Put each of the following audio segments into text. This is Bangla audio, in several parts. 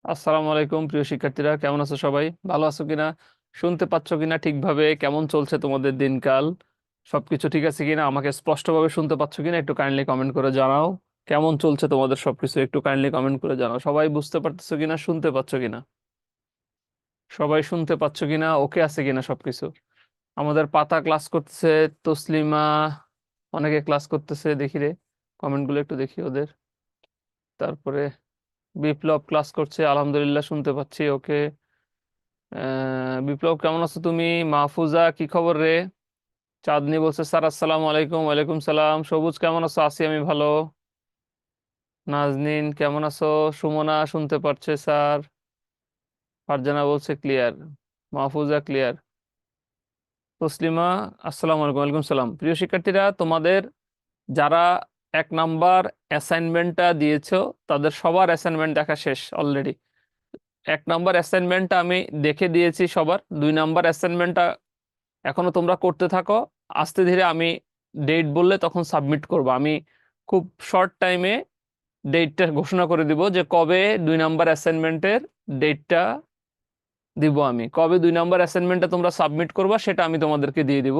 আসসালামু আলাইকুম প্রিয় শিক্ষার্থীরা, কেমন আছো? সবাই ভালো আছো কিনা? শুনতে পাচ্ছ কিনা ঠিকভাবে? কেমন চলছে তোমাদের দিনকাল? সবকিছু ঠিক আছে কিনা? আমাকে স্পষ্টভাবে শুনতে পাচ্ছ কিনা একটু কাইন্ডলি কমেন্ট করে জানাও। কেমন চলছে তোমাদের সবকিছু একটু কাইন্ডলি কমেন্ট করে জানাও। সবাই বুঝতে পারতেছো কিনা, শুনতে পাচ্ছ কিনা? সবাই শুনতে পাচ্ছ কিনা, ওকে আছে কিনা সবকিছু? আমাদের পাতা ক্লাস করতেছে, তসলিমা, অনেকে ক্লাস করতেছে, দেখি রে কমেন্ট গুলো একটু দেখি ওদের। তারপরে বিপ্লব ক্লাস করছে, আলহামদুলিল্লাহ শুনতে পাচ্ছি, ওকে। বিপ্লব কেমন আছো তুমি? মাহফুজা কি খবর রে? চাঁদনি বলছে স্যার আসসালামু আলাইকুম। ওয়ালাইকুম সালাম। সবুজ কেমন আছো? আছি আমি ভালো। নাজনীন কেমন আছো? সুমনা শুনতে পারছে স্যার। ফারজানা বলছে ক্লিয়ার। মাহফুজা ক্লিয়ার। তসলিমা আসসালামু আলাইকুম। ওয়ালাইকুম সালাম। প্রিয় শিক্ষার্থীরা, তোমাদের যারা 1 নাম্বার অ্যাসাইনমেন্টটা দিয়েছো তাদের সবার অ্যাসাইনমেন্ট দেখা শেষ অলরেডি। 1 নাম্বার অ্যাসাইনমেন্টটা আমি দেখে দিয়েছি সবার। 2 নাম্বার অ্যাসাইনমেন্টটা এখনো তোমরা করতে থাকো। আস্তে ধীরে আমি ডেট বললে তখন সাবমিট করব। আমি খুব শর্ট টাইমে ডেটটা ঘোষণা করে দিব যে কবে 2 নাম্বার অ্যাসাইনমেন্টের ডেটটা দিব। আমি কবে 2 নাম্বার অ্যাসাইনমেন্টটা তোমরা সাবমিট করবা সেটা আমি তোমাদেরকে দিয়ে দিব।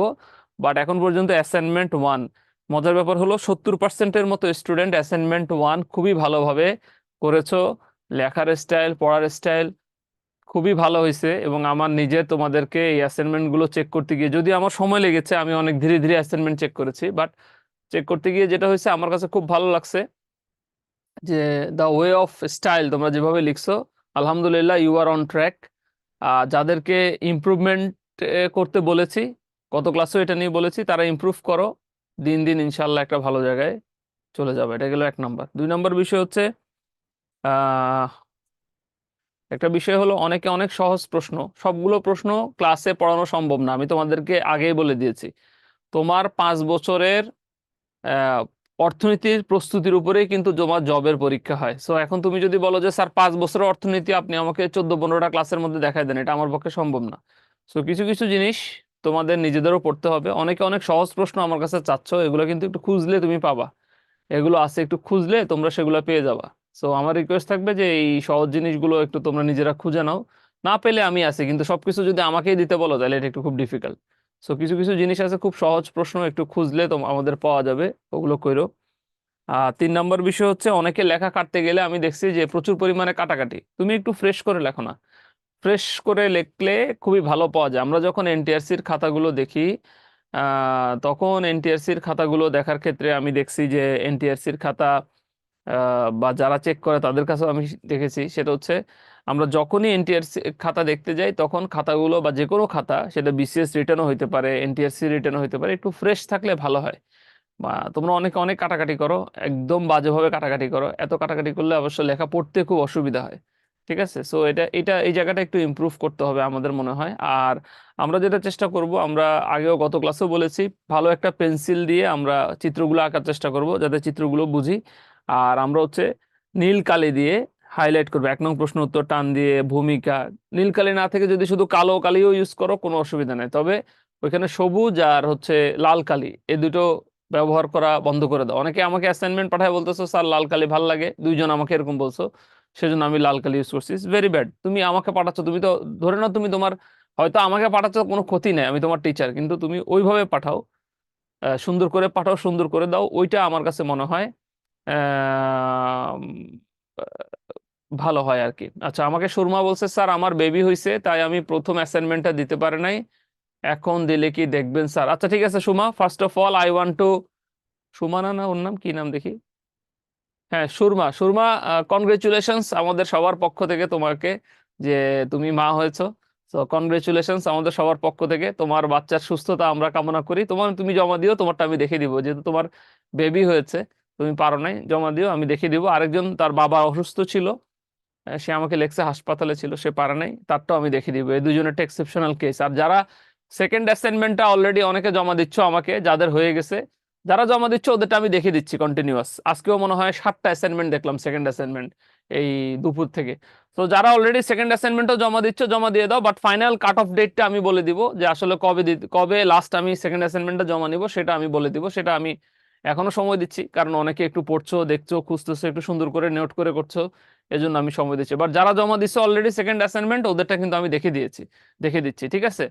বাট এখন পর্যন্ত অ্যাসাইনমেন্ট 1, মজার ব্যাপার হলো 70%-এর মতো স্টুডেন্ট অ্যাসাইনমেন্ট 1 খুবই ভালোভাবে করেছো। লেখার স্টাইল, পড়ার স্টাইল খুবই ভালো হয়েছে। এবং আমার নিজে তোমাদেরকে এই অ্যাসাইনমেন্ট গুলো চেক করতে গিয়ে, যদি আমার সময় লেগেছে, আমি অনেক ধীরে ধীরে অ্যাসাইনমেন্ট চেক করেছি, বাট চেক করতে গিয়ে যেটা হয়েছে আমার কাছে খুব ভালো লাগছে যে দ্য ওয়ে অফ স্টাইল তোমরা যেভাবে লিখছো, আলহামদুলিল্লাহ ইউ আর অন ট্র্যাক। যাদেরকে ইমপ্রুভমেন্ট করতে বলেছি, গত ক্লাসেও এটা নিয়ে বলেছি, তারা ইমপ্রুভ করো। দিন দিন ইনশাল্লাহ একটা ভালো জায়গায় চলে যাবে। এটা গেল 1 নাম্বার। 2 নাম্বার বিষয় হচ্ছে আহ একটা বিষয় হলো অনেকে অনেক সহজ প্রশ্ন, সবগুলো প্রশ্ন ক্লাসে পড়ানো সম্ভব না, আমি তোমাদেরকে আগেই বলে দিয়েছি। তোমার 5 বছরের আহ, অর্থনীতির প্রস্তুতির উপরেই কিন্তু তোমার জবের পরীক্ষা হয়। সো এখন তুমি যদি বলো যে স্যার 5 বছরের অর্থনীতি আপনি আমাকে 14-15টা ক্লাসের মধ্যে দেখাই দেন, এটা আমার পক্ষে সম্ভব না। সো কিছু কিছু জিনিস তোমাদের নিজেদেরও পড়তে হবে। অনেকে অনেক সহজ প্রশ্ন আমার কাছে চাচ্ছ, এগুলো কিন্তু একটু খুঁজলে তুমি পাবা। এগুলো আছে, একটু খুঁজলে তোমরা সেগুলো পেয়ে যাবা। সো আমার রিকোয়েস্ট থাকবে যে এই সহজ জিনিসগুলো একটু তোমরা নিজেরা খুঁজে নাও। না পেলে আমি আছি, কিন্তু সবকিছু যদি আমাকেই দিতে বলো তাহলে এটা একটু খুব ডিফিকাল্ট। সো কিছু কিছু জিনিস আছে খুব সহজ প্রশ্ন, একটু খুঁজলে তো আমাদের পাওয়া যাবে, ওগুলো কইরো। 3 নম্বর বিষয় হচ্ছে অনেকে লেখা কাটতে গেলে আমি দেখছি যে প্রচুর পরিমাণে কাটাকাটি। তুমি একটু ফ্রেশ করে লেখো না। ফ্রেশ করে লিখলে খুবই ভালো পাওয়া যায়। আমরা যখন এনটিআরসির খাতাগুলো দেখি, তখন এনটিআরসির খাতাগুলো দেখার ক্ষেত্রে আমি দেখছি যে এনটিআরসির খাতা বা যারা চেক করে তাদের কাছেও আমি দেখেছি, সেটা হচ্ছে আমরা যখনই এনটিআরসি খাতা দেখতে যাই তখন খাতাগুলো বা যে কোনো খাতা, সেটা বিসিএস রিটার্নও হইতে পারে, এনটিআরসি রিটার্নও হইতে পারে, একটু ফ্রেশ থাকলে ভালো হয়। বা তোমরা অনেকে অনেক কাটাকাটি করো, একদম বাজেভাবে কাটাকাটি করো। এত কাটাকাটি করলে অবশ্য লেখা পড়তে খুব অসুবিধা হয়। ঠিক আছে, সো এটা এটা এই জায়গাটা একটু ইমপ্রুভ করতে হবে আমাদের মনে হয়। আর আমরা যেটা চেষ্টা করব, আমরা আগেও গত ক্লাসেও বলেছি, ভালো একটা পেন্সিল দিয়ে আমরা চিত্রগুলো আঁকার চেষ্টা করব যাতে চিত্রগুলো বুঝি। আর আমরা হচ্ছে নীল কালি দিয়ে হাইলাইট করবো। 1 নং প্রশ্ন উত্তর টান দিয়ে ভূমিকা, নীল কালি না থেকে যদি শুধু কালো কালিও ইউজ করো কোনো অসুবিধা নেই, তবে ওইখানে সবুজ আর হচ্ছে লাল কালি, এই দুটো ব্যবহার করা বন্ধ করে দাও। অনেকে আমাকে অ্যাসাইনমেন্ট পাঠায় বলতেছো স্যার লাল কালি ভাল লাগে, 2 জন আমাকে এরকম বলছো, সেজন্য আমি লাল কালি ইউজ করছি। It's very bad. তুমি আমাকে পাঠাচ্ছ, তুমি তো ধরে নাও তুমি তোমার, হয়তো আমাকে পাঠাচ্ছ কোনো ক্ষতি নেই, আমি তোমার টিচার, কিন্তু তুমি ওইভাবে পাঠাও, সুন্দর করে পাঠাও, সুন্দর করে দাও, ওইটা আমার কাছে মনে হয় আহ, ভালো হয় আর কি। আচ্ছা, আমাকে সুরমা বলছে স্যার আমার বেবি হয়েছে তাই আমি প্রথম অ্যাসাইনমেন্টটা দিতে পারি নাই, এখন দিলে কি দেখবেন স্যার? আচ্ছা ঠিক আছে Suma, first of all I want to, Sumana না ওর নাম কি নাম দেখি, হ্যাঁ সুরমা, সুরমা, কনগ্রেচুলেশনস আমাদের সবার পক্ষ থেকে তোমাকে, যে তুমি মা হয়েছো। তো কনগ্রেচুলেশনস আমাদের সবার পক্ষ থেকে, তোমার বাচ্চার সুস্থতা আমরা কামনা করি। তুমি জমা দিও, তোমারটা আমি দেখে দিব, যেহেতু তোমার বেবি হয়েছে, তুমি পারো নাই, জমা দিও, আমি দেখে দিব। আরেকজন তার বাবা অসুস্থ ছিল, সে আমাকে লেখছে হাসপাতালে ছিল, সে পারে নাই, তারটাও আমি দেখে দিব। এই দুজনের একটা এক্সেপশনাল কেস। আর যারা সেকেন্ড অ্যাসাইনমেন্টটা অলরেডি অনেকে জমা দিচ্ছ আমাকে, যাদের হয়ে গেছে, যারা জমা দিচ্ছ ওদেরটা আমি দেখে দিচ্ছি কন্টিনিউয়াস। আজকেও মনে হয় 7টা অ্যাসাইনমেন্ট দেখলাম, সেকেন্ড অ্যাসাইনমেন্ট, এই দুপুর থেকে। তো যারা অলরেডি সেকেন্ড অ্যাসাইনমেন্টও জমা দিচ্ছ জমা দিয়ে দাও, বাট ফাইনাল কাট অফ ডেটটা আমি বলে দিব, যে আসলে কবে লাস্ট আমি সেকেন্ড অ্যাসাইনমেন্টটা জমা নিব সেটা আমি বলে দিব। সেটা আমি এখনো সময় দিচ্ছি, কারণ অনেকে একটু পড়ছো, দেখছো, খুঁজতেছো, একটু সুন্দর করে নোট করে করছো, এজন্য আমি সময় দিচ্ছি। বাট যারা জমা দিচ্ছে অলরেডি সেকেন্ড অ্যাসাইনমেন্ট, ওদেরটা কিন্তু আমি দেখে দিচ্ছি, ঠিক আছে?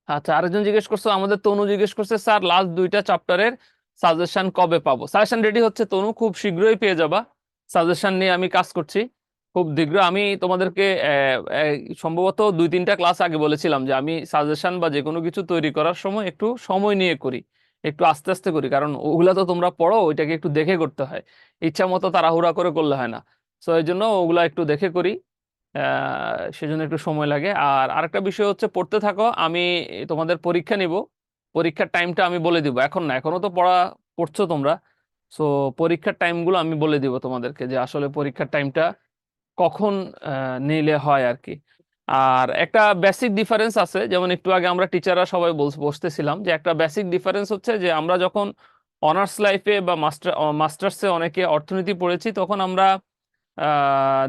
আচ্ছা, আরেকজন জিজ্ঞেস করছো, আমাদের তনু জিজ্ঞেস করছে, স্যার লাস্ট 2টা চ্যাপ্টারের সাজেশন কবে পাবো? সাজেশন রেডি হচ্ছে তনু, খুব শীঘ্রই পেয়ে যাবা। সাজেশন নিয়ে আমি কাজ করছি খুব শীঘ্র। আমি তোমাদেরকে সম্ভবত 2-3টা ক্লাস আগে বলেছিলাম যে আমি সাজেশন বা যে কোনো কিছু তৈরি করার সময় একটু সময় নিয়ে করি, একটু আস্তে আস্তে করি, কারণ ওগুলা তো তোমরা পড়ো, ওইটাকে একটু দেখে করতে হয়, ইচ্ছা মতো তাড়াহুড়া করে করলে হয় না। তো এই জন্য ওগুলা একটু দেখে করি, সেজন্য একটু সময় লাগে। আর আরেকটা বিষয় হচ্ছে, পড়তে থাকো, আমি তোমাদের পরীক্ষা নিব, পরীক্ষার টাইমটা আমি বলে দিব, এখন না, এখনো তো পড়ছো তোমরা। সো পরীক্ষার টাইমগুলো আমি বলে দিব তোমাদেরকে, যে আসলে পরীক্ষার টাইমটা কখন নিলে হয় আর কি। আর একটা বেসিক ডিফারেন্স আছে, যেমন একটু আগে আমরা টিচাররা সবাই বসতেছিলাম, যে একটা বেসিক ডিফারেন্স হচ্ছে যে আমরা যখন অনার্স লাইফে বা মাস্টার্সে অনেকে অর্থনীতি পড়েছি, তখন আমরা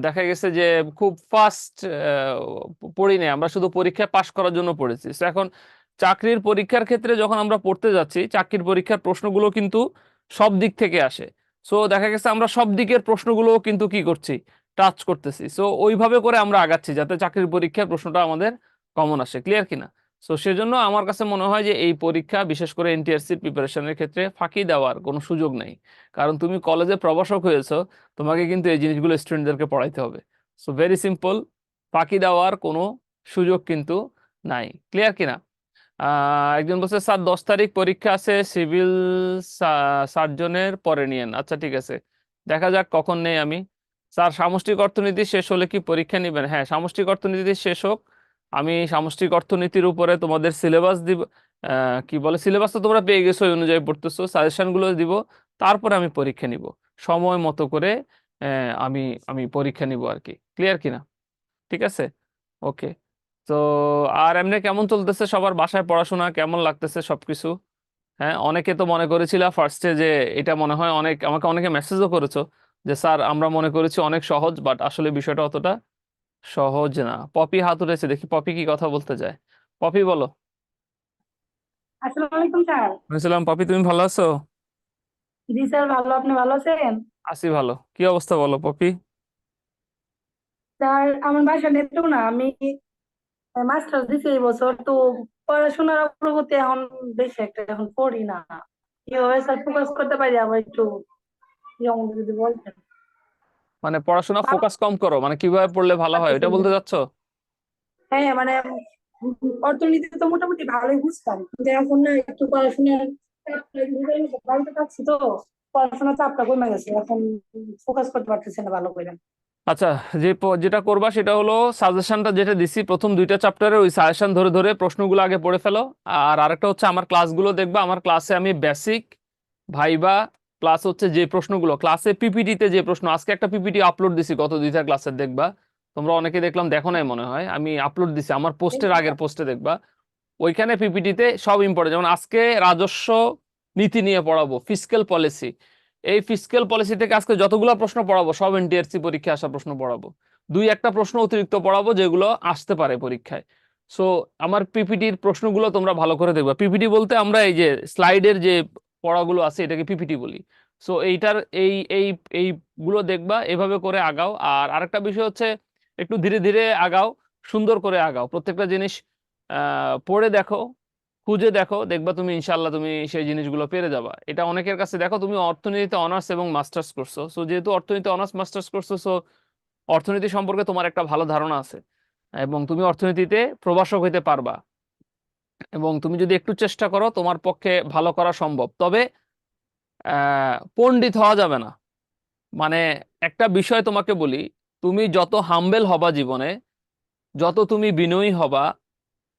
দেখা গেছে যে খুব ফাস্ট পড়ি নাই, আমরা শুধু পরীক্ষায় পাশ করার জন্য পড়েছি। তো এখন চাকরির পরীক্ষার ক্ষেত্রে যখন আমরা পড়তে যাচ্ছি, চাকরির পরীক্ষার প্রশ্নগুলো কিন্তু সব দিক থেকে আসে। সো দেখা গেছে আমরা সব দিকের প্রশ্নগুলো কিন্তু কি করছি, টাচ করতেছি। সো ওইভাবে করে আমরা আগাচ্ছি যাতে চাকরির পরীক্ষার প্রশ্নটা আমাদের কমন আসে। ক্লিয়ার কিনা? সো সেজন্য আমার কাছে মনে হয় যে এই পরীক্ষা, বিশেষ করে এনটিআরসির প্রিপারেশনের ক্ষেত্রে ফাঁকি দেওয়ার কোনো সুযোগ নেই। কারণ তুমি কলেজে প্রভাষক হয়েছো, তোমাকে কিন্তু এই জিনিসগুলো স্টুডেন্টদেরকে পড়াইতে হবে। সো ভেরি সিম্পল, ফাঁকি দেওয়ার কোনো সুযোগ কিন্তু নাই। ক্লিয়ার কিনা? একজন বলছে, স্যার 10 তারিখ পরীক্ষা আছে, সিভিল সার্জনের পরে নিয়েন। আচ্ছা ঠিক আছে, দেখা যাক কখন নেই আমি। স্যার সামষ্টিক অর্থনীতি শেষ হলে কি পরীক্ষা নেবেন? হ্যাঁ, সামষ্টিক অর্থনীতি শেষ হোক, আমি সামষ্টিক অর্থনীতির উপরে তোমাদের সিলেবাস দিব। কি বলে, সিলেবাস তো তোমরা পেয়ে গেছো, ওই অনুযায়ী পড়তেছো, সাজেশন গুলো দিব, তারপরে আমি পরীক্ষা নিব সময় মতো করে। আমি আমি পরীক্ষা নিব আর কি। ক্লিয়ার কিনা? ঠিক আছে, ওকে। তো আর এমনি কেমন চলতেছে সবার বাসায়, পড়াশোনা কেমন লাগতেছে সবকিছু? হ্যাঁ, অনেকে তো মনে করেছিল ফার্স্টে যে এটা মনে হয় অনেক, আমাকে অনেকে মেসেজও করেছো যে স্যার আমরা মনে করেছি অনেক সহজ, বাট আসলে বিষয়টা অতটা সহজ না। পপি হাত উঠেছে, দেখি পপি কি কথা বলতে যায়। পপি বলো। আসসালামু আলাইকুম স্যার। বলছিলাম, পপি তুমি ভালো আছো? জি স্যার, ভালো। আপনি ভালো আছেন? আছি ভালো। কি অবস্থা বলো পপি? স্যার আমার বাসা নেত্রকোনা না, আমি মাস্টার্স দিছি এই বছর তো। পড়াশোনার অগ্রগতি এখন বেশি একটা এখন পড়ি না। কিভাবে স্যার ফোকাস করতে পারি আবার একটু যেমন যদি বলতেন। মানে পড়াশোনা ভালো ফোকাস কম করো, মানে কিভাবে পড়লে ভালো হয় এটা পারতেছেন না। বলতে চাচ্ছো? হ্যাঁ মানে অর্থনীতি তো মোটামুটি ভালোই বুঝতাম, কিন্তু এখন না একটু পড়াশোনার চাপটা বাড়িতে পাচ্ছি তো। পড়াশোনার চাপটা কমে গেছে এখন, ফোকাস করতে পারতেছি না ভালো করে। আচ্ছা, যেটা করবা সেটা হলো, সাজেশনটা যেটা দিছি প্রথম 2টা চ্যাপ্টারে, ওই সাজেশন ধরে ধরে প্রশ্নগুলো আগে পড়ে ফেলো। আর আরেকটা হচ্ছে, আমার ক্লাসগুলো দেখবা, আমার ক্লাসে আমি বেসিক, ভাইবা, প্লাস হচ্ছে যে প্রশ্নগুলো ক্লাসে পিপিটিতে, যে প্রশ্ন, আজকে একটা পিপিটি আপলোড দিছি গত 2টা ক্লাসের, দেখবা তোমরা অনেকে, দেখলাম দেখো নাই মনে হয়, আমি আপলোড দিছি আমার পোস্টের আগের পোস্টে, দেখবা ওইখানে পিপিটিতে সব ইম্পর্টেন্ট। যেমন আজকে রাজস্ব নীতি নিয়ে পড়াবো, ফিসক্যাল পলিসি। এই ফিসক্যাল পলিসি থেকে আজকে যতগুলো প্রশ্ন পড়াবো সব এনটিআরসি পরীক্ষায় আসা প্রশ্ন পড়াবো। 2-1টা প্রশ্ন অতিরিক্ত পড়াবো যেগুলো আসতে পারে পরীক্ষায়। সো আমার পিপিটির প্রশ্নগুলো তোমরা ভালো করে দেখবা। পিপিটি বলতে আমরা এই যে স্লাইডের যে পড়াগুলো আছে এটাকে পিপিটি বলি। সো এইটার এই এইগুলো দেখবা, এভাবে করে আগাও। আর আরেকটা বিষয় হচ্ছে, একটু ধীরে ধীরে আগাও, সুন্দর করে আগাও, প্রত্যেকটা জিনিস পড়ে দেখো, খুঁজে দেখো, দেখবা তুমি ইনশাল্লাহ তুমি সেই জিনিসগুলো পেরে যাবা। এটা অনেকের কাছে দেখো, তুমি অর্থনীতিতে অনার্স এবং মাস্টার্স করছো, সো যেহেতু অর্থনীতি অনার্স মাস্টার্স করছো, সো অর্থনীতি সম্পর্কে তোমার একটা ভালো ধারণা আছে, এবং তুমি অর্থনীতিতে প্রভাষক হইতে পারবা, এবং তুমি যদি একটু চেষ্টা করো তোমার পক্ষে ভালো করা সম্ভব। তবে পণ্ডিত হওয়া যাবে না। মানে একটা বিষয় তোমাকে বলি, তুমি যত হাম্বেল হবা জীবনে, যত তুমি বিনয়ী হবা,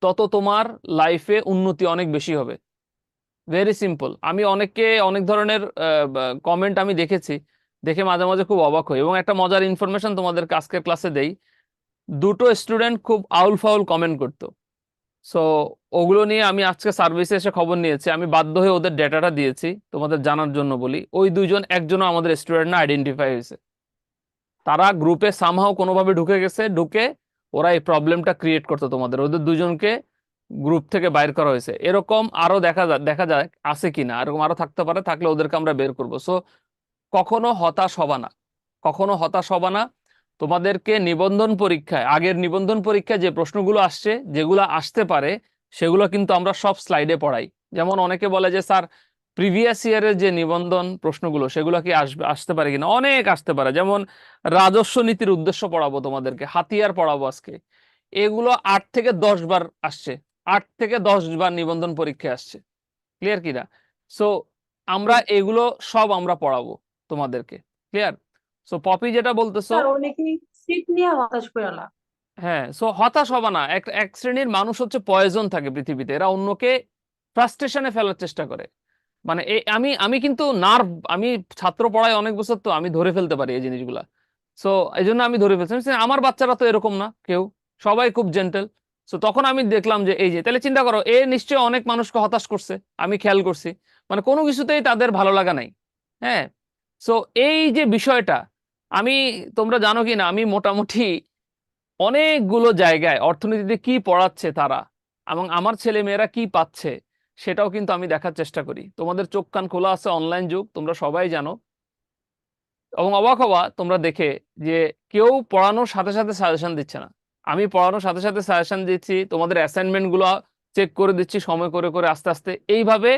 তত তোমার লাইফে উন্নতি অনেক বেশি হবে। Very simple. আমি অনেককে অনেক ধরনের কমেন্ট আমি দেখেছি, দেখে মাঝে মাঝে খুব অবাক হই। এবং একটা মজার ইনফরমেশন তোমাদের আজকের ক্লাসে দেই, 2টো স্টুডেন্ট খুব আউল ফাউল কমেন্ট করতো। সো ওগুলো নিয়ে আমি আজকে সার্ভিসে এসে খবর নিয়েছি, আমি বাধ্য হয়ে ওদের ডেটাটা দিয়েছি তোমাদের জানার জন্য বলি। ওই 2জন, একজনও আমাদের স্টুডেন্ট না, আইডেন্টিফাই হয়েছে। তারা গ্রুপে সামহাও কোনোভাবে ঢুকে গেছে, ঢুকে ওরা এই প্রবলেমটা ক্রিয়েট করতো তোমাদের, ওদের 2জনকে গ্রুপ থেকে বাইর করা হয়েছে। এরকম আরো দেখা যায় আছে কিনা, এরকম আরো থাকতে পারে, থাকলে ওদেরকে আমরা বের করবো। সো কখনো হতাশ হবা না, কখনো হতাশ হবা না। তোমাদেরকে নিবন্ধন পরীক্ষায়, আগের নিবন্ধন পরীক্ষায় যে প্রশ্নগুলো আসছে, যেগুলো আসতে পারে, সেগুলো কিন্তু আমরা সব স্লাইডে পড়াই। যেমন অনেকে বলে যে স্যার প্রিভিয়াস ইয়ারের যে নিবন্ধন প্রশ্নগুলো সেগুলো কি আসতে পারে কিনা, অনেক আসতে পারে। যেমন রাজস্ব নীতির উদ্দেশ্য পড়াবো তোমাদেরকে, হাতিয়ার পড়াবো আজকে, এগুলো 8 থেকে 10 বার আসছে, 8 থেকে 10 বার নিবন্ধন পরীক্ষায় আসছে। ক্লিয়ার কিনা? সো আমরা এগুলো সব আমরা পড়াবো তোমাদেরকে। ক্লিয়ার? সো পপি যেটা বলতেছো, স্যার অনেকেই সিট নিয়ে হতাশ করে না। হ্যাঁ, সো হতাশ হবা না। এক এক শ্রেণীর মানুষ হচ্ছে পয়জন থাকে পৃথিবীতে, এরা অন্যকে ফ্রাস্ট্রেশনে ফেলার চেষ্টা করে। মানে আমি আমি কিন্তু নার্ভ, আমি ছাত্র পড়াই অনেক বছর, তো আমি ধরে ফেলতে পারি এই জিনিসগুলা। সো এই জন্য আমি ধরে ফেলছি। আমি বলছি, আমার বাচ্চারা তো এরকম না কেউ, সবাই খুব জেন্টেল। সো তখন আমি দেখলাম যে এই যে, তাহলে চিন্তা করো, এ নিশ্চয়ই অনেক মানুষকে হতাশ করছে, আমি খেয়াল করছি। মানে কোনো কিছুতেই তাদের ভালো লাগা নাই। হ্যাঁ, সো এই যে বিষয়টা, আমি, তোমরা জানো কি না, আমি মোটামুটি অনেকগুলো জায়গায় অর্থনীতিতে কি পড়াচ্ছে তারা এবং আমার ছেলে মেয়েরা কি পাচ্ছে, সেটাও কিন্তু আমি দেখার চেষ্টা করি। তোমাদের চোখ কান খোলা আছে, অনলাইন যুগ, তোমরা সবাই জানো। এবং অবাক হওয়া তোমরা দেখে যে কেউ পড়ানোর সাথে সাথে সাজেশন দিচ্ছে না। আমি পড়ানোর সাথে সাথে সাজেশন দিচ্ছি, তোমাদের অ্যাসাইনমেন্ট গুলো চেক করে দিচ্ছি সময় করে করে, আস্তে আস্তে এইভাবে।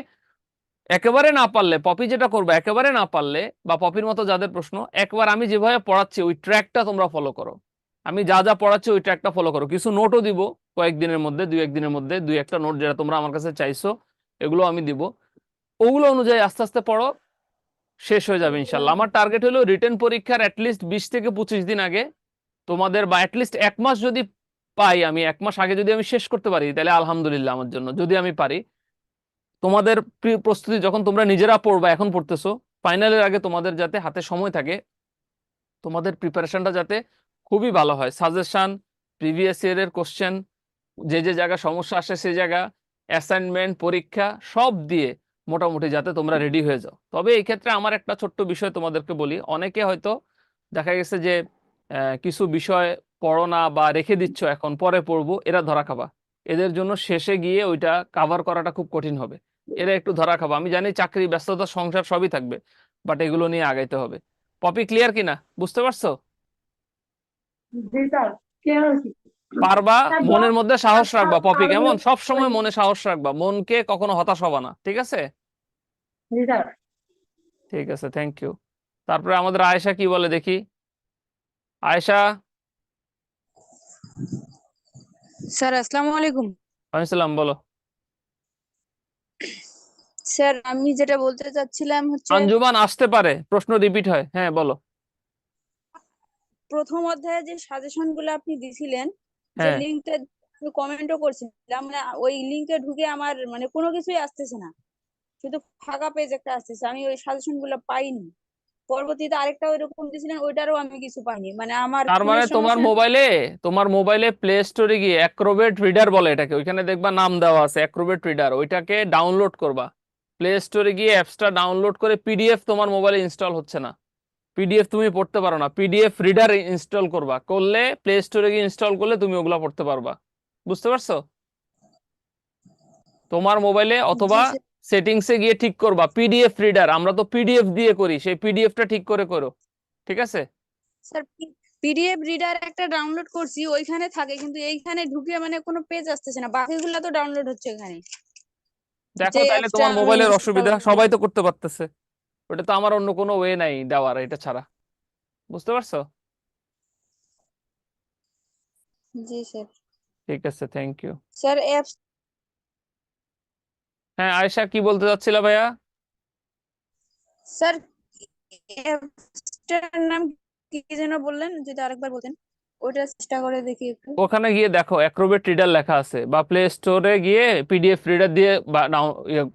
একেবারে না পারলে পপি যেটা করবে, একেবারে না পারলে বা পপির মতো যাদের প্রশ্ন, একবার আমি যেভাবে পড়াচ্ছি ওই ট্র্যাকটা তোমরা ফলো করো। আমি যা যা পড়াচ্ছি ওই ট্র্যাকটা ফলো করো। কিছু নোটও দিব কয়েকদিনের মধ্যে, 2-1 দিনের মধ্যে 2-1টা নোট যেটা তোমরা আমার কাছে চাইছো, এগুলো আমি দিব। ওগুলো অনুযায়ী আস্তে আস্তে পড়ো, শেষ হয়ে যাবে ইনশাল্লাহ। আমার টার্গেট হলো রিটেন পরীক্ষার অ্যাটলিস্ট 20 থেকে 25 দিন আগে তোমাদের, বা অ্যাটলিস্ট 1 মাস যদি পাই, আমি 1 মাস আগে যদি আমি শেষ করতে পারি তাহলে আলহামদুলিল্লাহ আমার জন্য। যদি আমি পারি, তোমাদের প্রস্তুতি যখন তোমরা নিজেরা পড়বা, এখন পড়তেছো, ফাইনালের আগে তোমাদের যাতে হাতে সময় থাকে, তোমাদের প্রিপারেশনটা যাতে খুবই ভালো হয়। সাজেশন, প্রিভিয়াস ইয়ারের কোশ্চেন, যে যে জায়গা সমস্যা আসে সে জায়গা, অ্যাসাইনমেন্ট, পরীক্ষা সব দিয়ে মোটামুটি যাতে তোমরা রেডি হয়ে যাও। তবে এই ক্ষেত্রে আমার একটা ছোট্ট বিষয় তোমাদেরকে বলি, অনেকে হয়তো দেখা গেছে যে কিছু বিষয় পড়ো না বা রেখে দিচ্ছ, এখন পরে পড়বো, এরা ধরা খাবা। এদের জন্য শেষে গিয়ে ওইটা কাভার করাটা খুব কঠিন হবে। এরা একটু ধরা খাবা। আমি জানি চাকরি, ব্যস্ততা, সংসার সবই থাকবে, বাট এগুলো নিয়ে আগাইতে হবে। পপি ক্লিয়ার কিনা, বুঝতে পারছো? জি স্যার, ক্লিয়ার হয়েছে। পারবা। স্যার মনের মধ্যে সাহস স্যার রাখবা পপি, আরো কেমন? সব সময় মনে সাহস রাখবা, মনকে কখনো হতাশ হবা না, ঠিক আছে? জি স্যার। ঠিক আছে, থ্যাংক ইউ। তারপরে আমাদের আয়েশা কি বলে দেখি। আয়েশা। স্যার আসসালামু আলাইকুম। ওয়ালাইকুম, বলো। স্যার আমি যেটা বলতে চাচ্ছিলাম হচ্ছে আঞ্জুমান আসতে পারে, প্রশ্ন রিপিট হয়, হ্যাঁ বলো। প্রথম অধ্যায়ে যে সাজেশন গুলো আপনি দিছিলেন, যে হ্যাঁ, লিঙ্কটা আমি কমেন্টও করছিলাম, মানে ওই লিঙ্কে ঢুকে আমার মানে কোনো কিছুই আসতেছে না, শুধু ফাঁকা পেজ একটা আসতেছে, আমি ওই সাজেশন গুলো পাইনি। পরবর্তীতে আরেকটা ওইরকম দিছিলেন, ওইটারও আমি কিছু পাইনি, মানে আমার তার মানে ফোনের তোমার সমস্যা। মোবাইলে, তোমার মোবাইলে প্লে স্টোরে গিয়ে অ্যাক্রোবেট রিডার বলে এটাকে, ওইখানে দেখবা নাম দেওয়া আছে অ্যাক্রোবেট রিডার, ওইটাকে ডাউনলোড করবা। প্লে স্টোরে গিয়ে অ্যাপসটা ডাউনলোড করে, পিডিএফ তোমার মোবাইলে ইনস্টল হচ্ছে না, পিডিএফ তুমি পড়তে পারো না, পিডিএফ রিডার ইনস্টল করবা, করলে প্লে স্টোরে গিয়ে ইনস্টল করলে তুমি ওগুলা পড়তে পারবা। বুঝতে পারছো? তোমার মোবাইলে অথবা জি স্যার। সেটিংসে গিয়ে ঠিক করবা পিডিএফ রিডার, আমরা তো পিডিএফ দিয়ে করি, সেই পিডিএফটা ঠিক করে করো, ঠিক আছে? স্যার পিডিএফ রিডার একটা ডাউনলোড করছি, ওইখানে থাকে, কিন্তু এইখানে ঢুকে মানে কোনো পেজ আসতেছে না, বাকিগুলো তো ডাউনলোড হচ্ছে এখানে, দেখো যে তাইলে অ্যাপসটা তোমার আমি মোবাইলের ইনস্টল অসুবিধা, করব। সবাই তো করতে পারতেছে, ওটা তো আমার অন্য কোনো ওয়ে নাই দেওয়ার এটা ছাড়া। বুঝতে পারছো? জি স্যার। ঠিক আছে, থ্যাংক ইউ। স্যার অ্যাপস, হ্যাঁ আয়েশা, কি বলতে চাচ্ছিলা ভাইয়া? স্যার অ্যাপসটার নাম কি যেন বললেন, যদি আরেকবার বলতেন, ওইটা চেষ্টা করে দেখি একটু। ওখানে গিয়ে দেখো অ্যাক্রোবেট রিডার লেখা আছে, বা প্লে স্টোরে গিয়ে পিডিএফ রিডার দিয়ে বা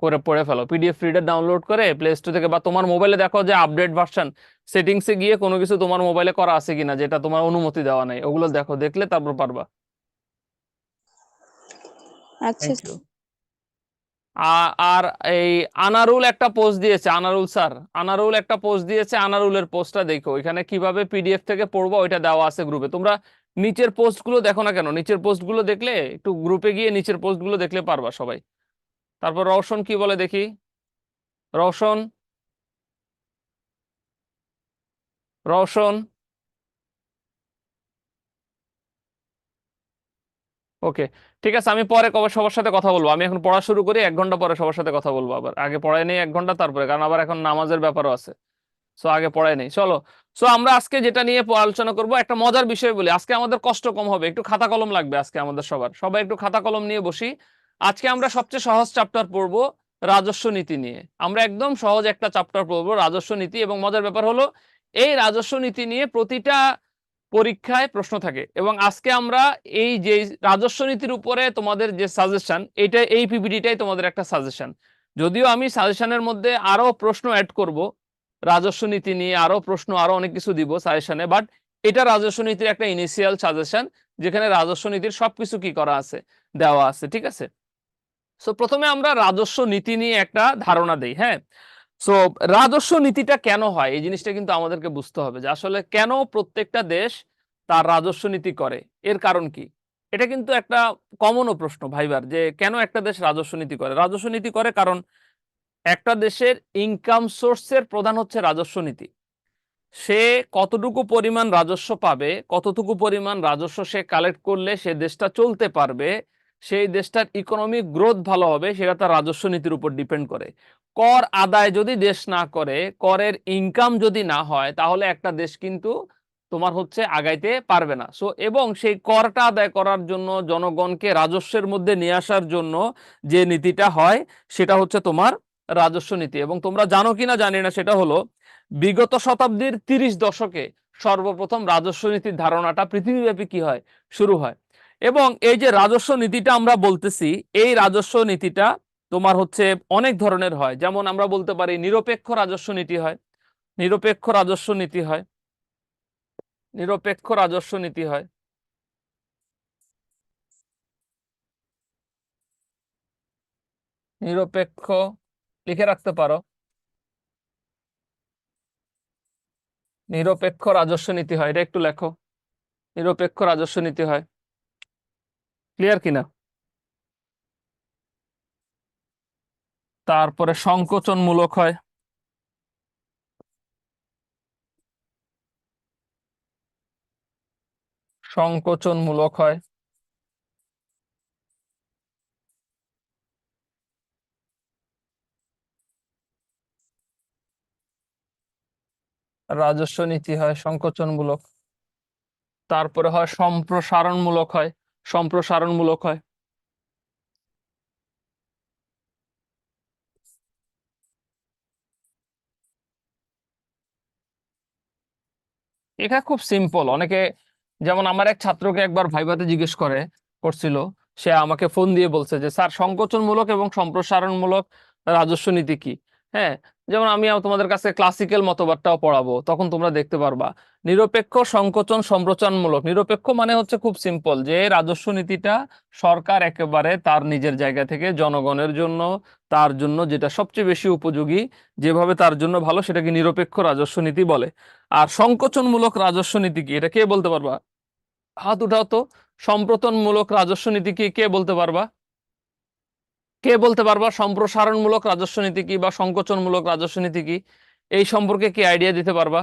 করে পড়ে ফেলো, পিডিএফ রিডার ডাউনলোড করে প্লে স্টোর থেকে, বা তোমার মোবাইলে দেখো যে আপডেট ভার্সন, সেটিংসে গিয়ে কোনো কিছু তোমার মোবাইলে করা আছে কিনা যেটা তোমার অনুমতি দেওয়া নাই, ওগুলো দেখো, দেখলে তারপর পারবা। আচ্ছা। Thank you. আর এই আনারুল একটা পোস্ট দিয়েছে, আনারুল স্যার, আনারুল একটা পোস্ট দিয়েছে, আনারুলের পোস্টটা দেখো, এখানে কিভাবে পিডিএফ থেকে পড়বো ওইটা দেওয়া আছে গ্রুপে। তোমরা নিচের পোস্টগুলো দেখো না কেন? নিচের পোস্টগুলো দেখলে, একটু গ্রুপে গিয়ে নিচের পোস্টগুলো দেখলে পারবা সবাই। তারপর রওশন কি বলে দেখি। রওশন। রওশন, ওকে, ঠিক আছে, আমি পরে কবে সবার সাথে কথা বলবো। আমি এখন পড়া শুরু করি, 1 ঘন্টা পরে সবার সাথে কথা বলবো। আবার আগে পড়াই নেই 1 ঘন্টা, তারপরে, কারণ আবার এখন নামাজের ব্যাপারও আছে। সো আগে পড়াই নেই, চলো। সো আমরা আজকে যেটা নিয়ে আলোচনা করব, একটা মজার বিষয় বলি। আজকে আমাদের কষ্ট কম হবে, একটু খাতা কলম লাগবে আজকে আমাদের সবার। সবাই একটু খাতা কলম নিয়ে বসি। আজকে আমরা সবচেয়ে সহজ চ্যাপ্টার পড়বো রাজস্ব নীতি নিয়ে। আমরা একদম সহজ একটা চ্যাপ্টার পড়বো রাজস্ব নীতি। এবং মজার ব্যাপার হলো, এই রাজস্ব নীতি নিয়ে প্রতিটা পরীক্ষায় প্রশ্ন থাকে। এবং আজকে আমরা এই যে রাজস্ব নীতির উপরে তোমাদের যে সাজেশন, এটা এই পিপিটিটাই তোমাদের একটা সাজেশন। যদিও আমি সাজেশনের মধ্যে আরো প্রশ্ন অ্যাড করব রাজস্ব নীতি নিয়ে, আরো প্রশ্ন, আরো অনেক কিছু দিব সাজেশনে, বাট এটা রাজস্ব নীতির একটা ইনিশিয়াল সাজেশন, যেখানে রাজস্ব নীতির সবকিছু কি করা আছে, দেওয়া আছে, ঠিক আছে। সো প্রথমে আমরা রাজস্ব নীতি নিয়ে একটা ধারণা দেই, হ্যাঁ। সো রাজস্ব নীতিটা কেন হয়, এই জিনিসটা কিন্তু আমাদেরকে বুঝতে হবে, যে আসলে কেন প্রত্যেকটা দেশ তার রাজস্ব নীতি করে, এর কারণ কি। এটা কিন্তু একটা কমনও প্রশ্ন ভাইবার, যে কেন একটা দেশ রাজস্ব নীতি করে। রাজস্ব নীতি করে কারণ একটা দেশের ইনকাম সোর্সের প্রধান হচ্ছে রাজস্ব নীতি। সে কতটুকু পরিমাণ রাজস্ব পাবে, কতটুকু পরিমাণ রাজস্ব সে কালেক্ট করলে সে দেশটা চলতে পারবে, সেই দেশটার ইকোনমিক গ্রোথ ভালো হবে, সেটা তার রাজস্ব নীতির উপর ডিপেন্ড করে। কর আদায় যদি দেশ না করে, করের ইনকাম যদি না হয়, তাহলে একটা দেশ কিন্তু তোমার হচ্ছে আগাইতে পারবে না। সো এবং সেই করটা আদায় করার জন্য, জনগণকে রাজস্বের মধ্যে নিয়ে আসার জন্য যে নীতিটা হয়, সেটা হচ্ছে তোমার রাজস্ব নীতি। এবং তোমরা জানো কিনা জানি না, সেটা হলো বিগত শতাব্দীর 30 দশকে সর্বপ্রথম রাজস্ব নীতির ধারণাটা পৃথিবীব্যাপী কি হয়, শুরু হয়। এবং এই যে রাজস্ব নীতিটা আমরা বলতেছি, এই রাজস্ব নীতিটা তোমার হচ্ছে অনেক ধরনের হয়। যেমন আমরা বলতে পারি নিরপেক্ষ রাজস্ব নীতি হয়, নিরপেক্ষ রাজস্ব নীতি হয়, নিরপেক্ষ রাজস্ব নীতি হয়, নিরপেক্ষ, লিখে রাখতে পারো, নিরপেক্ষ রাজস্ব নীতি হয়, এটা একটু লেখো, নিরপেক্ষ রাজস্ব নীতি হয়। ক্লিয়ার কিনা? তারপরে সংকোচনমূলক হয়, সংকোচনমূলক হয়, রাজস্ব নীতি হয় সংকোচনমূলক। তারপরে হয় সম্প্রসারণমূলক হয়, সম্প্রসারণমূলক হয়। এটা খুব সিম্পল। অনেকে, যেমন আমার এক ছাত্রকে একবার ভাইভাতে জিজ্ঞেস করছিল, সে আমাকে ফোন দিয়ে বলছে যে স্যার, সংকোচনমূলক এবং সম্প্রসারণমূলক রাজস্ব নীতি কি। হ্যাঁ, যেমন আমি তোমাদের কাছে ক্লাসিক্যাল মতবাদটাও পড়াবো, তখন তোমরা দেখতে পারবা নিরপেক্ষ, সংকোচন, সম্প্রসারণমূলক। নিরপেক্ষ মানে হচ্ছে খুব সিম্পল, যে রাজস্ব নীতিটা সরকার একেবারে তার নিজের জায়গা থেকে জনগণের জন্য, তার জন্য যেটা সবচেয়ে বেশি উপযোগী, যেভাবে তার জন্য ভালো, সেটাকে নিরপেক্ষ রাজস্ব নীতি বলে। আর সংকোচনমূলক রাজস্ব নীতি কি, এটা কে বলতে পারবা? হাত উঠাও তো। সম্প্রসারণমূলক রাজস্ব নীতি কি, কে বলতে পারবা? কে বলতে পারবা সম্প্রসারণমূলক রাজস্ব নীতি কি বা সংকোচনমূলক রাজস্ব নীতি কি? এই সম্পর্কে কি আইডিয়া দিতে পারবা?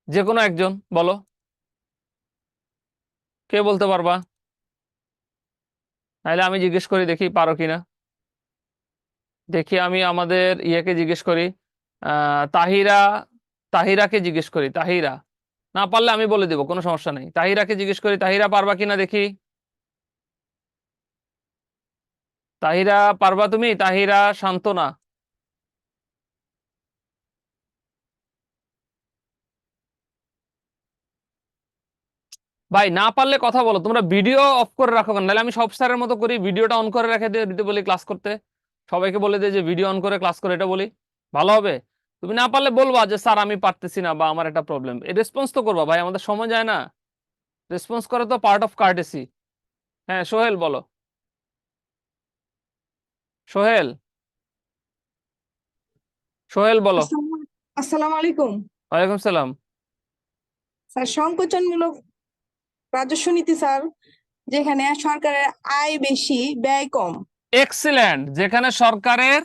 যে কোনো একজন বলো, কে বলতে পারবা? নাহলে আমি জিজ্ঞেস করি, দেখি পারো কিনা। দেখি আমি আমাদের ইয়েকে জিজ্ঞেস করি, তাহিরা, তাহিরাকে জিজ্ঞেস করি, তাহিরা। না পারলে আমি বলে দেবো, কোনো সমস্যা নেই। তাহিরাকে জিজ্ঞেস করি, তাহিরা পারবা কিনা দেখি। তাহিরা, পারবা তুমি? তাহিরা, শান্তনা। ভাই না পারলে কথা বলো, তোমরা ভিডিও অফ করে রাখো কেন? নাহলে আমি সব স্যারের মতো করি, ভিডিওটা অন করে রেখে দিতে বলি ক্লাস করতে। সবাইকে বলে দিই যে ভিডিও অন করে ক্লাস করে, এটা বলি, ভালো হবে। তুমি না পারলে বলবা যে স্যার আমি পারতেছি না, বা আমার একটা প্রবলেম। রেসপন্স তো করবা ভাই, আমাদের সময় যায় না। রেসপন্স করা তো পার্ট অফ কার্টেসি। হ্যাঁ, সোহেল বলো, সোহেল, সোহেল বলো। আসসালামু আলাইকুম ওয়ালাইকুম সালাম। স্যার। সংকোচনমূলক রাজস্ব নীতি স্যার, যেখানে সরকারের আয় বেশি ব্যয় কম। এক্সিলেন্ট, যেখানে সরকারের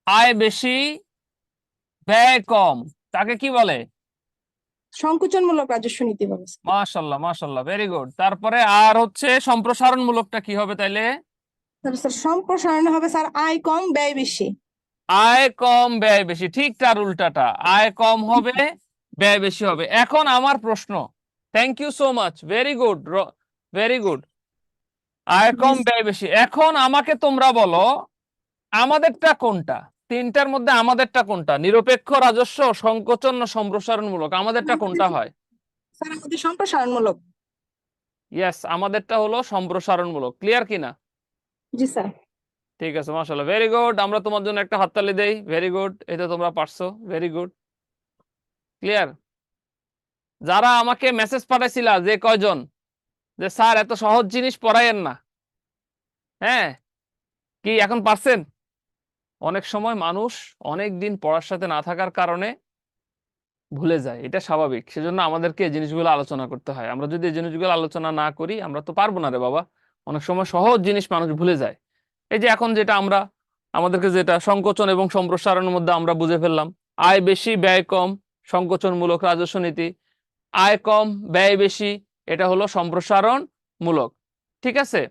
আয় বেশি ব্যয় কম। তাকে কি বলে? সংকোচনমূলক রাজস্ব নীতি বলে স্যার। মাশাল্লাহ মাশাল্লাহ, ভেরি গুড। তারপরে আর হচ্ছে সম্প্রসারণমূলকটা কি হবে তাইলে? স্যার সম্প্রসারণ হবে স্যার আয় কম ব্যয় বেশি। আয় কম ব্যয় বেশি, ঠিক তার উল্টাটা, আয় কম হবে ব্যয় বেশি হবে। এখন আমার প্রশ্ন, thank you so much, very good, very good. আয় কম ব্যয় বেশি। এখন আমাকে তোমরা বলো আমাদেরটা কোনটা? তিনটার মধ্যে আমাদেরটা কোনটা? নিরপেক্ষ রাজস্ব, সংকোচন না সম্প্রসারণমূলক? আমাদেরটা কোনটা হয়? স্যার আমাদের সম্প্রসারণমূলক। ইয়েস, আমাদেরটা হলো সম্প্রসারণমূলক। ক্লিয়ার কিনা? জি স্যার। ঠিক আছে, মাশাআল্লাহ, ভেরি গুড। আমরা তোমার জন্য একটা হাততালি দেই। ভেরি গুড, এটা তোমরা পারছো, ভেরি গুড। ক্লিয়ার? যারা আমাকে মেসেজ পাঠাইছিলা যে কয়জন, যে স্যার এত সহজ জিনিস পড়ায়েন না, হ্যাঁ, কি এখন পারছেন? অনেক সময় মানুষ অনেক দিন পড়ার সাথে না থাকার কারণে ভুলে যায়, এটা স্বাভাবিক। সেজন্য আমাদেরকে এই জিনিসগুলো আলোচনা করতে হয়। আমরা যদি এই জিনিসগুলো আলোচনা না করি আমরা তো পারবো না রে বাবা। অনেক সময় সহজ জিনিস মানুষ ভুলে যায়। এই যে এখন যেটা আমরা, আমাদেরকে যেটা সংকোচন এবং সম্প্রসারণের মধ্যে আমরা বুঝে ফেললাম, আয় বেশি ব্যয় কম, সংকোচনমূলক রাজস্ব নীতি। আয় কম ব্যয় বেশি, এটা হলো সম্প্রসারণমূলক। ঠিক আছে,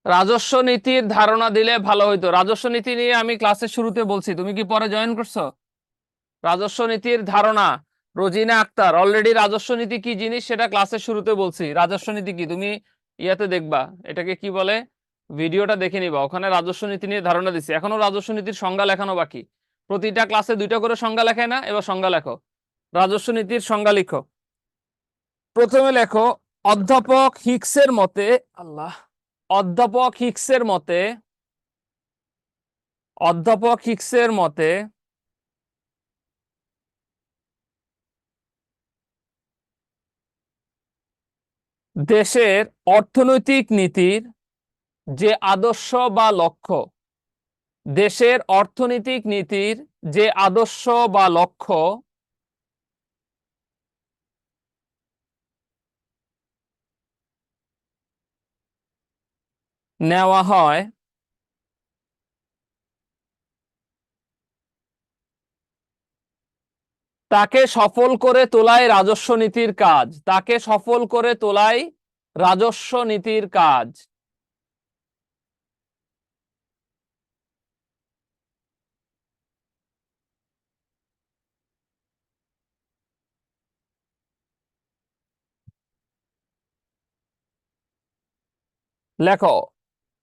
রাজস্ব নীতির ধারণা দিলে ভালো হইতো। রাজস্ব নীতি নিয়ে আমি ক্লাসের শুরুতে বলছি, তুমি কি পরে জয়েন করছো? রাজস্ব নীতির ধারণা, রোজিনা আক্তার, অলরেডি রাজস্ব নীতি কি জিনিস সেটা ক্লাসের শুরুতে বলছি। রাজস্ব নীতি কি তুমি ইয়াতে দেখবা, এটাকে কি বলে, ভিডিওটা দেখে নিবা, ওখানে রাজস্ব নীতি নিয়ে ধারণা দিচ্ছি। এখনো রাজস্ব নীতির সংজ্ঞা লেখানো বাকি। প্রতিটা ক্লাসে 2টা করে সংজ্ঞা লেখায় না? এবার সংজ্ঞা লেখো, রাজস্ব নীতির সংজ্ঞা লিখো। প্রথমে লেখো, অধ্যাপক হিক্সের মতে, আল্লাহ, অধ্যাপক হিক্সের মতে, অধ্যাপক হিক্সের মতে দেশের অর্থনৈতিক নীতির যে আদর্শ বা লক্ষ্য, দেশের অর্থনৈতিক নীতির যে আদর্শ বা লক্ষ্য নেওয়া হয় তাকে সফল করে তোলাই রাজস্ব নীতির কাজ। তাকে সফল করে তোলাই রাজস্ব নীতির কাজ। লেখো,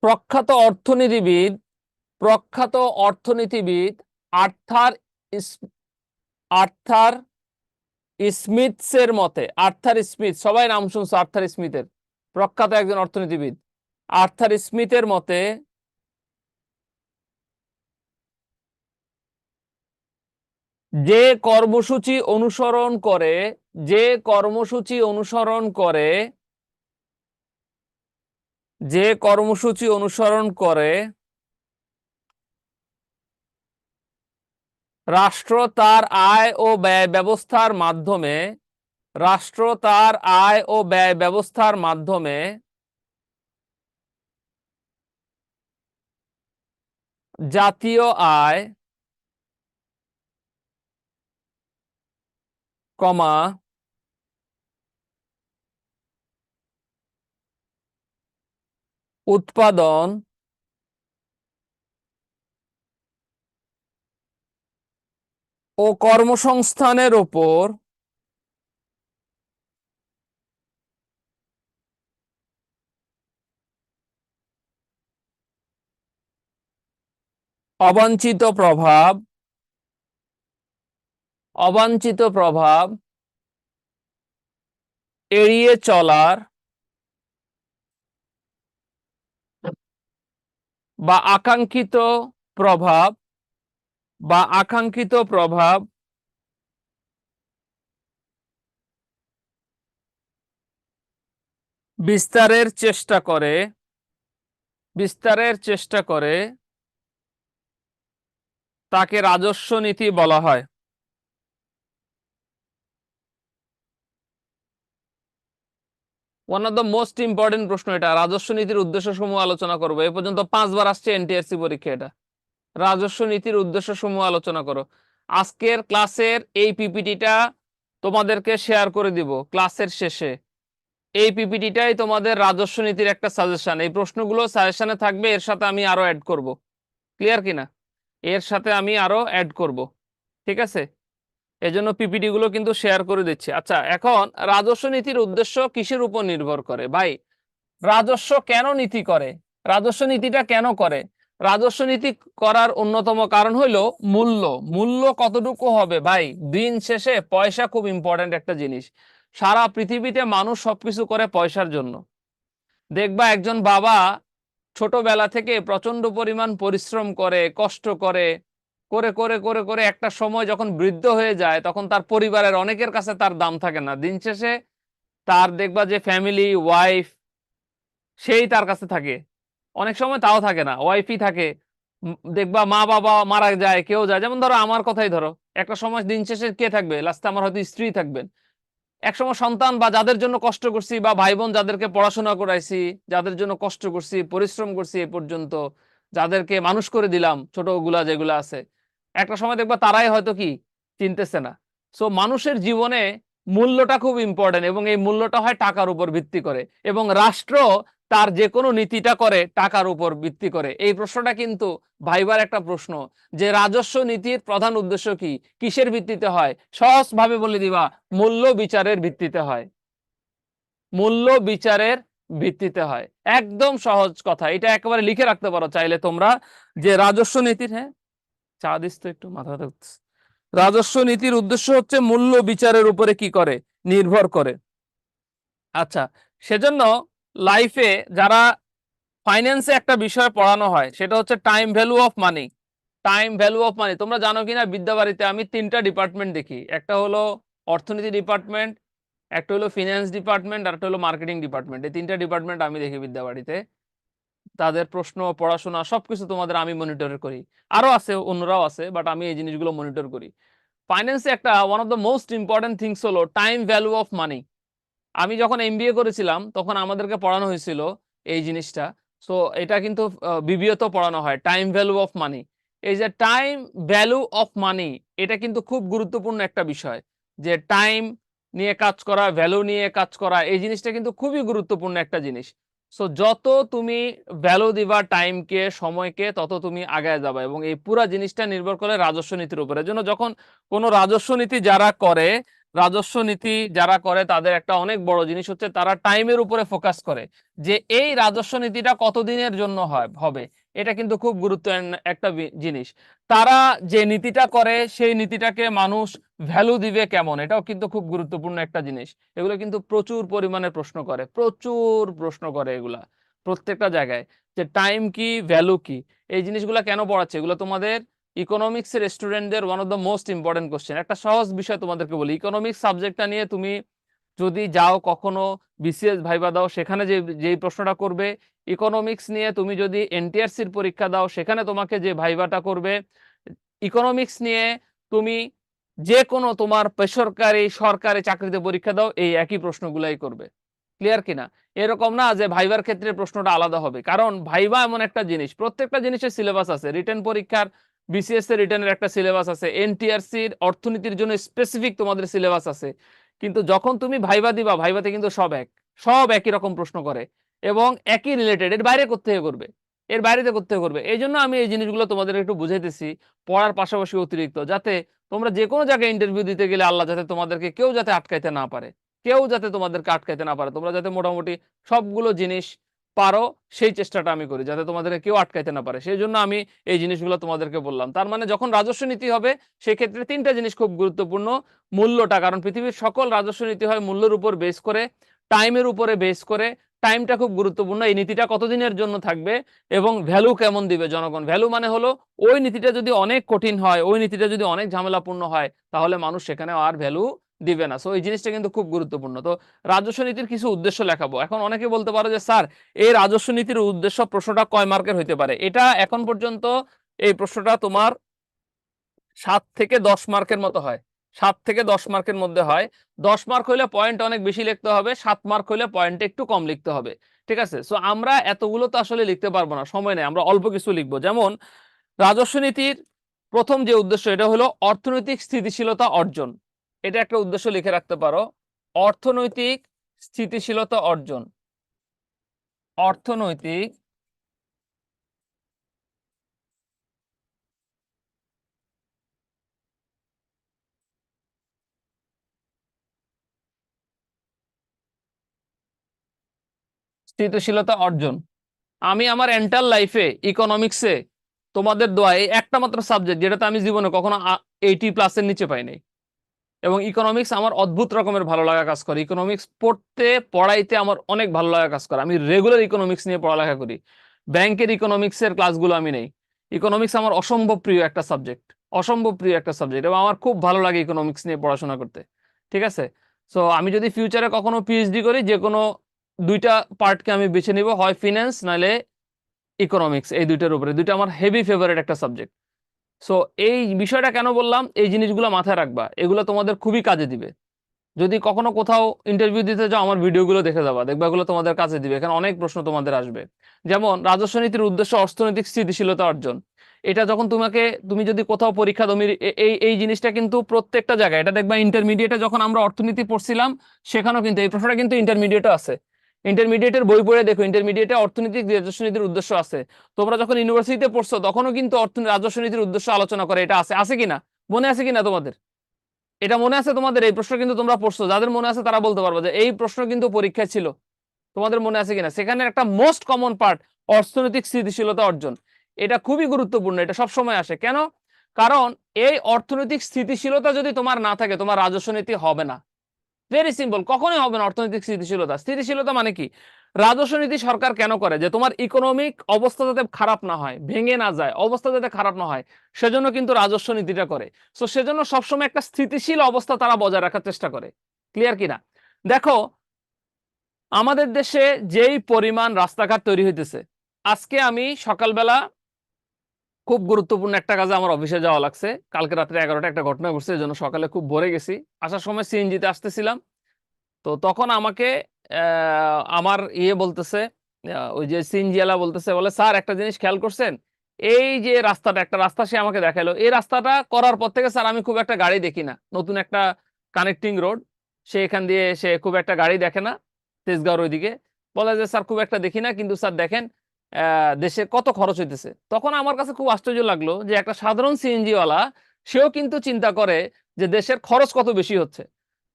প্রখ্যাত অর্থনীতিবিদ, প্রখ্যাত অর্থনীতিবিদ আর্থার আর্থার স্মিথসের মতে, আর্থার স্মিথ, সবাই নাম শুনছো আর্থার স্মিথের, প্রখ্যাত একজন অর্থনীতিবিদ। আর্থার স্মিথের মতে যে কর্মসূচি অনুসরণ করে, যে কর্মসূচি অনুসরণ করে, যে কর্মসূচি অনুসরণ করে রাষ্ট্র তার আয় ও ব্যয় ব্যবস্থার মাধ্যমে, রাষ্ট্র তার আয় ও ব্যয় ব্যবস্থার মাধ্যমে জাতীয় আয়, কমা উৎপাদন ও কর্মসংস্থানের উপর অবাঞ্ছিত প্রভাব, অবাঞ্ছিত প্রভাব এড়িয়ে চলার বা আকাঙ্ক্ষিত প্রভাব, বা আকাঙ্ক্ষিত প্রভাব বিস্তারের চেষ্টা করে, বিস্তারের চেষ্টা করে তাকে রাজস্ব নীতি বলা হয়। One of the most important প্রশ্ন এটা। রাজস্ব নীতির উদ্দেশ্য সমূহ আলোচনা করবো। এ পর্যন্ত 5 বার আসছে এনটিআরসি পরীক্ষা এটা। রাজস্ব নীতির উদ্দেশ্য সমূহ আলোচনা করো। আজকের ক্লাসের এই পিপিটিটা তোমাদেরকে শেয়ার করে দিব ক্লাসের শেষে। এই পিপিটিটাই তোমাদের রাজস্ব নীতির একটা সাজেশন। এই প্রশ্নগুলো সাজেশনে থাকবে, এর সাথে আমি আরো অ্যাড করব। ক্লিয়ার কিনা? এর সাথে আমি আরো অ্যাড করব। ঠিক আছে, এজন্য পিপিটি গুলো কিন্তু শেয়ার করে দিচ্ছি। আচ্ছা, এখন রাজস্ব নীতির উদ্দেশ্য কিসের উপর নির্ভর করে ভাই? রাজস্ব কেন নীতি করে? রাজস্ব নীতিটা কেন করে? রাজস্ব নীতি করার অন্যতম কারণ হলো মূল্য। মূল্য কতটুকু হবে ভাই? দিন শেষে পয়সা খুব ইম্পর্ট্যান্ট একটা জিনিস। সারা পৃথিবীতে মানুষ সবকিছু করে পয়সার জন্য। দেখবা একজন বাবা ছোটবেলা থেকে প্রচন্ড পরিমাণ পরিশ্রম করে, কষ্ট করে, করে করে করে করে একটা সময় যখন বৃদ্ধ হয়ে যায়, তখন তার পরিবারের অনেকের কাছে তার দাম থাকে না। দিন শেষে তার দেখবা যে ফ্যামিলি, ওয়াইফ, সেই তার কাছে থাকে। অনেক সময় তাও থাকে না, ওয়াইফই থাকে। দেখবা মা বাবা মারা যায়, কেউ যায়। যেমন ধরো আমার কথাই ধরো, একটা সময় দিন শেষে কে থাকবে? লাস্টে আমার হয়তো স্ত্রী থাকবেন। একসময় সন্তান বা যাদের জন্য কষ্ট করছি, বা ভাই বোন যাদেরকে পড়াশোনা করাইছি, যাদের জন্য কষ্ট করছি, পরিশ্রম করছি এ পর্যন্ত, যাদেরকে মানুষ করে দিলাম, ছোটগুলা যেগুলো আছে, একটা সময় দেখবা তারাই হয়তো কি চিনতেছে না। সো মানুষের জীবনে মূল্যটা খুব ইম্পর্টেন্ট, এবং এই মূল্যটা হয় টাকার উপর ভিত্তি করে, এবং রাষ্ট্র তার যে কোনো নীতিটা করে টাকার উপর ভিত্তি করে। এই প্রশ্নটা কিন্তু ভাইবার একটা প্রশ্ন, যে রাজস্ব নীতির প্রধান উদ্দেশ্য কি, কিসের ভিত্তিতে হয়? সহজ ভাবে বলে দিবা, মূল্য বিচারের ভিত্তিতে হয়। মূল্য বিচারের ভিত্তিতে হয়। একদম সহজ কথা, এটা একেবারে লিখে রাখতে পারো চাইলে তোমরা, যে রাজস্ব নীতির, হ্যাঁ চা দিস তো একটু, মাথা ধরছে। রাজস্ব নীতির উদ্দেশ্য হচ্ছে মূল্য বিচারের উপরে কি করে, নির্ভর করে। আচ্ছা, সেজন্য লাইফে যারা ফাইন্যান্সে একটা বিষয় পড়ানো হয়, সেটা হচ্ছে time value of money. Time value of money তোমরা জানো কিনা? বিদ্যাবাড়িতে আমি তিনটা ডিপার্টমেন্ট দেখি, একটা হলো অর্থনীতি ডিপার্টমেন্ট, একটা হলো ফিনান্স ডিপার্টমেন্ট, আর একটা হলো মার্কেটিং ডিপার্টমেন্ট। এই তিনটা ডিপার্টমেন্ট আমি দেখি বিদ্যাবাড়িতে। তাদের প্রশ্ন, পড়াশোনা সবকিছু তোমাদের আমি মনিটর করি। আরো আছে, অন্যরাও আছে, বাট আমি এই জিনিসগুলো মনিটর করি। ফাইন্যান্সে একটা one of the most important things হলো টাইম ভ্যালু অফ মানি। আমি যখন এমবিএ করেছিলাম তখন আমাদেরকে পড়ানো হয়েছিল এই জিনিসটা। সো এটা কিন্তু বিবিএ তো পড়ানো হয়, টাইম ভ্যালু অফ মানি। এই যে টাইম ভ্যালু অফ মানি, এটা কিন্তু খুব গুরুত্বপূর্ণ একটা বিষয়। যে টাইম নিয়ে কাজ করা, ভ্যালু নিয়ে কাজ করা, এই জিনিসটা কিন্তু খুবই গুরুত্বপূর্ণ একটা জিনিস। সো যত তুমি ভ্যালু দিবা টাইমকে, সময়কে, তত তুমি আগায় যাবে। এবং এই পুরা জিনিসটা নির্ভর করে রাজস্ব নীতির উপরে। জন্য যখন কোনো রাজস্ব নীতি যারা করে তাদের একটা অনেক বড় জিনিস হচ্ছে তারা টাইমের উপরে ফোকাস করে, যে এই রাজস্ব নীতিটা কতদিনের জন্য হবে। এটা কিন্তু খুব গুরুত্বপূর্ণ একটা জিনিস। তারা যে নীতিটা করে সেই নীতিটাকে মানুষ ভ্যালু দিবে কেমন, এটাও কিন্তু খুব গুরুত্বপূর্ণ একটা জিনিস। এগুলো কিন্তু প্রচুর পরিমাণে প্রশ্ন করে, প্রচুর প্রশ্ন করে এগুলা প্রত্যেকটা জায়গায়, যে টাইম কি, ভ্যালু কি। এই জিনিসগুলো কেন পড়াচ্ছে? এগুলো তোমাদের ইকোনমিক্স এর স্টুডেন্টদের one of the most important question. একটা সহজ বিষয় তোমাদেরকে বলি, ইকোনমিক্স সাবজেক্টটা নিয়ে তুমি যদি যাও কখনো বিসিএস ভাইবা দাও, সেখানে যেই প্রশ্নটা করবে, ইকোনমিক্স নিয়ে তুমি যদি এনটিআরসির পরীক্ষা দাও, সেখানে তোমাকে যে ভাইবাটা করবে, ইকোনমিক্স নিয়ে তুমি যে কোনো তোমার বেসরকারি সরকারি চাকরিতে পরীক্ষা দাও, এই একই প্রশ্নগুলাই করবে। ক্লিয়ার কিনা? এরকম না যে ভাইবার ক্ষেত্রে প্রশ্নটা আলাদা হবে, কারণ ভাইবা এমন একটা জিনিস, প্রত্যেকটা জিনিসের সিলেবাস আছে। রিটেন পরীক্ষার বিসিএস এর রিটেনের একটা সিলেবাস আছে, এনটিআরসির অর্থনীতির জন্য স্পেসিফিক তোমাদের সিলেবাস আছে। কিন্তু যখন তুমি ভাইবা দিবা, ভাইবাতে কিন্তু সব একই রকম প্রশ্ন করে, এবং একই রিলেটেড, এর বাইরে করতে করবে, এর বাইরেতে করতে করবে। এই জন্য আমি এই জিনিসগুলো তোমাদের একটু বুঝাইতেছি পড়ার পাশাপাশি অতিরিক্ত, যাতে তোমরা যে কোনো জায়গায় ইন্টারভিউ দিতে গেলে আল্লাহ যাতে তোমাদেরকে কেউ যাতে আটকাইতে না পারে, কেউ যাতে তোমাদেরকে আটকাইতে না পারে, তোমরা যাতে মোটামুটি সবগুলো জিনিস পারো, সেই চেষ্টাটা আমি করি, যাতে তোমাদেরকে কেউ আটকাইতে না পারে। সেই জন্য আমি এই জিনিসগুলো তোমাদেরকে বললাম। তার মানে যখন রাজস্ব নীতি হবে, সেক্ষেত্রে তিনটা জিনিস খুব গুরুত্বপূর্ণ। মূল্যটা, কারণ পৃথিবীর সকল রাজস্ব নীতি হয় মূল্যের উপর বেস করে, টাইমের উপরে বেস করে। টাইমটা খুব গুরুত্বপূর্ণ, এই নীতিটা কতদিনের জন্য থাকবে, এবং ভ্যালু কেমন দিবে জনগণ। ভ্যালু মানে হলো ওই নীতিটা যদি অনেক কঠিন হয়, ওই নীতিটা যদি অনেক ঝামেলাপূর্ণ হয়, তাহলে মানুষ সেখানে আর ভ্যালু দিবে না। সো এই জিনিসটা কিন্তু খুব গুরুত্বপূর্ণ। তো রাজস্ব নীতির কিছু উদ্দেশ্য লেখাবো। এখন অনেকে বলতে পারো যে স্যার, এই রাজস্ব নীতির উদ্দেশ্য প্রশ্নটা কয় মার্কের হইতে পারে? এটা এখন পর্যন্ত এই প্রশ্নটা তোমার 7 থেকে 10 মার্কের মতো হয়, 7 থেকে 10 মার্কের মধ্যে হয়। 10 মার্ক হইলে পয়েন্ট অনেক বেশি লিখতে হবে, 7 মার্ক হইলে পয়েন্ট একটু কম লিখতে হবে। ঠিক আছে? সো আমরা এতগুলো তো আসলে লিখতে পারবো না, সময় নেই, আমরা অল্প কিছু লিখবো। যেমন রাজস্ব নীতির প্রথম যে উদ্দেশ্য এটা হলো অর্থনৈতিক স্থিতিশীলতা অর্জন। এটা একটা উদ্দেশ্য লিখে রাখতে পারো, অর্থনৈতিক স্থিতিশীলতা অর্জন। অর্থনৈতিক স্থিতিশীলতা অর্জন। আমি আমার এন্টার লাইফে ইকোনমিক্সে তোমাদের দোয়ায় একটা মাত্র সাবজেক্ট যেটাতে আমি জীবনে কখনো 80+ নিচে পাইনি, এবং ইকোনমিক্স আমার অদ্ভুত রকমের ভালো লাগা কাজ করে। ইকোনমিক্স পড়াইতে আমার অনেক ভালো লাগা কাজ করে। আমি রেগুলার ইকোনমিক্স নিয়ে পড়ালেখা করি, ব্যাংকের ইকোনমিক্সের ক্লাসগুলো আমি নেই। ইকোনমিক্স আমার অসম্ভব প্রিয় একটা সাবজেক্ট, অসম্ভব প্রিয় একটা সাবজেক্ট, এবং আমার খুব ভালো লাগে ইকোনমিক্স নিয়ে পড়াশোনা করতে। ঠিক আছে, সো আমি যদি ফিউচারে কখনো পিএইচডি করি, যে কোনো দুইটা পার্টকে আমি বেছে নিব, হয় ফিন্যান্স নাহলে ইকোনমিক্স, এই দুইটার উপরে। দুইটা আমার হেভি ফেভারিট একটা সাবজেক্ট। সো এই বিষয়টা কেন বললাম, এই জিনিসগুলো মাথায় রাখবা, এগুলো তোমাদের খুবই কাজে দিবে। যদি কখনো কোথাও ইন্টারভিউ দিতে যাও, আমার ভিডিওগুলো দেখে যাবা, দেখবা এগুলো তোমাদের কাজে দিবে। এখানে অনেক প্রশ্ন তোমাদের আসবে। যেমন রাজস্ব নীতির উদ্দেশ্য অর্থনৈতিক স্থিতিশীলতা অর্জন। এটা যখন তুমি যদি কোথাও পরীক্ষা তুমি এই জিনিসটা কিন্তু প্রত্যেকটা জায়গায় এটা দেখবা। ইন্টারমিডিয়েটে যখন আমরা অর্থনীতি পড়ছিলাম, সেখানেও কিন্তু এই প্রশ্নটা কিন্তু ইন্টারমিডিয়েটে আছে। ইন্টারমিডিয়েটের বই পড়ে দেখো, ইন্টারমিডিয়েটে অর্থনৈতিক রাজস্ব নীতির উদ্দেশ্য আছে। তোমরা যখন ইউনিভার্সিটিতে পড়ছো, তখনও কিন্তু রাজস্ব নীতির উদ্দেশ্য আলোচনা করে। এটা আছে কিনা, মনে আছে কিনা তোমাদের? এটা মনে আছে তোমাদের? এই প্রশ্ন কিন্তু তোমরা পড়ছো, যাদের মনে আছে তারা বলতে পারবো যে এই প্রশ্ন কিন্তু পরীক্ষায় ছিল। তোমাদের মনে আছে কিনা? সেখানে একটা মোস্ট কমন পার্ট অর্থনৈতিক স্থিতিশীলতা অর্জন। এটা খুবই গুরুত্বপূর্ণ, এটা সব সময় আসে। কেন? কারণ এই অর্থনৈতিক স্থিতিশীলতা যদি তোমার না থাকে, তোমার রাজস্ব নীতি হবে না। ভেরি সিম্পল, কখনোই হবে না অর্থনৈতিক স্থিতিশীলতা। স্থিতিশীলতা মানে কি? রাজস্ব নীতি সরকার কেন করে? যে তোমার ইকোনমিক অবস্থা যাতে খারাপ না হয়, ভেঙে না যায়, অবস্থা যাতে খারাপ না হয়, সেজন্য কিন্তু রাজস্ব নীতিটা করে। সো সেজন্য সবসময় একটা স্থিতিশীল অবস্থা তারা বজায় রাখার চেষ্টা করে। ক্লিয়ার কিনা? দেখো, আমাদের দেশে যেই পরিমাণ রাস্তাঘাট তৈরি হইতেছে, আজকে আমি সকালবেলা খুব গুরুত্বপূর্ণ একটা কাজে আমার অফিসে যাওয়া লাগছে। কালকে রাত্রে 11টা একটা ঘটনা ঘটছে, এই জন্য সকালে খুব ভোরে গেছি। আসার সময় সিএনজিতে আসতেছিলাম, তো তখন আমাকে আমার বলতেছে, ওই যে সিনজিয়ালা বলতেছে, বলে স্যার একটা জিনিস খেয়াল করছেন, এই যে রাস্তাটা, একটা রাস্তা সে আমাকে দেখালো, এই রাস্তাটা করার পর থেকে স্যার আমি খুব একটা গাড়ি দেখি না। নতুন একটা কানেক্টিং রোড, সে এখান দিয়ে সে খুব একটা গাড়ি দেখে না তেজগাঁওর ওইদিকে। বলে যে স্যার খুব একটা দেখি না, কিন্তু স্যার দেখেন দেশে কত খরচ হইতেছে। তখন আমার কাছে খুব আশ্চর্য লাগলো যে একটা সাধারণ সিএনজিওয়ালা, সেও কিন্তু চিন্তা করে যে দেশের খরচ কত বেশি হচ্ছে।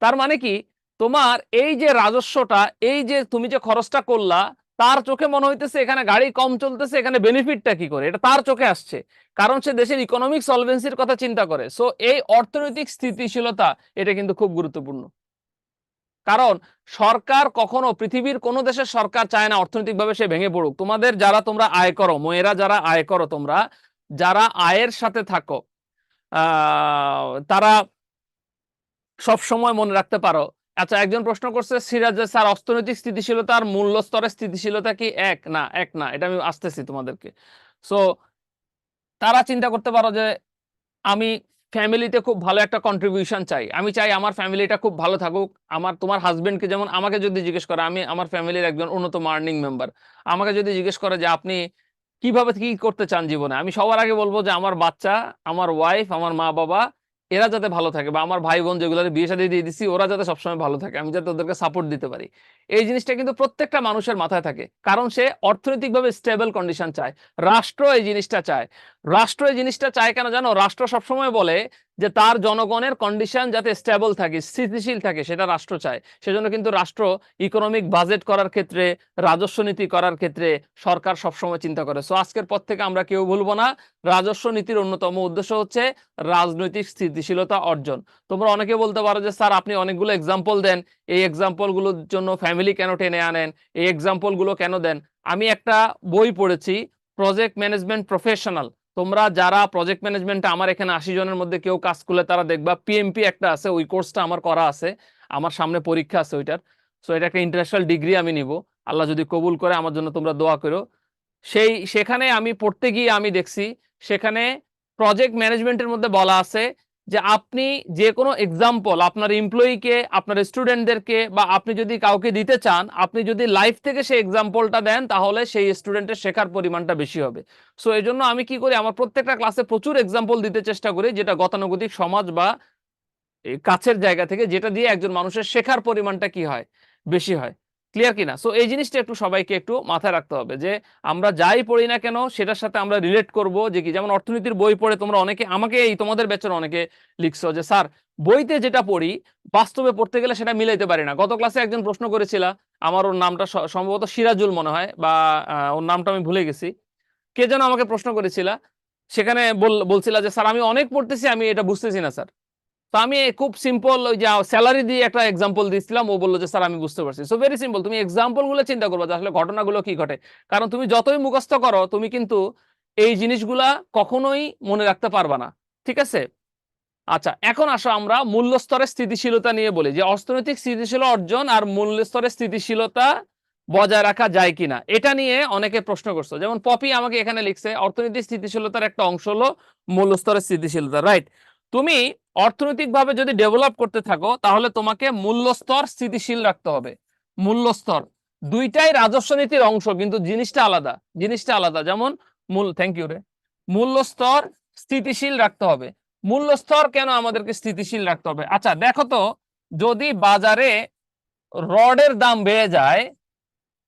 তার মানে কি, তোমার এই যে রাজস্বটা, এই যে তুমি যে খরচটা করলা, তার চোখে মনে হইতেছে এখানে গাড়ি কম চলতেছে, এখানে বেনিফিটটা কি করে, এটা তার চোখে আসছে। কারণ সে দেশের ইকোনমিক সলভেন্সির কথা চিন্তা করে। সো এই অর্থনৈতিক স্থিতিশীলতা, এটা কিন্তু খুব গুরুত্বপূর্ণ। কারণ সরকার কখনো, পৃথিবীর কোন দেশের সরকার চায় না অর্থনৈতিকভাবে সে ভেঙে পড়ুক। তোমাদের যারা তোমরা আয় করো, মেয়েরা যারা আয় করো, তোমরা যারা আয়ের সাথে থাকো, তারা সব সময় মনে রাখতে পারো। আচ্ছা, একজন প্রশ্ন করছে সিরাজ, যে স্যার অর্থনৈতিক স্থিতিশীলতার মূল্য স্তরের স্থিতিশীলতা কি এক? না, এক না, এটা আমি আসতেছি তোমাদেরকে। সো তারা চিন্তা করতে পারো যে আমি ফ্যামিলিতে খুব ভালো একটা কন্ট্রিবিউশন চাই, আমি চাই আমার ফ্যামিলিটা খুব ভালো থাকুক। তোমার হাজবেন্ডকে যেমন আমাকে যদি জিজ্ঞেস করে, আমি আমার ফ্যামিলির একজন অন্যতম আর্নিং মেম্বার, আমাকে যদি জিজ্ঞেস করে যে আপনি কিভাবে কি করতে চান জীবনে, আমি সবার আগে বলবো যে আমার বাচ্চা, আমার ওয়াইফ, আমার মা বাবা, এরা যাতে ভালো থাকে, বা আমার ভাই বোন যেগুলো বিয়ে শাদী দিয়ে দিচ্ছি, ওরা যাতে সবসময় ভালো থাকে, আমি যাতে ওদেরকে সাপোর্ট দিতে পারি। এই জিনিসটা কিন্তু প্রত্যেকটা মানুষের মাথায় থাকে, কারণ সে অর্থনৈতিকভাবে স্টেবল কন্ডিশন চায়। রাষ্ট্র এই জিনিসটা চায়। রাষ্ট্র এই জিনিসটা চায় কেন জানো? রাষ্ট্র সবসময় বলে যে তার জনগণের কন্ডিশন যাতে স্টেবল থাকে, স্থিতিশীল থাকে, সেটা রাষ্ট্র চায়। সেজন্য কিন্তু রাষ্ট্র ইকোনমিক বাজেট করার ক্ষেত্রে, রাজস্ব নীতি করার ক্ষেত্রে সরকার সবসময় চিন্তা করে। সো আজকের পর থেকে আমরা কেউ ভুলবো না, রাজস্ব নীতির অন্যতম উদ্দেশ্য হচ্ছে রাজনৈতিক স্থিতিশীলতা অর্জন। তোমরা অনেকে বলতে পারো যে স্যার আপনি অনেকগুলো এক্সাম্পল দেন, এই এক্সাম্পল গুলোর জন্য ফ্যামিলি কেন টেনে আনেন, এই এক্সাম্পল গুলো কেন দেন? আমি একটা বই পড়েছি, প্রজেক্ট ম্যানেজমেন্ট প্রফেশনাল। তোমরা যারা প্রজেক্ট ম্যানেজমেন্টে, আমার এখানে 80 জনের মধ্যে কেউ কাজ করলে তারা দেখবা পিএমপি একটা আছে, ওই কোর্সটা আমার করা আছে, আমার সামনে পরীক্ষা আছে ওইটার। সো এটা একটা ইন্টারন্যাশনাল ডিগ্রি আমি নিব, আল্লাহ যদি কবুল করে। আমার জন্য তোমরা দোয়া করো। সেখানে আমি পড়তে গিয়ে আমি দেখছি, সেখানে প্রজেক্ট ম্যানেজমেন্টের মধ্যে বলা আছে যে আপনি যে কোনো এক্সাম্পল আপনার এমপ্লয়িকে, আপনার স্টুডেন্টদেরকে, বা আপনি যদি কাউকে দিতে চান, আপনি যদি লাইফ থেকে সেই এক্সাম্পলটা দেন, তাহলে সেই স্টুডেন্টের শেখার পরিমাণটা বেশি হবে। সো এই জন্য আমি কি করি, আমার প্রত্যেকটা ক্লাসে প্রচুর এক্সাম্পল দিতে চেষ্টা করি, যেটা গতানুগতিক সমাজ বা এই কাছের জায়গা থেকে, যেটা দিয়ে একজন মানুষের শেখার পরিমাণটা কি হয়, বেশি হয়। ক্লিয়ার কিনা? সো এই জিনিসটা একটু সবাইকে একটু মাথায় রাখতে হবে যে আমরা যাই পড়ি না কেন সেটার সাথে আমরা রিলেট করব। যে কি, যেমন অর্থনীতির বই পড়ে তোমরা অনেকে আমাকে, এই তোমাদের ব্যাচের অনেকে লিখছো যে স্যার বইতে যেটা পড়ি বাস্তবে পড়তে গেলে সেটা মিলাইতে পারি না। গত ক্লাসে একজন প্রশ্ন করেছিল, আমার ওর নামটা সম্ভবত সিরাজুল মনে হয়, বা ওর নামটা আমি ভুলে গেছি, কে যেন আমাকে প্রশ্ন করেছিল, সেখানে বলছিল যে স্যার আমি অনেক পড়তেছি, আমি এটা বুঝতেছি না স্যার। তো আমি খুব সিম্পল ওই যে স্যালারি দিয়ে একটা এক্সাম্পল দিয়েছিলাম, ও বললো যে স্যার আমি বুঝতে পারছি। সো ভেরি সিম্পল, তুমি এক্সাম্পল গুলো চিন্তা করবে যে আসলে ঘটনাগুলো কি ঘটে। কারণ তুমি যতই মুখস্থ করো, তুমি কিন্তু এই জিনিসগুলা কখনোই মনে রাখতে পারবা না। ঠিক আছে? আচ্ছা, এখন আসো আমরা মূল্য স্তরের স্থিতিশীলতা নিয়ে বলি, যে অর্থনৈতিক স্থিতিশীলতা অর্জন আর মূল্য স্তরের স্থিতিশীলতা বজায় রাখা যায় কিনা, এটা নিয়ে অনেকে প্রশ্ন করছে। যেমন পপি আমাকে এখানে লিখছে, অর্থনৈতিক স্থিতিশীলতার একটা অংশ হলো মূল্য স্তরের স্থিতিশীলতা। রাইট। তুমি অর্থনৈতিকভাবে যদি ডেভেলপ করতে থাকো, তাহলে তোমাকে মূল্য স্তর স্থিতিশীল রাখতে হবে। মূল্য স্তর দুইটাই রাজস্ব নীতির অংশ, কিন্তু জিনিসটা আলাদা, জিনিসটা আলাদা। যেমন থ্যাংক ইউ রে, মূল্য স্তর স্থিতিশীল রাখতে হবে। মূল্য স্তর কেন আমাদেরকে স্থিতিশীল রাখতে হবে? আচ্ছা দেখো তো, যদি বাজারে রডের দাম বেড়ে যায়,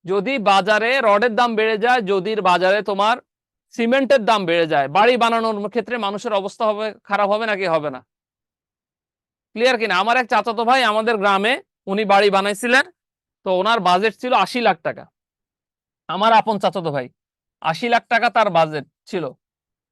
যদি বাজারে রডের দাম বেড়ে যায়, যদি বাজারে তোমার সিমেন্টের দাম বেড়ে যায়, বাড়ি বানানোর ক্ষেত্রে মানুষের অবস্থা হবে খারাপ, হবে নাকি হবে না? ক্লিয়ার কিনা? আমার এক চাচাতো ভাই আমাদের গ্রামে, উনি বাড়ি বানাইছিলেন, তো ওনার বাজেট ছিল 80 লাখ টাকা। আমার আপন চাচাতো ভাই, 80 লাখ টাকা তার বাজেট ছিল।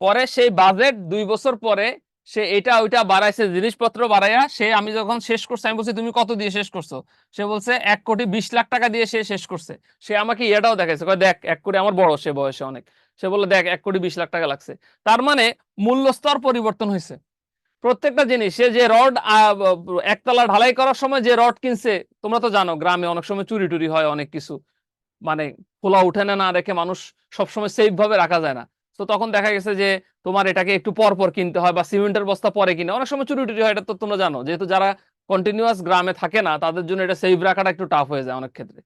পরে সেই বাজেট 2 বছর পরে সে এটা ওইটা বাড়াইছে, জিনিসপত্র বাড়াইয়া, সে আমি যখন শেষ করছি, আমি বলছি তুমি কত দিয়ে শেষ করছো? সে বলছে 1,20,00,000 টাকা দিয়ে সে শেষ করছে। সে আমাকে ইয়েটাও দেখাইছে, কয় দেখ 1 কোটি, আমার বড় সে বয়সে অনেক, সে বললো দেখ 1,20,00,000 টাকা লাগছে। তার মানে মূল্য স্তর পরিবর্তন হয়েছে। প্রত্যেকটা জিনিস, সে যে রড একতলা ঢালাই করার সময় যে রড কিনছে, তোমরা তো জানো গ্রামে অনেক সময় চুরি টুরি হয়, অনেক কিছু মানে খোলা উঠে না, না রেখে মানুষ সবসময় সেফ ভাবে রাখা যায় না। তো তখন দেখা গেছে যে তোমার এটাকে একটু পর পর কিনতে হয়, বা সিমেন্টের বস্তা পরে কিনে, অনেক সময় চুরি টুরি হয়, এটা তো তোমরা জানো। যেহেতু যারা কন্টিনিউয়াস গ্রামে থাকে না, তাদের জন্য এটা সেফ রাখাটা একটু টাফ হয়ে যায় অনেক ক্ষেত্রে।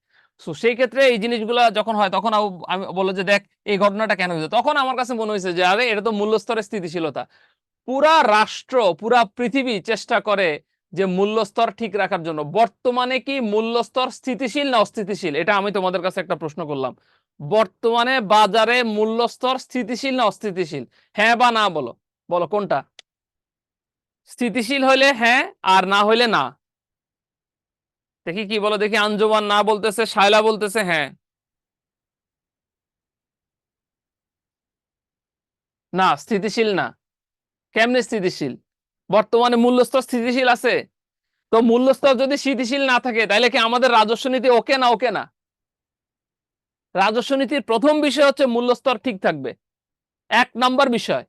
সো সেই ক্ষেত্রে এই জিনিসগুলো যখন হয়, তখন আমি বললো যে দেখ এই ঘটনাটা কেন হয়েছে, তখন আমার কাছে মনে হয়েছে যে আরে এটা তো মূল্যস্তরের স্থিতিশীলতা। পুরা রাষ্ট্র, পুরা পৃথিবী চেষ্টা করে যে মূল্যস্তর ঠিক রাখার জন্য। বর্তমানে কি মূল্যস্তর স্থিতিশীল না অস্থিতিশীল? এটা আমি তোমাদের কাছে একটা প্রশ্ন করলাম। বর্তমানে বাজারে মূল্যস্তর স্থিতিশীল না অস্থিতিশীল? হ্যাঁ বা না বলো, বলো কোনটা? স্থিতিশীল হইলে হ্যাঁ, আর না হইলে না। দেখি কি বলো, দেখি। আঞ্জুমান না বলতেছে, শায়লা বলতেছে হ্যাঁ। না, স্থিতিশীল না। কেমনে স্থিতিশীল? বর্তমানে মূল্যস্তর স্থিতিশীল আছে? তো মূল্যস্তর যদি স্থিতিশীল না থাকে, তাহলে কি আমাদের রাজস্ব নীতি ওকে না? ওকে না। রাজস্ব নীতির প্রথম বিষয় হচ্ছে মূল্যস্তর ঠিক থাকবে, 1 নাম্বার বিষয়।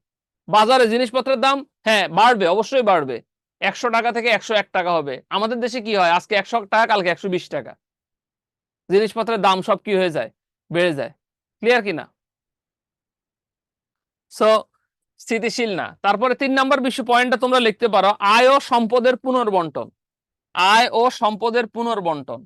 বাজারে জিনিসপত্রের দাম হ্যাঁ বাড়বে, অবশ্যই বাড়বে, 100 টাকা থেকে 101 টাকা হবে। আমাদের দেশে কি হয়, আজকে 100 টাকা, কালকে 120 টাকা। জিনিসপত্রের দাম সব কি হয়ে যায়, বেড়ে যায়। ক্লিয়ার কিনা? সো স্থিতিশীল না। তারপরে 3 নাম্বার বিষয় পয়েন্টটা তোমরা লিখতে পারো, আয় ও সম্পদের পুনর্বন্টন। আয় ও সম্পদের পুনর্বন্টন,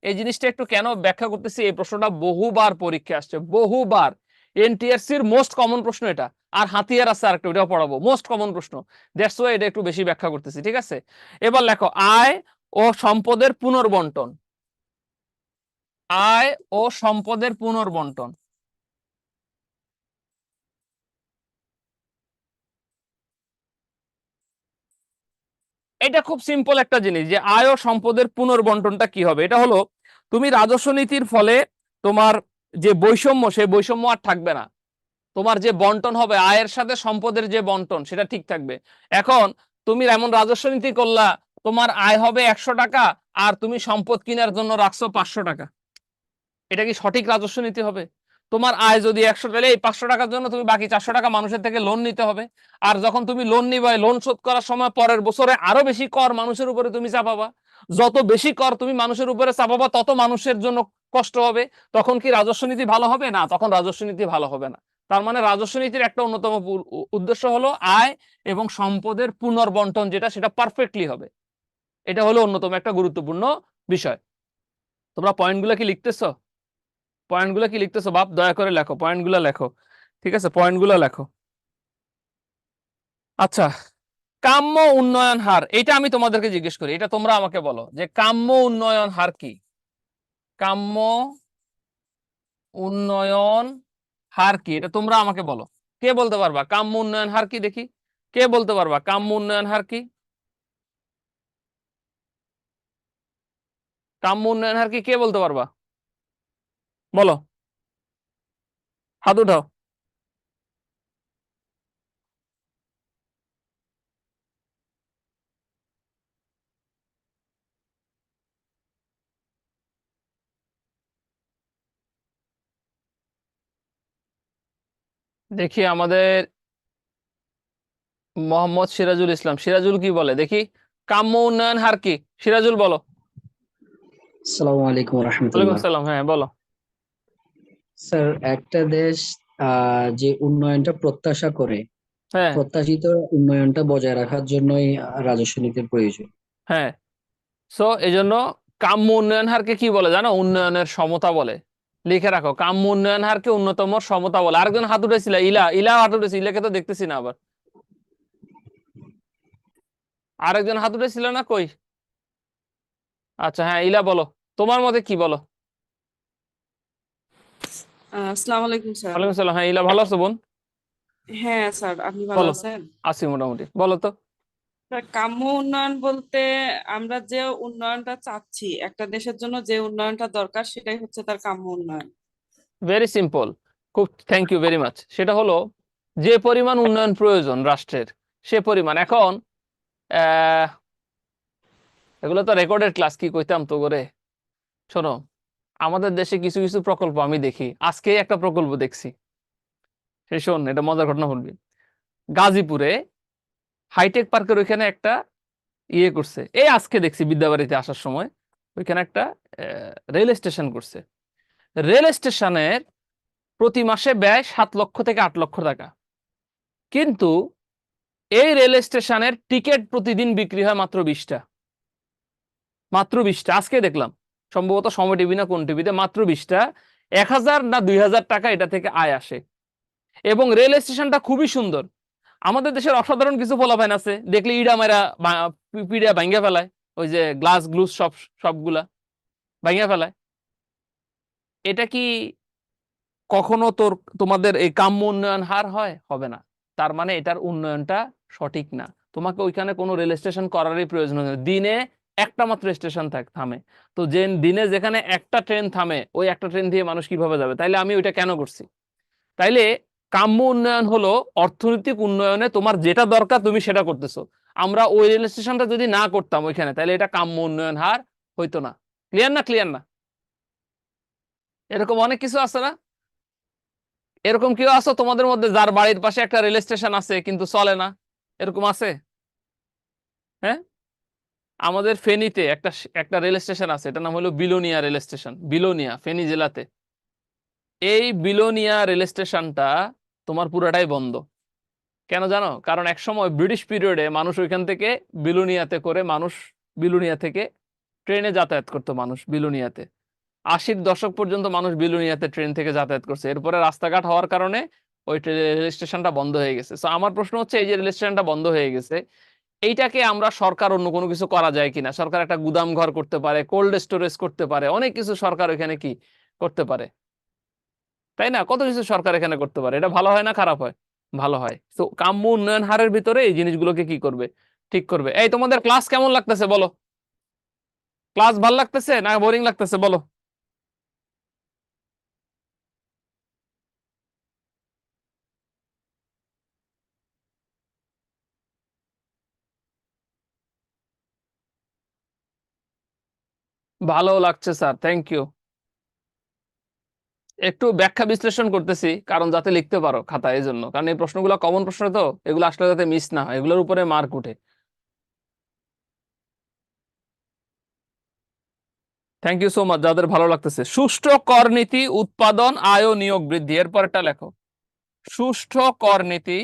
এই জিনিসটা একটু কেন ব্যাখ্যা করতেছি, এই প্রশ্নটা বহুবার পরীক্ষা আসছে, বহুবার। এনটিআরসির মোস্ট কমন প্রশ্ন এটা। আর হাতিয়ার আছে আরেকটা, ওটাও পড়াবো, মোস্ট কমন প্রশ্ন। দ্যাটস ওয়াই এটা একটু বেশি ব্যাখ্যা করতেছি। ঠিক আছে, এবার লেখো আয় ও সম্পদের পুনর্বন্টন। আয় ও সম্পদের পুনর্বন্টন। এটা খুব সিম্পল একটা জিনিস, যে আয় ও সম্পদের পুনর্বন্টনটা কি হবে। এটা হলো, তুমি রাজস্ব নীতির ফলে তোমার যে বৈষম্য, সেই বৈষম্য আর থাকবে না। তোমার যে বন্টন হবে, আয়ের সাথে সম্পদের যে বন্টন, সেটা ঠিক থাকবে। এখন তুমি এমন রাজস্ব নীতি করলা, তোমার আয় হবে 100 টাকা, আর তুমি সম্পদ কেনার জন্য রাখছো 500 টাকা। এটা কি সঠিক রাজস্ব নীতি হবে? তোমার আয় যদি 100, তাহলে এই 500 টাকার জন্য তুমি বাকি 400 টাকা মানুষের থেকে লোন নিতে হবে। আর যখন তুমি লোন নিবে, লোন শোধ করার সময় পরের বছরে আরো বেশি কর মানুষের উপরে তুমি চাপাবা। যত বেশি কর তুমি মানুষের উপরে চাপাবা, তত মানুষের জন্য কষ্ট হবে। তখন কি রাজস্ব নীতি ভালো হবে? না, তখন রাজস্ব নীতি ভালো হবে না। তার মানে রাজস্ব নীতির একটা অন্যতম উদ্দেশ্য হলো আয় এবং সম্পদের পুনর্বন্টন, যেটা সেটা পারফেক্টলি হবে। এটা হলো অন্যতম একটা গুরুত্বপূর্ণ বিষয়। তোমরা পয়েন্টগুলো কি লিখতেছো? পয়েন্টগুলো কি লিখতেছো বাপ? দয়া করে লেখো, পয়েন্টগুলো লেখো। ঠিক আছে, পয়েন্টগুলো লেখো। আচ্ছা, কাম্য উন্নয়ন হার, এটা আমি তোমাদেরকে জিজ্ঞেস করি, এটা তোমরা আমাকে বলো যে কাম্য উন্নয়ন হার কি? কাম্য উন্নয়ন হার কি, এটা তোমরা আমাকে বলো। কে বলতে পারবা কাম্য উন্নয়ন হার কি? দেখি, কে বলতে পারবা কাম্য উন্নয়ন হার কি? কাম্য উন্নয়ন হার কি কে বলতে পারবা? বলো, হাত উঠাও। দেখি আমাদের মোহাম্মদ সিরাজুল ইসলাম, সিরাজুল কি বলে দেখি, কাম্য উন্নয়ন হার কি? সিরাজুল বলো। আসসালামু আলাইকুম ওয়ালাইকুম রহমতুল্লাহ। সালাম, হ্যাঁ বলো। স্যার, একটা দেশ যে উন্নয়নটা প্রত্যাশা করে, হ্যাঁ, প্রত্যাশিত উন্নয়নটা বজায় রাখার জন্যই রাজস্ব নীতির প্রয়োজন। হ্যাঁ। সো এই জন্য কাম্য উন্নয়ন হারকে কি বলে জানো? উন্নয়নের সমতা বলে। লিখে রাখো, কাম্য উন্নয়ন হারকে অন্যতম সমতা বলে। আরেকজন হাত উঠেছিল, ইলা, ইলা হাত উঠেছে, ইলাকে তো দেখতেছি না আবার। আরেকজন হাত উঠেছিল না, কই? আচ্ছা, হ্যাঁ ইলা বলো, তোমার মতে কি বলো? আসসালামু আলাইকুম স্যার। ওয়ালাইকুম সালাম, হ্যাঁ ইলা, ভালো আছো বোন? হ্যাঁ স্যার, আপনি ভালো বলো। আছেন? আছি মোটামুটি, বলো তো। স্যার, কাম্য উন্নয়ন বলতে আমরা যে উন্নয়নটা চাচ্ছি, একটা দেশের জন্য যে উন্নয়নটা দরকার সেটাই হচ্ছে তার কাম্য উন্নয়ন। ভেরি সিম্পল, খুব থ্যাংক ইউ ভেরি মাচ। সেটা হলো যে পরিমাণ উন্নয়ন প্রয়োজন রাষ্ট্রের, সে পরিমাণ। এখন আহ এগুলো তো রেকর্ডেড ক্লাস, কি কইতাম তো করে। শোনো, আমাদের দেশে কিছু কিছু প্রকল্প আমি দেখি, আজকে একটা প্রকল্প দেখছি, সেই শোন, এটা মজার ঘটনা বলবি। গাজীপুরে হাইটেক পার্কের ওইখানে একটা ইয়ে করছে, এই আজকে দেখছি বিদ্যাবাড়িতে আসার সময়, ওইখানে একটা রেল স্টেশন করছে। রেল স্টেশনের প্রতি মাসে ব্যয় 7 লক্ষ থেকে 8 লক্ষ টাকা, কিন্তু এই রেল স্টেশনের টিকিট প্রতিদিন বিক্রি হয় মাত্র 20টা। মাত্র 20টা, আজকে দেখলাম, সম্ভবত সময় টিভি না কোন টিভিতে, মাত্র 20টা। 1000 না 2000 টাকা এটা থেকে আয় আসে। এবং রেল স্টেশনটা খুবই সুন্দর। আমাদের দেশের অসাধারণ কিছু পোলাপাইন আছে, দেখলে ইডা মারা পিড়া ভাঙ্গা ফেলায়, ওই যে গ্লাস গ্লুস সবগুলা ভাঙ্গা ফেলায়। এটা কি কখনো তোমাদের এই কাম্য উন্নয়ন হার হয়? হবে না। তার মানে এটার উন্নয়নটা সঠিক না। তোমাকে ওইখানে কোনো রেল স্টেশন করারই প্রয়োজন নেই। দিনে একটা মাত্র স্টেশন থামে, তো যে দিনে যেখানে একটা ট্রেন থামে, ওই একটা ট্রেন দিয়ে মানুষ কিভাবে যাবে? তাইলে আমি ওইটা কেন করছি? তাইলে কাম্য উন্নয়ন হলো অর্থনৈতিক উন্নয়নে তোমার যেটা দরকার তুমি সেটা করতেছো। আমরা ওই রেল স্টেশনটা যদি না করতাম ওইখানে, তাহলে এটা কাম্য উন্নয়ন হার হইতো না। ক্লিয়ার না? ক্লিয়ার না? এরকম অনেক কিছু আছে না? এরকম কেউ আছো তোমাদের মধ্যে যার বাড়ির পাশে একটা রেল স্টেশন আছে কিন্তু চলে না? এরকম আছে? হ্যাঁ, আমাদের ফেনীতে একটা একটা রেল স্টেশন আছে, এটার নাম হলো বিলোনিয়া রেল স্টেশন, বিলোনিয়া, ফেনী জেলাতে। এই বিলোনিয়া রেল স্টেশনটা তোমার পুরাটাই বন্ধ। কেন জানো? কারণ এক সময় ব্রিটিশ পিরিয়ডে মানুষ ওইখান থেকে বিলোনিয়াতে করে, মানুষ বিলোনিয়া থেকে ট্রেনে যাতায়াত করতো, মানুষ বিলোনিয়াতে 80-র দশক পর্যন্ত মানুষ বিলোনিয়াতে ট্রেন থেকে যাতায়াত করছে। এরপরে রাস্তাঘাট হওয়ার কারণে ওই রেল স্টেশনটা বন্ধ হয়ে গেছে। তো আমার প্রশ্ন হচ্ছে, এই যে রেল স্টেশনটা বন্ধ হয়ে গেছে, এইটাকে আমরা সরকার অন্য কোনো কিছু করা যায় কিনা? সরকার একটা গুদাম ঘর করতে পারে, কোল্ড স্টোরেজ করতে পারে, অনেক কিছু সরকার এখানে কি করতে পারে, তাই না? কত কিছু সরকার এখানে করতে পারে। এটা ভালো হয় না খারাপ হয়? ভালো হয়। তো কাম্য উন্নয়ন হারের ভিতরে এই জিনিসগুলোকে কি করবে? ঠিক করবে। এই তোমাদের ক্লাস কেমন লাগতেছে বলো? ক্লাস ভালো লাগতেছে না বোরিং লাগতেছে বলো? ভালো লাগছে স্যার, থ্যাংক ইউ। একটু ব্যাখ্যা বিশ্লেষণ করতেছি, কারণ যাতে লিখতে পারো খাতায়, এই জন্য। কারণ এই প্রশ্নগুলো কমন প্রশ্ন, তো এগুলো আসলে যাতে মিস না হয়, এগুলোর উপরে মার্ক উঠে। থ্যাংক ইউ সো মাচ যাদের ভালো লাগতেছে। সুষ্ঠু কর নীতি, উৎপাদন, আয় ও নিয়োগ বৃদ্ধি, এরপর একটা লেখো। সুষ্ঠু কর নীতি,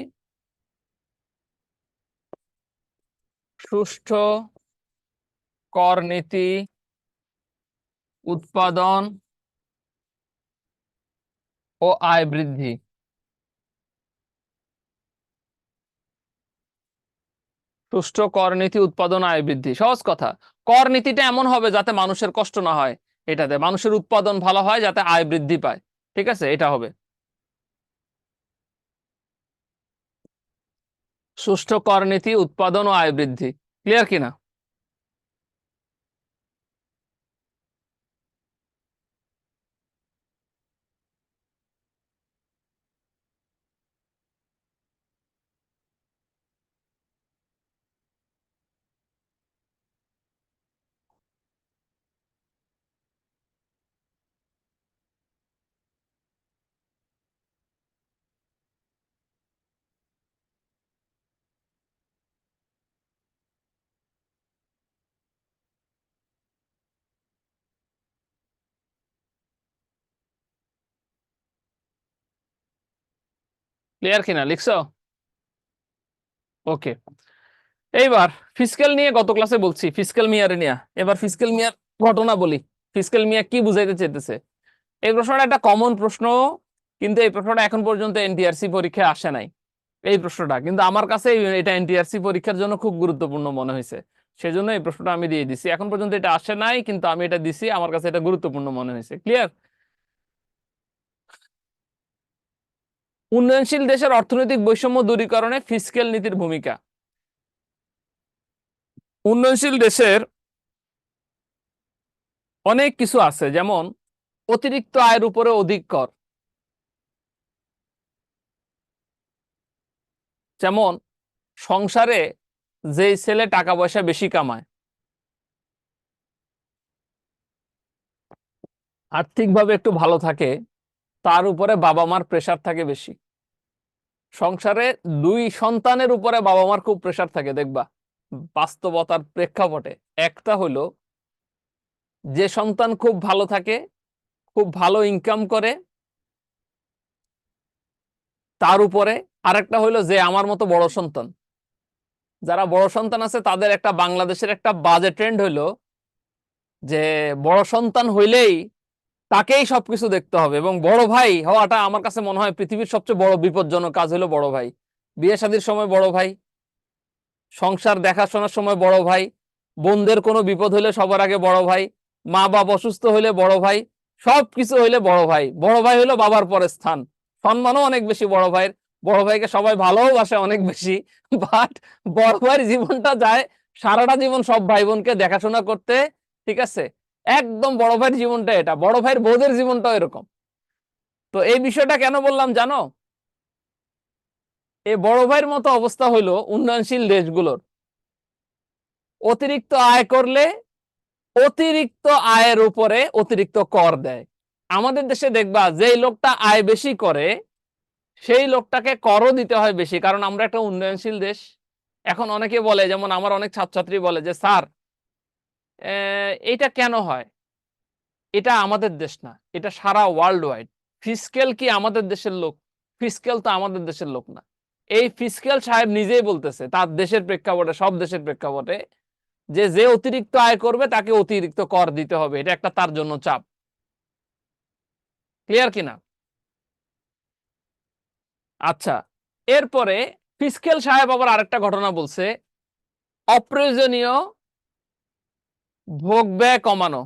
সুষ্ঠু কর নীতি উৎপাদন ও আয় বৃদ্ধি। সুষ্ঠু কর নীতি উৎপাদন আয় বৃদ্ধি, সহজ কথা। কর নীতিটা এমন হবে যাতে মানুষের কষ্ট না হয়, এটাতে মানুষের উৎপাদন ভালো হয়, যাতে আয় বৃদ্ধি পায়। ঠিক আছে, এটা হবে সুষ্ঠু কর নীতি উৎপাদন ও আয় বৃদ্ধি। ক্লিয়ার কিনা? ক্লিয়ার কিনা, লিখছো? ওকে, এইবার ফিসক্যাল নিয়ে গত ক্লাসে বলছি, ফিসক্যাল মিয়ার নিয়ে। এবার ফিসক্যাল মিয়ার ঘটনা বলি, ফিসক্যাল মিয়া কি বুঝাইতে চাইতেছে। এই প্রশ্নটা একটা কমন প্রশ্ন, কিন্তু এই প্রশ্নটা এখন পর্যন্ত এনটিআরসি পরীক্ষায় আসে নাই। এই প্রশ্নটা কিন্তু আমার কাছে এটা এনটিআরসি পরীক্ষার জন্য খুব গুরুত্বপূর্ণ মনে হয়েছে, সেজন্য এই প্রশ্নটা আমি দিয়ে দিছি। এখন পর্যন্ত এটা আসে নাই, কিন্তু আমি এটা দিছি, আমার কাছে এটা গুরুত্বপূর্ণ মনে হয়েছে। ক্লিয়ার? উন্নয়নশীল দেশের অর্থনৈতিক বৈষম্য দূরীকরণে ফিসক্যাল নীতির ভূমিকা। উন্নয়নশীল দেশের অনেক কিছু আছে, যেমন অতিরিক্ত আয়ের উপরে অধিক কর, যেমন সংসারে যেই ছেলে টাকা পয়সা বেশি কামায়, আর্থিকভাবে একটু ভালো থাকে, তার উপরে বাবা মার প্রেসার থাকে বেশি। সংসারে দুই সন্তানের উপরে বাবা মার খুব প্রেসার থাকে, দেখবা বাস্তবতার প্রেক্ষাপটে। একটা হলো যে সন্তান খুব ভালো থাকে, খুব ভালো ইনকাম করে, তার উপরে। আরেকটা হলো যে আমার মতো বড় সন্তান, যারা বড় সন্তান আছে তাদের একটা, বাংলাদেশের একটা বাজে ট্রেন্ড হলো যে বড় সন্তান হইলেই তাকেই সবকিছু দেখতে হবে, এবং বড় ভাই হওয়াটা আমার কাছে মনে হয় পৃথিবীর সবচেয়ে বড় বিপজ্জনক কাজ হলো বড় ভাই। বিয়ে শাদীর সময় বড় ভাই, সংসার দেখাশোনার সময় বড় ভাই, বোনদের কোনো বিপদ হলে সবার আগে বড় ভাই, মা বাবা অসুস্থ হইলে বড় ভাই, সবকিছু হইলে বড় ভাই। বড় ভাই হলো বাবার পরে স্থান, সম্মানও অনেক বেশি বড় ভাইয়ের, বড় ভাইকে সবাই ভালোবাসে অনেক বেশি। বাট বড় ভাইয়ের জীবনটা যায় সারাটা জীবন সব ভাই বোনকে দেখাশোনা করতে। ঠিক আছে, একদম বড় ভাইয়ের জীবনটা এটা, বড় ভাইয়ের বউদের জীবনটাও এরকম। তো এই বিষয়টা কেন বললাম জানো? এই বড় ভাইয়ের মতো অবস্থা হইলো উন্নয়নশীল দেশগুলোর। অতিরিক্ত আয় করলে অতিরিক্ত আয়ের উপরে অতিরিক্ত কর দেয়। আমাদের দেশে দেখবা যেই লোকটা আয় বেশি করে সেই লোকটাকে করও দিতে হয় বেশি, কারণ আমরা একটা উন্নয়নশীল দেশ। এখন অনেকে বলে, যেমন আমার অনেক ছাত্রছাত্রী বলে যে স্যার এটা কেন হয়? এটা আমাদের দেশ না, এটা সারা ওয়ার্ল্ড ওয়াইড। ফিসক্যাল কি আমাদের দেশের লোক? ফিসক্যাল তো আমাদের দেশের লোক না। এই ফিসক্যাল সাহেব নিজেই বলতেছে তার দেশের প্রেক্ষাপটে, সব দেশের প্রেক্ষাপটে, যে যে অতিরিক্ত আয় করবে তাকে অতিরিক্ত কর দিতে হবে, এটা একটা তার জন্য চাপ। ক্লিয়ার কিনা? আচ্ছা, এরপরে ফিসক্যাল সাহেব আবার আরেকটা ঘটনা বলছে, অপ্রয়োজনীয় ভোগ ব্যয় কমানো।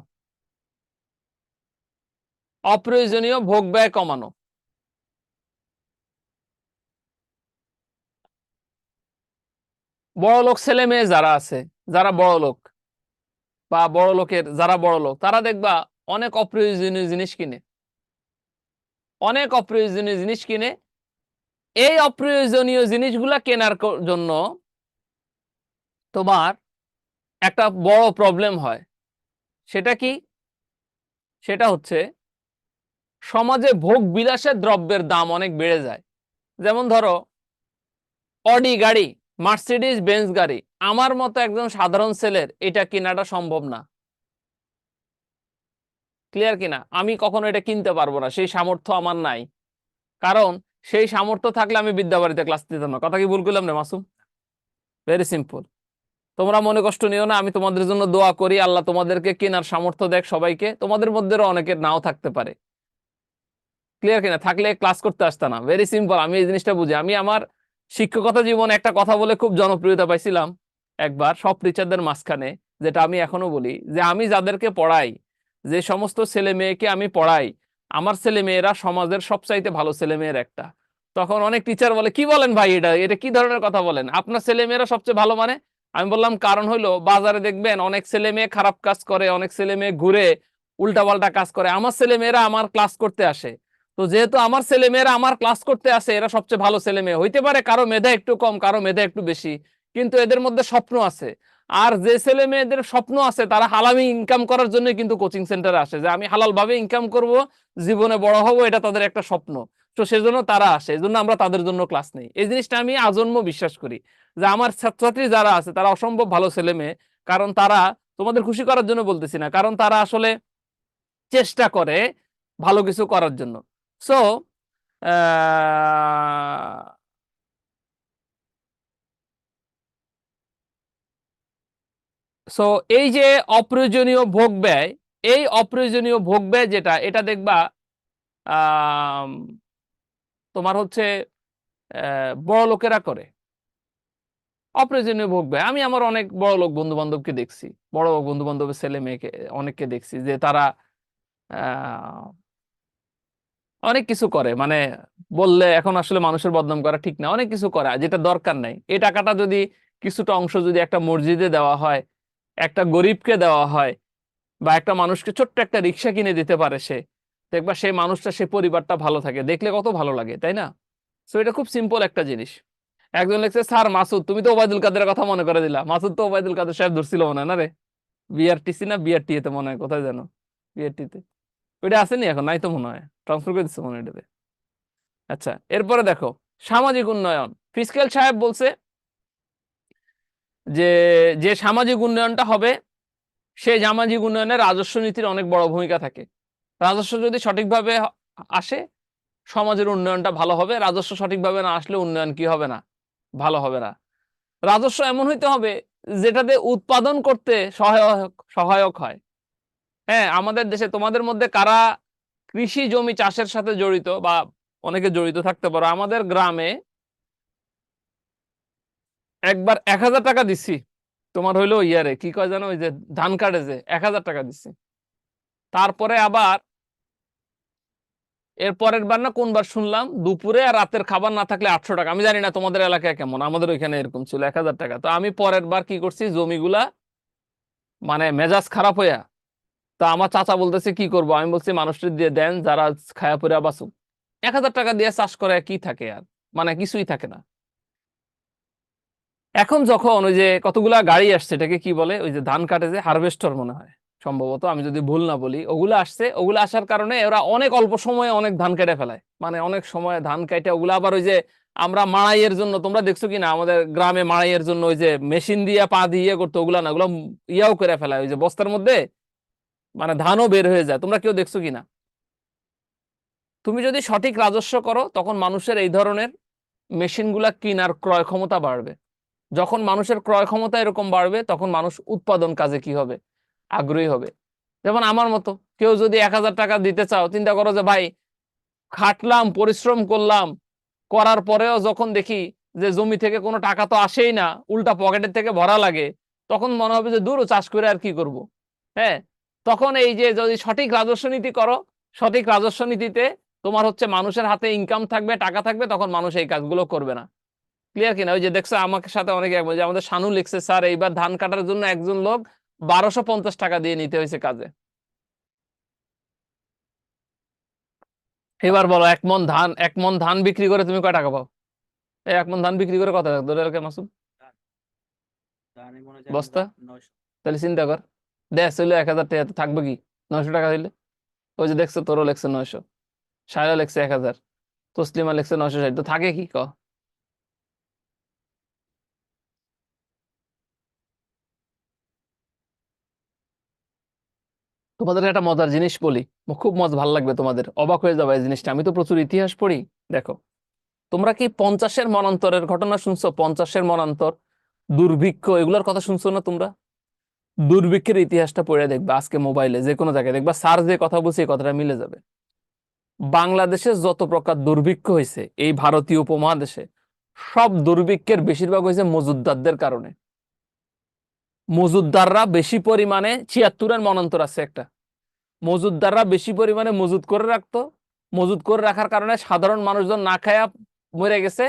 অপ্রয়োজনীয় ভোগ ব্যয় কমানো, বড় লোক ছেলে মেয়ে যারা আছে, যারা বড় লোক বা বড় লোকের যারা বড় লোক, তারা দেখবা অনেক অপ্রয়োজনীয় জিনিস কিনে, অনেক অপ্রয়োজনীয় জিনিস কিনে। এই অপ্রয়োজনীয় জিনিসগুলা কেনার জন্য তোমার একটা বড় প্রবলেম হয়। সেটা কি? সেটা হচ্ছে সমাজে ভোগ বিলাসের দ্রব্যের দাম অনেক বেড়ে যায়। যেমন ধরো অডি গাড়ি, মার্সিডিজ বেঞ্জ গাড়ি, আমার মতো একজন সাধারণ ছেলের এটা কেনাটা সম্ভব না। ক্লিয়ার কিনা? আমি কখনো এটা কিনতে পারবো না, সেই সামর্থ্য আমার নাই। কারণ সেই সামর্থ্য থাকলে আমি বিদ্যাবাড়িতে ক্লাস দিতাম না। কথা কি ভুল করলাম না মাসুম? Very simple. তোমরা মনে কষ্ট নিও না, আমি তোমাদের জন্য দোয়া করি আল্লাহ তোমাদেরকে কেনার সামর্থ্য দেখ সবাইকে। তোমাদের মধ্যেও অনেকের নাও থাকতে পারে, ক্লিয়ার কিনা? থাকলে ক্লাস করতে আসতে না। ভেরি সিম্পল, আমি এই জিনিসটা বুঝি। আমি আমার শিক্ষকতা জীবনে একটা কথা বলে খুব জনপ্রিয়তা পাইছিলাম একবার সব টিচারদের মাঝখানে, যেটা আমি এখনো বলি, যে আমি যাদেরকে পড়াই, যে সমস্ত ছেলে মেয়েকে আমি পড়াই, আমার ছেলে মেয়েরা সমাজের সবচাইতে ভালো ছেলে মেয়ের একটা। তখন অনেক টিচার বলে, কি বলেন ভাই, এটা এটা কি ধরনের কথা বলেন, আপনার ছেলে মেয়েরা সবচেয়ে ভালো মানে? আমি বললাম কারণ হলো বাজারে দেখবেন অনেক ছেলে মেয়ে খারাপ কাজ করে, অনেক ছেলে মেয়ে ঘুরে উল্টাপাল্টা কাজ করে, আমার ছেলে মেয়েরা আমার ক্লাস করতে আসে। তো যেহেতু আমার ছেলে মেয়েরা আমার ক্লাস করতে আসে, এরা সবচেয়ে ভালো ছেলে মেয়ে। হইতে পারে কারো মেধা একটু কম, কারো মেধা একটু বেশি, কিন্তু এদের মধ্যে স্বপ্ন আছে। আর যে ছেলে মেয়েদের স্বপ্ন আছে তারা হালামি ইনকাম করার জন্য কিন্তু কোচিং সেন্টারে আসে, যে আমি হালাল ভাবে ইনকাম করব, জীবনে বড় হব, এটা তাদের একটা স্বপ্ন। তো সেজন্য তারা আসে, এই জন্য আমরা তাদের জন্য ক্লাস নেই। এই জিনিসটা আমি আজন্ম বিশ্বাস করি, যে আমার ছাত্রছাত্রী যারা আছে তারা অসম্ভব ভালো ছেলে মেয়ে। কারণ তারা, তোমাদের খুশি করার জন্য বলতেছি না, কারণ তারা আসলে চেষ্টা করে ভালো কিছু করার জন্য। সো সো এই যে অপ্রয়োজনীয় ভোগ ব্যয়, এই অপ্রয়োজনীয় ভোগ ব্যয় যেটা, এটা দেখবা আহ তোমার হচ্ছে বড় লোকেরা করে অপ্রয়োজনীয় ভোগ ব্যয়। আমি আমার অনেক বড় লোক বন্ধু বান্ধবকে দেখছি, বড় লোক বন্ধু বান্ধবের ছেলে মেয়েকে অনেককে দেখছি, যে তারা আহ অনেক কিছু করে, মানে বললে এখন আসলে মানুষের বদনাম করা ঠিক না, অনেক কিছু করে যেটা দরকার নাই। এই টাকাটা যদি কিছুটা অংশ যদি একটা মসজিদে দেওয়া হয়, একটা গরিবকে দেওয়া হয়, বা একটা মানুষকে ছোট্ট একটা রিক্সা কিনে দিতে পারে সে, দেখবা সেই মানুষটা, সে পরিবারটা ভালো থাকে, দেখলে কত ভালো লাগে, তাই না? তো এটা খুব সিম্পল একটা জিনিস। একজন লিখছে, স্যার মাসুদ, তুমি তো ওবায়দুল কাদের কথা মনে করে দিলা। মাসুদ তো ওবায়দুল কাদের সাহেব ধরছিল মনে হয় না রে? বিআরটিসি না বিআরটি এতে মনে হয়, কোথায় জানো, বিআরটি তে। ওইটা আসেনি এখন, নাই তো মনে হয়, ট্রান্সফার করে দিচ্ছে মনে হয় এটাতে। আচ্ছা, এরপরে দেখো সামাজিক উন্নয়ন। ফিসক্যাল সাহেব বলছে যে যে সামাজিক উন্নয়নটা হবে, সেই সামাজিক উন্নয়নে রাজস্ব নীতির অনেক বড় ভূমিকা থাকে। রাজস্ব যদি সঠিকভাবে আসে, সমাজের উন্নয়নটা ভালো হবে। রাজস্ব সঠিকভাবে না আসলে উন্নয়ন কি হবে না, ভালো হবে না। রাজস্ব এমন হইতে হবে যেটাতে উৎপাদন করতে সহায়ক সহায়ক হয়। হ্যাঁ, আমাদের দেশে তোমাদের মধ্যে কারা কৃষি জমি চাষের সাথে জড়িত, বা অনেকে জড়িত থাকতে পারো, আমাদের গ্রামে একবার 1000 টাকা দিচ্ছি, তোমার হইলো ইয়ারে কি কয় জানো, ওই যে ধান কাটে, যে 1000 টাকা দিচ্ছি। তারপরে আবার এর পরের বার না কোনবার শুনলাম দুপুরে আর রাতের খাবার না থাকলে 800 টাকা। আমি জানি না তোমাদের এলাকায় কেমন, আমাদের ওইখানে এরকম ছিল 1000 টাকা। তো আমি পরের বার কি করছি, জমিগুলা মানে মেজাজ খারাপ হইয়া, তা আমার চাচা বলতেছে কি করব, আমি বলছি মানুষদের দিয়ে দেন যারা খায়া পরে বাঁচুক। 1000 টাকা দিয়ে চাষ করে কি থাকে আর, মানে কিছুই থাকে না। এখন যখন ওই যে কতগুলা গাড়ি আসছে, এটাকে কি বলে, ওই যে ধান কাটে যে হারভেস্টর মনে হয় সম্ভবত, আমি যদি ভুল না বলি, ওগুলো আসছে। ওগুলো আসার কারণে ওরা অনেক অল্প সময়ে অনেক ধান কেটে ফেলায়, মানে অনেক সময় ধান কেটে ওগুলো আবার ওই যে আমরা মাড়াইয়ের জন্য, তোমরা দেখছো কিনা আমাদের গ্রামে মাড়াইয়ের জন্য ওই যে মেশিন দিয়ে পা দিয়ে করতো, ওগুলা না, ওগুলো ইয়াও করে ফেলায় ওই যে বস্তার মধ্যে, মানে ধানও বের হয়ে যায়। তোমরা কেউ দেখছো কিনা? তুমি যদি সঠিক রাজস্ব করো, তখন মানুষের এই ধরনের মেশিনগুলা কেনার ক্রয় ক্ষমতা বাড়বে। যখন মানুষের ক্রয় ক্ষমতা এরকম বাড়বে, তখন মানুষ উৎপাদন কাজে কি হবে, আগ্রহী হবে। যেমন আমার মতো কেউ যদি 1000 টাকা দিতে চাও, চিন্তা করো যে ভাই খাটলাম, পরিশ্রম করলাম, করার পরেও যখন দেখি যে জমি থেকে কোনো টাকা তো আসেই না, উল্টা পকেটের থেকে ভরা লাগে, তখন মনে হবে যে দূর, চাষ করে আর কি করব। হ্যাঁ, তখন এই যে যদি সঠিক রাজস্ব নীতি করো, সঠিক রাজস্ব নীতিতে তোমার হচ্ছে মানুষের হাতে ইনকাম থাকবে, টাকা থাকবে, তখন মানুষ এই কাজগুলো করবে না। ক্লিয়ার কিনা? ওই যে দেখছো আমার সাথে অনেকে একবার, যে আমাদের শানু লিখছে, স্যার এইবার ধান কাটার জন্য একজন লোক 1250 টাকা দিয়ে নিতে হয়েছে কাজে। এবার বলো, 1 মণ ধান বিক্রি করে তুমি কয় টাকা পাও? এই 1 মণ ধান বিক্রি করে কত টাকা ধরে রাখে মাসুদ, বস্তা? তাহলে চিন্তা কর, দেশ হইলো 1000 টাকা, থাকবে কি 900 টাকা হইলে? ওই যে দেখছো তোরও লেখছে 900, সায়রা লেখছে 1000, তসলিমা লেখছে 960, তো থাকে কি ক? তোমাদের একটা মজার জিনিস বলি, খুব ভালো লাগবে, তোমাদের অবাক হয়ে যাবে এই জিনিসটা। আমি তো প্রচুর ইতিহাস পড়ি। দেখো তোমরা কি 50-এর মনান্তরের ঘটনা শুনছো? 50-এর মনান্তর, দুর্ভিক্ষ, এগুলোর কথা শুনছো না তোমরা? দুর্ভিক্ষের ইতিহাসটা পড়ে দেখবা আজকে মোবাইলে যে কোনো জায়গায় দেখবা, স্যার যে কথা বলছে এই কথাটা মিলে যাবে। বাংলাদেশে যত প্রকার দুর্ভিক্ষ হয়েছে এই ভারতীয় উপমহাদেশে, সব দুর্ভিক্ষের বেশিরভাগ হয়েছে মজুদদারদের কারণে। মজুদদাররা বেশি পরিমাণে, 76-এর মনান্তর আছে একটা, মজুদদাররা বেশি পরিমাণে মজুদ করে রাখতো, মজুদ করে রাখার কারণে সাধারণ মানুষজন না খায়া মরে গেছে,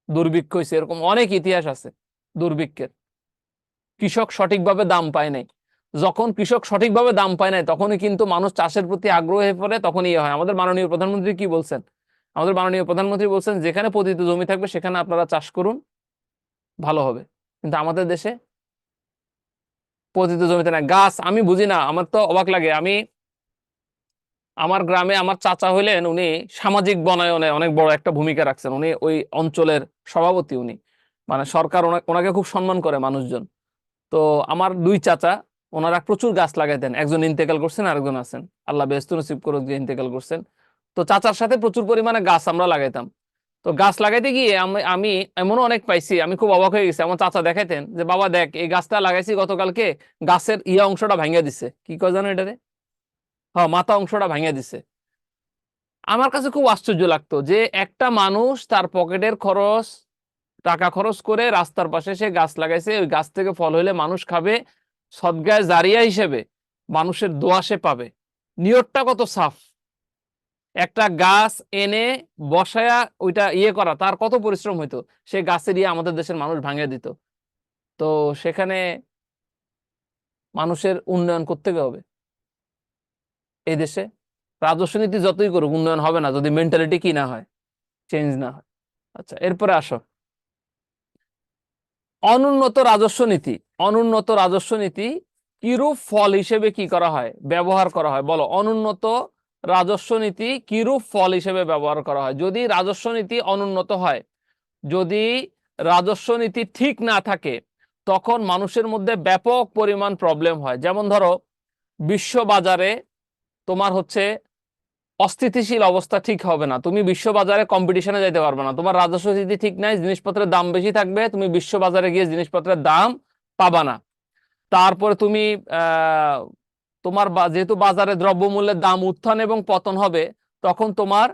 দুর্ভিক্ষ হয়েছে। এরকম অনেক ইতিহাস আছে দুর্ভিক্ষের। কৃষক সঠিকভাবে দাম পায় নাই, যখন কৃষক সঠিকভাবে দাম পায় নাই তখনই কিন্তু মানুষ চাষের প্রতি আগ্রহ হয়ে পড়ে, তখন ইয়ে হয়। আমাদের মাননীয় প্রধানমন্ত্রী কি বলছেন? আমাদের মাননীয় প্রধানমন্ত্রী বলছেন যেখানে পতিত জমি থাকবে সেখানে আপনারা চাষ করুন, ভালো হবে। কিন্তু আমাদের দেশে পতিত জমিতে না, গাছ, আমি বুঝি না, আমার তো অবাক লাগে। আমি আমার গ্রামে আমার চাচা হইলেন, উনি সামাজিক বনায়নে অনেক বড় একটা ভূমিকা রাখছেন, উনি ওই অঞ্চলের সভাপতি, উনি মানে সরকার ওনাকে খুব সম্মান করে মানুষজন। তো আমার দুই চাচা, ওনারা প্রচুর গাছ লাগাইতেন। একজন ইন্তেকাল করছেন, আরেকজন আছেন, আল্লাহ বেহেশত নসিব করুক, যে ইন্তেকাল করছেন। তো চাচার সাথে প্রচুর পরিমাণে গাছ আমরা লাগাইতাম। তো গাছ লাগাইতে গিয়ে আমি এমনও অনেক পাইছি, আমি খুব অবাক হয়ে গেছি। আমার চাচা দেখাইতেন যে বাবা দেখ এই গাছটা লাগাইছি গতকালকে, গাছের অংশটা ভাঙিয়ে দিছে, কি কয় জানো এটারে, হ্যাঁ মাথা অংশটা ভাঙিয়ে দিছে। আমার কাছে খুব আশ্চর্য লাগতো যে একটা মানুষ তার পকেটের খরচ, টাকা খরচ করে রাস্তার পাশে সে গাছ লাগাইছে, ওই গাছ থেকে ফল হইলে মানুষ খাবে, সদগায়ে জারিয়া হিসেবে মানুষের দোয়া সে পাবে। নিয়তটা কত সাফ। একটা গাছ এনে বসায়া ওইটা করা, তার কত পরিশ্রম হইতো, সে গাছের আমাদের দেশের মানুষ ভাঙিয়ে দিত। তো সেখানে মানুষের উন্নয়ন করতে হবে। এই দেশে রাজস্ব নীতি যতই করুক উন্নয়ন হবে না যদি মেন্টালিটি কি না হয়, চেঞ্জ না হয়। আচ্ছা, এরপরে আসো অনুন্নত রাজস্ব নীতি। অনুন্নত রাজস্ব নীতি কিরূপ ফল হিসেবে কি করা হয়, ব্যবহার করা হয়? বলো, অনুন্নত রাজস্ব নীতি কিরূপ ফল হিসেবে ব্যবহার করা হয়? যদি রাজস্ব নীতি অনুন্নত হয়, যদি রাজস্ব নীতি ঠিক না থাকে, তখন মানুষের মধ্যে ব্যাপক পরিমাণ প্রবলেম হয়। যেমন ধরো বিশ্ব বাজারে তোমার হচ্ছে অস্থিতিশীল অবস্থা ঠিক হবে না, তুমি বিশ্ব বাজারে কম্পিটিশনে যেতে পারবে না, তোমার রাজস্ব নীতি ঠিক নাই, জিনিসপত্রের দাম বেশি থাকবে, তুমি বিশ্ব বাজারে গিয়ে জিনিসপত্রের দাম পাবা না। তারপরে তুমি তোমার যেহেতু বাজারে দ্রব্যমূল্যের দাম উত্থান এবং পতন হবে, তখন তোমার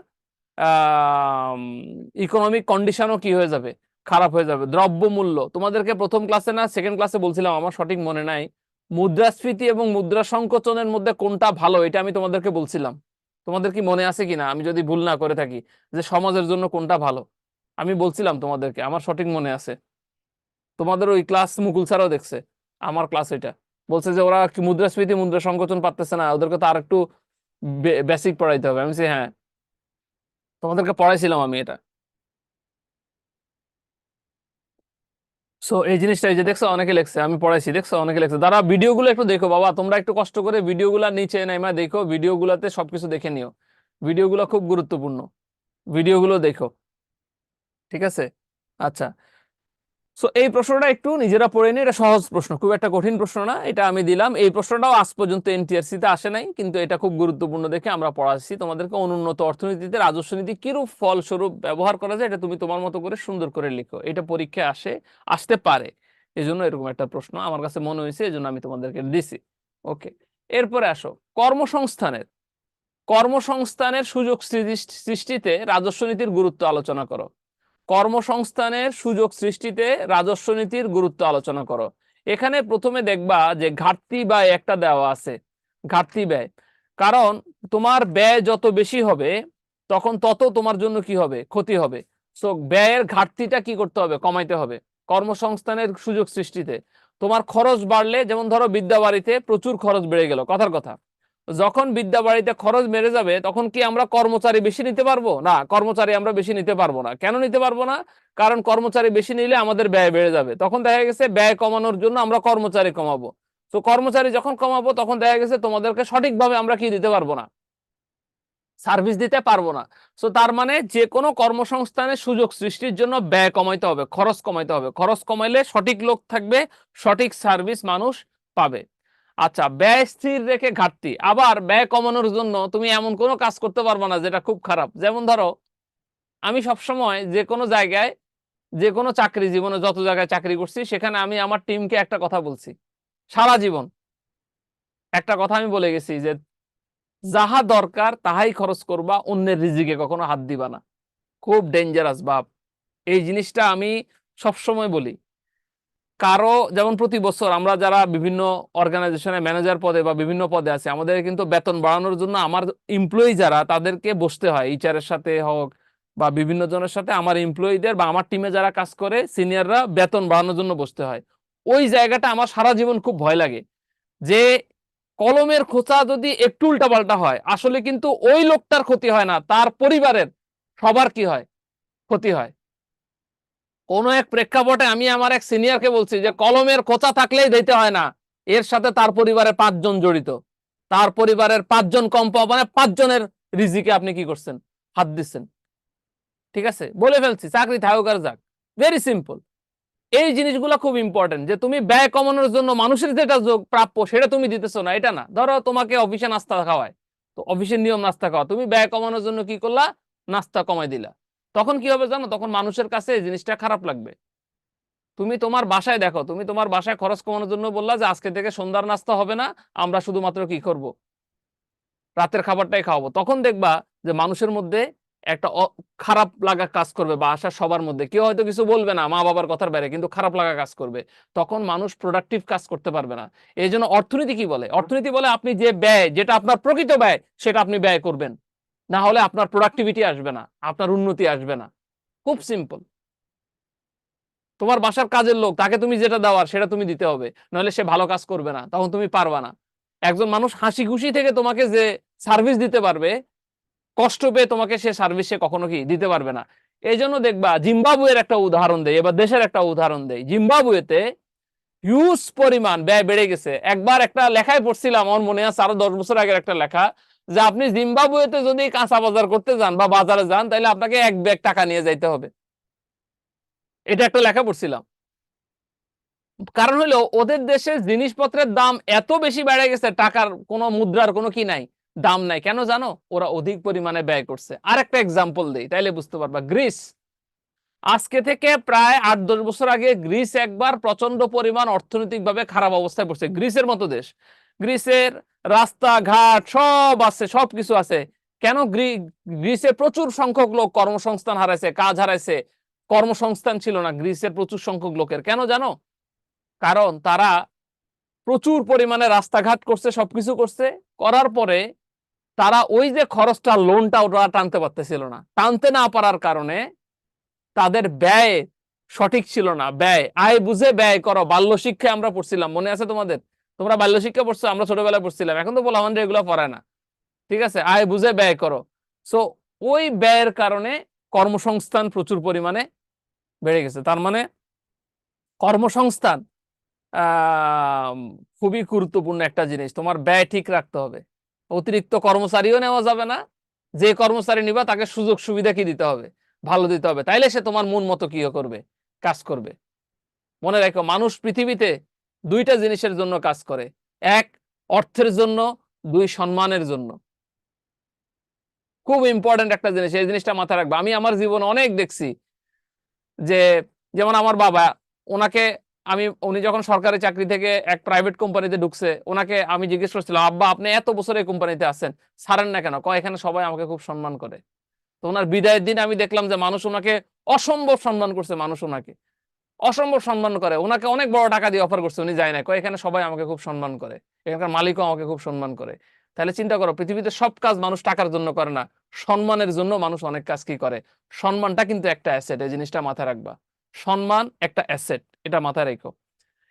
ইকোনমিক কন্ডিশনও কি হয়ে যাবে, খারাপ হয়ে যাবে। দ্রব্যমূল্য, তোমাদেরকে প্রথম ক্লাসে না সেকেন্ড ক্লাসে বলছিলাম, আমার সঠিক মনে নাই, মুদ্রাস্ফীতি এবং মুদ্রা সংকোচনের মধ্যে কোনটা ভালো এটা আমি তোমাদেরকে বলছিলাম। তোমাদের কি মনে আছে কিনা, আমি যদি ভুল না করে থাকি, যে সমাজের জন্য কোনটা ভালো আমি বলছিলাম তোমাদেরকে, আমার সঠিক মনে আছে। তোমাদের ওই ক্লাস মুকুল স্যারও দেখছে আমার ক্লাস, এটা বলছে যে ওরা কি মুদ্রাস্ফীতি মুদ্রা সংকোচন পারতেছে না, ওদেরকে তো আর একটু বেসিক পড়াইতে হবে। আমি বলছি হ্যাঁ, তোমাদেরকে পড়াইছিলাম আমি এটা। সো এই জিনিসটা, এই যে দেখছো অনেকে লেখছে, আমি পড়াইছি, দেখছো অনেকে লেখছে। দাঁড়া ভিডিওগুলো একটু দেখো বাবা, তোমরা একটু কষ্ট করে ভিডিওগুলো নিচে নাইমা দেখো, ভিডিওগুলোতে সবকিছু দেখে নিও, ভিডিওগুলো খুব গুরুত্বপূর্ণ, ভিডিওগুলো দেখো, ঠিক আছে? আচ্ছা, সো এই প্রশ্নটা একটু নিজেরা পড়ে নিই, এটা সহজ প্রশ্ন, খুব একটা কঠিন প্রশ্ন না, এটা আমি দিলাম। এই প্রশ্নটাও আজ পর্যন্ত এনটিআরসি তে আসে নাই, কিন্তু এটা খুব গুরুত্বপূর্ণ দেখে আমরা পড়াচ্ছি তোমাদেরকে। অনুন্নত অর্থনীতিতে রাজস্ব নীতি কিরূপ ফলস্বরূপ ব্যবহার করা যায়, এটা তুমি তোমার মতো করে সুন্দর করে লিখো, এটা পরীক্ষায় আসতে পারে, এই জন্য এরকম একটা প্রশ্ন আমার কাছে মনে হয়েছে, এই জন্য আমি তোমাদেরকে দিছি। ওকে, এরপরে আসো কর্মসংস্থানের। কর্মসংস্থানের সুযোগ সৃষ্টিতে রাজস্ব নীতির গুরুত্ব আলোচনা করো। কর্মসংস্থানের সুযোগ সৃষ্টিতে রাজস্ব নীতির গুরুত্ব আলোচনা করো। এখানে প্রথমে দেখবা যে ঘাটতি ব্যয় একটা দেওয়া আছে, ঘাটতি ব্যয়। কারণ তোমার ব্যয় যত বেশি হবে তখন তত তোমার জন্য কি হবে, ক্ষতি হবে। সো ব্যয়ের ঘাটতিটা কি করতে হবে, কমাইতে হবে কর্মসংস্থানের সুযোগ সৃষ্টিতে। তোমার খরচ বাড়লে, যেমন ধরো বিদ্যাবাড়িতে প্রচুর খরচ বেড়ে গেল, কথার কথা, যখন বিদ্যাবাড়িতে খরচ বেড়ে যাবে তখন কি আমরা কর্মচারী বেশি নিতে পারবো না? কর্মচারী আমরা বেশি নিতে পারবো না। কেন নিতে পারবো না? কারণ কর্মচারী বেশি নিলে আমাদের ব্যয় বেড়ে যাবে, তখন দেখা গেছে ব্যয় কমানোর জন্য আমরা কর্মচারী কমাবো। তো কর্মচারী যখন কমাবো তখন দেখা গেছে তোমাদেরকে সঠিকভাবে আমরা কি দিতে পারবো না, সার্ভিস দিতে পারবো না। সো তার মানে যে কোনো কর্মসংস্থানের সুযোগ সৃষ্টির জন্য ব্যয় কমাইতে হবে, খরচ কমাইতে হবে, খরচ কমাইলে সঠিক লোক থাকবে, সঠিক সার্ভিস মানুষ পাবে। আচ্ছা, ব্যয় স্থির রেখে ঘাটতি। আবার ব্যয় কমানোর জন্য তুমি এমন কোনো কাজ করতে পারবে না যেটা খুব খারাপ। যেমন ধরো আমি সবসময় যে কোনো জায়গায়, যে কোনো চাকরি জীবনে যত জায়গায় চাকরি করছি, সেখানে আমি আমার টিমকে একটা কথা বলছি সারা জীবন। একটা কথা আমি বলে গেছি যে যাহা দরকার তাহাই খরচ করবা, অন্যের রিজিকে কখনো হাত দিবা না। খুব ডেঞ্জারাস বাপ, এই জিনিসটা আমি সবসময় বলি। কারো যেমন প্রতি বছর আমরা যারা বিভিন্ন অর্গানাইজেশনে ম্যানেজার পদে বা বিভিন্ন পদে আছে, আমাদের কিন্তু বেতন বাড়ানোর জন্য আমার এমপ্লয়ি যারা, তাদেরকে বসতে হয়, এইচআর এর সাথে হোক বা বিভিন্ন জনের সাথে, আমার এমপ্লয়ীদের বা আমার টিমে যারা কাজ করে সিনিয়ররা বেতন বাড়ানোর জন্য বসতে হয়। ওই জায়গাটা আমার সারা জীবন খুব ভয় লাগে যে কলমের খোঁচা যদি একটু উল্টাপাল্টা হয়, আসলে কিন্তু ওই লোকটার ক্ষতি হয় না, তার পরিবারের সবার কি হয়, ক্ষতি হয়। কোন এক প্রেক্ষাপটে আমি আমার এক সিনিয়রকে বলছি যে কলমের খোঁচা থাকলেই দিতে হয় না, এর সাথে তার পরিবারের 5 জন জড়িত, তার পরিবারের 5 জন কম পাওয়া মানে 5 জনের রিজিকে আপনি কি করছেন, হাত দিচ্ছেন। ঠিক আছে, বলে ফেলছি, চাকরি থাকুক আর যাক, ভেরি সিম্পল। এই জিনিসগুলো খুব ইম্পর্টেন্ট যে তুমি ব্যয় কমানোর জন্য মানুষের যেটা প্রাপ্য সেটা তুমি দিতেছো না, এটা না। ধরো তোমাকে অফিসে নাস্তা খাওয়ায়, তো অফিসের নিয়ম নাস্তা খাওয়া, তুমি ব্যয় কমানোর জন্য কি করলা, নাস্তা কমাই দিলা। তখন কি হবে জানো, তখন মানুষের কাছে এই জিনিসটা খারাপ লাগবে। তুমি তোমার বাসায় দেখো, তুমি তোমার বাসায় খরচ কমানোর জন্য বললা যে আজকে থেকে সন্ধ্যার নাস্তা হবে না, আমরা শুধুমাত্র কি করব, রাতের খাবারটাই খাওয়াবো। তখন দেখবা যে মানুষের মধ্যে একটা খারাপ লাগা কাজ করবে, বা আশা সবার মধ্যে, কেউ হয়তো কিছু বলবে না মা বাবার কথার বাইরে, কিন্তু খারাপ লাগা কাজ করবে। তখন মানুষ প্রোডাক্টিভ কাজ করতে পারবে না। এই জন্য অর্থনীতি কি বলে, অর্থনীতি বলে আপনি যে ব্যয়, যেটা আপনার প্রকৃত ব্যয়, সেটা আপনি ব্যয় করবেন, না হলে আপনার প্রোডাক্টিভিটি আসবে না, আপনার উন্নতি আসবে না। খুব সিম্পল। তোমার বাসার কাজের লোক, তাকে তুমি যেটা দেওয়ার সেটা তুমি দিতে হবে, নাহলে সে ভালো কাজ করবে না, তখন তুমি পারবা না। একজন মানুষ হাসি খুশি থেকে তোমাকে যে সার্ভিস দিতে পারবে, কষ্ট পেয়ে তোমাকে সে সার্ভিস সে কখনো কি দিতে পারবে না। এই জন্য দেখবা, জিম্বাবুয়ের একটা উদাহরণ দেয়, এবার দেশের একটা উদাহরণ দেয়। জিম্বাবুয়েতে হিউজ পরিমাণ ব্যয় বেড়ে গেছে। একবার একটা লেখায় পড়ছিলাম, আমার মনে আছে আরো 10 বছর আগের একটা লেখা, যে আপনি জিম্বাবুয়েতে যদি কাঁচা বাজার করতে যান বা বাজারে যান, তাহলে আপনাকে 1 ব্যাগ টাকা নিয়ে যাইতে হবে। এটা একটা লেখা পড়ছিলাম। কারণ হলো ওদের দেশে জিনিসপত্রের দাম এত বেশি বেড়ে গেছে, টাকার কোনো মুদ্রার কোনো কি নাই, দাম নাই। কেন জানো, ওরা অধিক পরিমাণে ব্যয় করছে। আরেকটা এক্সাম্পল দেই, তাইলে বুঝতে পারবা। গ্রিস, আজকে থেকে প্রায় 8-10 বছর আগে গ্রিস একবার প্রচন্ড পরিমাণ অর্থনৈতিকভাবে খারাপ অবস্থায় পড়ছে। গ্রিসের মতো দেশ, গ্রিসের রাস্তাঘাট সব আছে, সবকিছু আছে। কেন, গ্রিসে প্রচুর সংখ্যক লোক কর্মসংস্থান হারাইছে, কাজ হারাইছে, কর্মসংস্থান ছিল না গ্রিসের প্রচুর সংখ্যক লোকের। কেন জানো, কারণ তারা প্রচুর পরিমাণে রাস্তাঘাট করছে, সবকিছু করছে, করার পরে তারা ওই যে খরচটা, লোনটা ওরা টানতে পারতেছিল না। টানতে না পারার কারণে তাদের ব্যয় সঠিক ছিল না। ব্যয়, আয় বুঝে ব্যয় করো, বাল্য শিক্ষায় আমরা পড়ছিলাম, মনে আছে তোমাদের? তোমরা বাল্য শিক্ষা পড়ছো, আমরা ছোটবেলায় পড়ছিলাম, এখন তো বলা আমাদের এগুলো পড়ায় না। ঠিক আছে, আয় বুঝে ব্যয় করো। সো ওই ব্যয়ের কারণে কর্মসংস্থান প্রচুর পরিমাণে বেড়ে গেছে। তার মানে কর্মসংস্থান খুবই গুরুত্বপূর্ণ একটা জিনিস। তোমার ব্যয় ঠিক রাখতে হবে। অতিরিক্ত কর্মচারীও নেওয়া যাবে না। যে কর্মচারী নিবা তাকে সুযোগ সুবিধা কি দিতে হবে, ভালো দিতে হবে, তাইলে সে তোমার মন মতো কি করবে, কাজ করবে। মনে রাখো, মানুষ পৃথিবীতে 2টা জিনিসের জন্য কাজ করে, 1 অর্থের জন্য, 2 সম্মানের জন্য। খুব ইম্পর্টেন্ট একটা জিনিস, এই জিনিসটা মাথায় রাখবা। আমি আমার জীবনে অনেক দেখছি যে, যেমন আমার বাবা, ওনাকে উনি যখন সরকারি চাকরি থেকে এক প্রাইভেট কোম্পানিতে ঢুকছে, ওনাকে আমি জিজ্ঞেস করছিলাম, আব্বা আপনি এত বছর এই কোম্পানিতে আছেন, ছাড়েন না কেন? কয় এখানে সবাই আমাকে খুব সম্মান করে। তো ওনার বিদায়ের দিন আমি দেখলাম যে মানুষ ওনাকে অসম্ভব সম্মান করছে, মানুষ ওনাকে অসম্ভব সম্মান করে, ওনাকে অনেক বড় টাকা দিয়ে অফার করছে, উনি যায় না, কয় এখানে সবাই আমাকে খুব সম্মান করে, এখানকার মালিকও আমাকে খুব সম্মান করে। তাহলে চিন্তা করো, পৃথিবীতে সব কাজ মানুষ টাকার জন্য করে না, সম্মানের জন্য মানুষ অনেক কাজ কি করে। সম্মানটা কিন্তু একটা অ্যাসেট, এই জিনিসটা মাথায় রাখবা। সম্মান একটা অ্যাসেট, এটা মাথায় রেখো।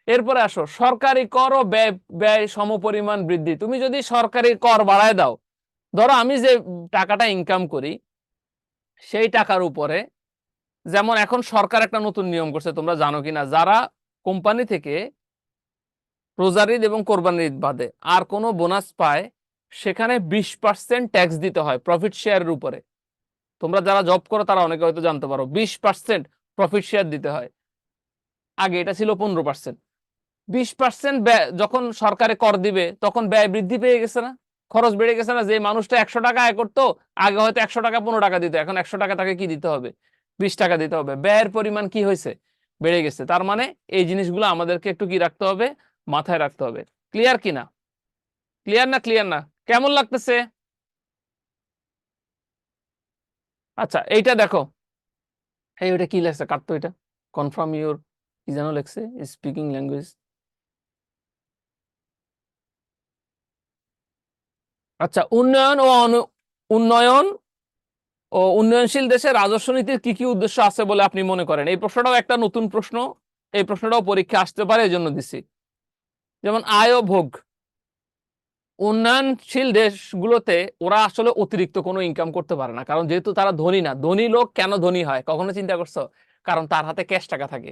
এরপরে আসো, সরকারি কর ও ব্যয় ব্যয় সমপরিমাণ বৃদ্ধি। তুমি যদি সরকারি কর বাড়ায় দাও, ধরো আমি যে টাকাটা ইনকাম করি, সেই টাকার উপরে, যেমন এখন সরকার একটা নতুন নিয়ম করছে, তোমরা জানো কিনা, যারা কোম্পানি থেকে রোজার ঈদ এবং কোরবানির ঈদ বাদে আর কোনো বোনাস পায়, সেখানে 20% ট্যাক্স দিতে হয় প্রফিট শেয়ারের উপরে। তোমরা যারা জব করো তারা অনেকে হয়তো জানতে পারো, 20% প্রফিট শেয়ার দিতে হয়। আগে এটা ছিল 15%। 20% ব্যয় যখন সরকারে কর দিবে, তখন ব্যয় বৃদ্ধি পেয়ে গেছে না? খরচ বেড়ে গেছে না? যে মানুষটা 100 টাকা আয় করতো, আগে হয়তো 100 টাকা 15 টাকা দিত, এখন 100 টাকা তাকে কি দিতে হবে? 20 টাকা দিতে হবে। ব্যয়ের পরিমাণ কি হয়েছে? বেড়ে গেছে। তার মানে এই জিনিসগুলো আমাদেরকে একটু কি রাখতে হবে? মাথায় রাখতে হবে। ক্লিয়ার কিনা? ক্লিয়ার না? ক্লিয়ার না? কেমন লাগতেছে? আচ্ছা, এইটা দেখো, এই ওইটা কি লেখছে? কাটতো এটা, কনফার্ম ইউর কি যেন লেখছে, স্পিকিং ল্যাঙ্গুয়েজ। আচ্ছা, উন্নয়ন ও উন্নয়নশীল দেশে রাজস্ব নীতির কি কি উদ্দেশ্য আছে বলে আপনি মনে করেন? এই প্রশ্নটাও একটা নতুন প্রশ্ন, এই প্রশ্নটাও পরীক্ষা আসতে পারে, এই জন্য দিছি। যেমন আয় ও ভোগ, উন্নয়নশীল দেশগুলোতে ওরা আসলে অতিরিক্ত কোনো ইনকাম করতে পারে না, কারণ যেহেতু তারা ধনী না। ধনী লোক কেন ধনী হয় কখনো চিন্তা করছো? কারণ তার হাতে ক্যাশ টাকা থাকে।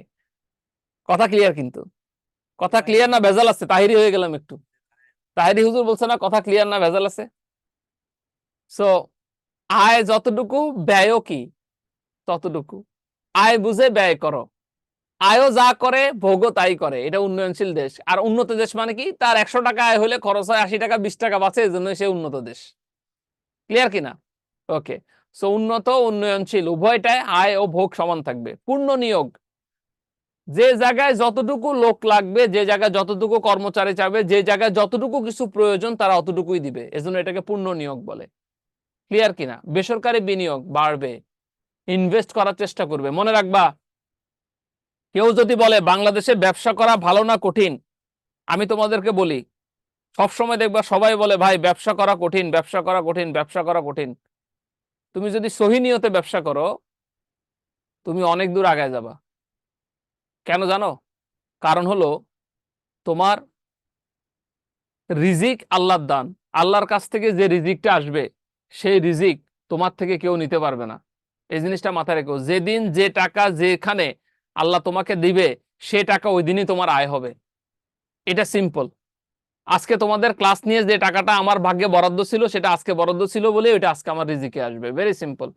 কথা ক্লিয়ার কিন্তু? কথা ক্লিয়ার না ভেজাল আছে? তাহিরি হয়ে গেলাম একটু। তাহিরি হুজুর বলছে না কথা ক্লিয়ার না ভেজাল আছে? সো আয় যতটুকু, ব্যয়ও কি ততটুকু। আয় বুঝে ব্যয় করো। আয়ও যা করে ভোগও তাই করে। এটা উন্নয়নশীল দেশ। আর উন্নত দেশ মানে কি? তার 100 টাকা আয় হলে খরচ হয় 80 টাকা, 20 টাকা বাঁচে, এই জন্য সে উন্নত দেশ। ক্লিয়ার কিনা? ওকে। সো উন্নত উন্নয়নশীল উভয়টাই আয় ও ভোগ সমান থাকবে। পূর্ণ নিয়োগ, যে জায়গায় যতটুকু লোক লাগবে, যে জায়গায় যতটুকু কর্মচারী চাবে, যে জায়গায় যতটুকু কিছু প্রয়োজন তারা অতটুকুই দিবে, এজন্য এটাকে পূর্ণ নিয়োগ বলে। ক্লিয়ার কিনা? বেসরকারি বিনিয়োগ বাড়বে, ইনভেস্ট করার চেষ্টা করবে। মনে রাখবা, কেউ যদি বলে বাংলাদেশে ব্যবসা করা ভালো না কঠিন, আমি তোমাদেরকে বলি, সবসময় দেখবা সবাই বলে ভাই ব্যবসা করা কঠিন, ব্যবসা করা কঠিন, ব্যবসা করা কঠিন। তুমি যদি সহি নিয়তে ব্যবসা করো, তুমি অনেক দূর আগায় যাবা। কেন জানো? কারণ হলো, তোমার রিজিক আল্লাহর দান। আল্লাহর কাছ থেকে যে রিজিকটা আসবে, সেই রিজিক তোমার থেকে কেউ নিতে পারবে না। এই জিনিসটা মাথায় রেখো। যেদিন যে টাকা যেখানে আল্লাহ তোমাকে দিবে, সে টাকা ওই দিনই তোমার আয় হবে। এটা সিম্পল। আজকে তোমাদের ক্লাস নিয়ে যে টাকাটা আমার ভাগ্যে বরাদ্দ ছিল, সেটা আজকে বরাদ্দ ছিল বলে ওইটা আজকে আমার রিজিকে আসবে। Very simple.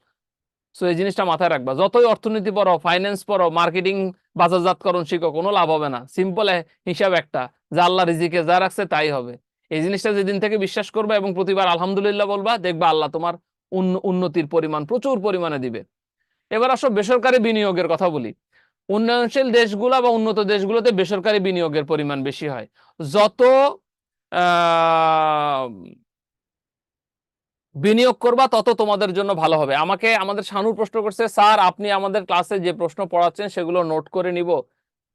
সো এই জিনিসটা মাথায় রাখবা। যতই অর্থনীতি পড়ো, ফাইন্যান্স পড়ো, মার্কেটিং, বাজারজাতকরণ শিখো, কোনো লাভ হবে না। সিম্পল হিসাব একটা, যে আল্লাহ রিজিকে যা রাখছে তাই হবে। এই জিনিসটা যেদিন থেকে বিশ্বাস করবা এবং প্রতিবার আলহামদুলিল্লাহ বলবা, দেখবা আল্লাহ তোমার উন্নতির পরিমাণ প্রচুর পরিমাণে দিবে। এবার আসো বেসরকারি বিনিয়োগের কথা বলি। উন্নয়নশীল দেশগুলো বা উন্নত দেশগুলোতে বেসরকারি বিনিয়োগের পরিমাণ বেশি হয়। যত বিনিয়োগ করবা তত তোমাদের জন্য ভালো হবে। আমাকে আমাদের শানুর প্রশ্ন করছে, স্যার আপনি আমাদের ক্লাসে যে প্রশ্ন পড়াচ্ছেন সেগুলো নোট করে নিব।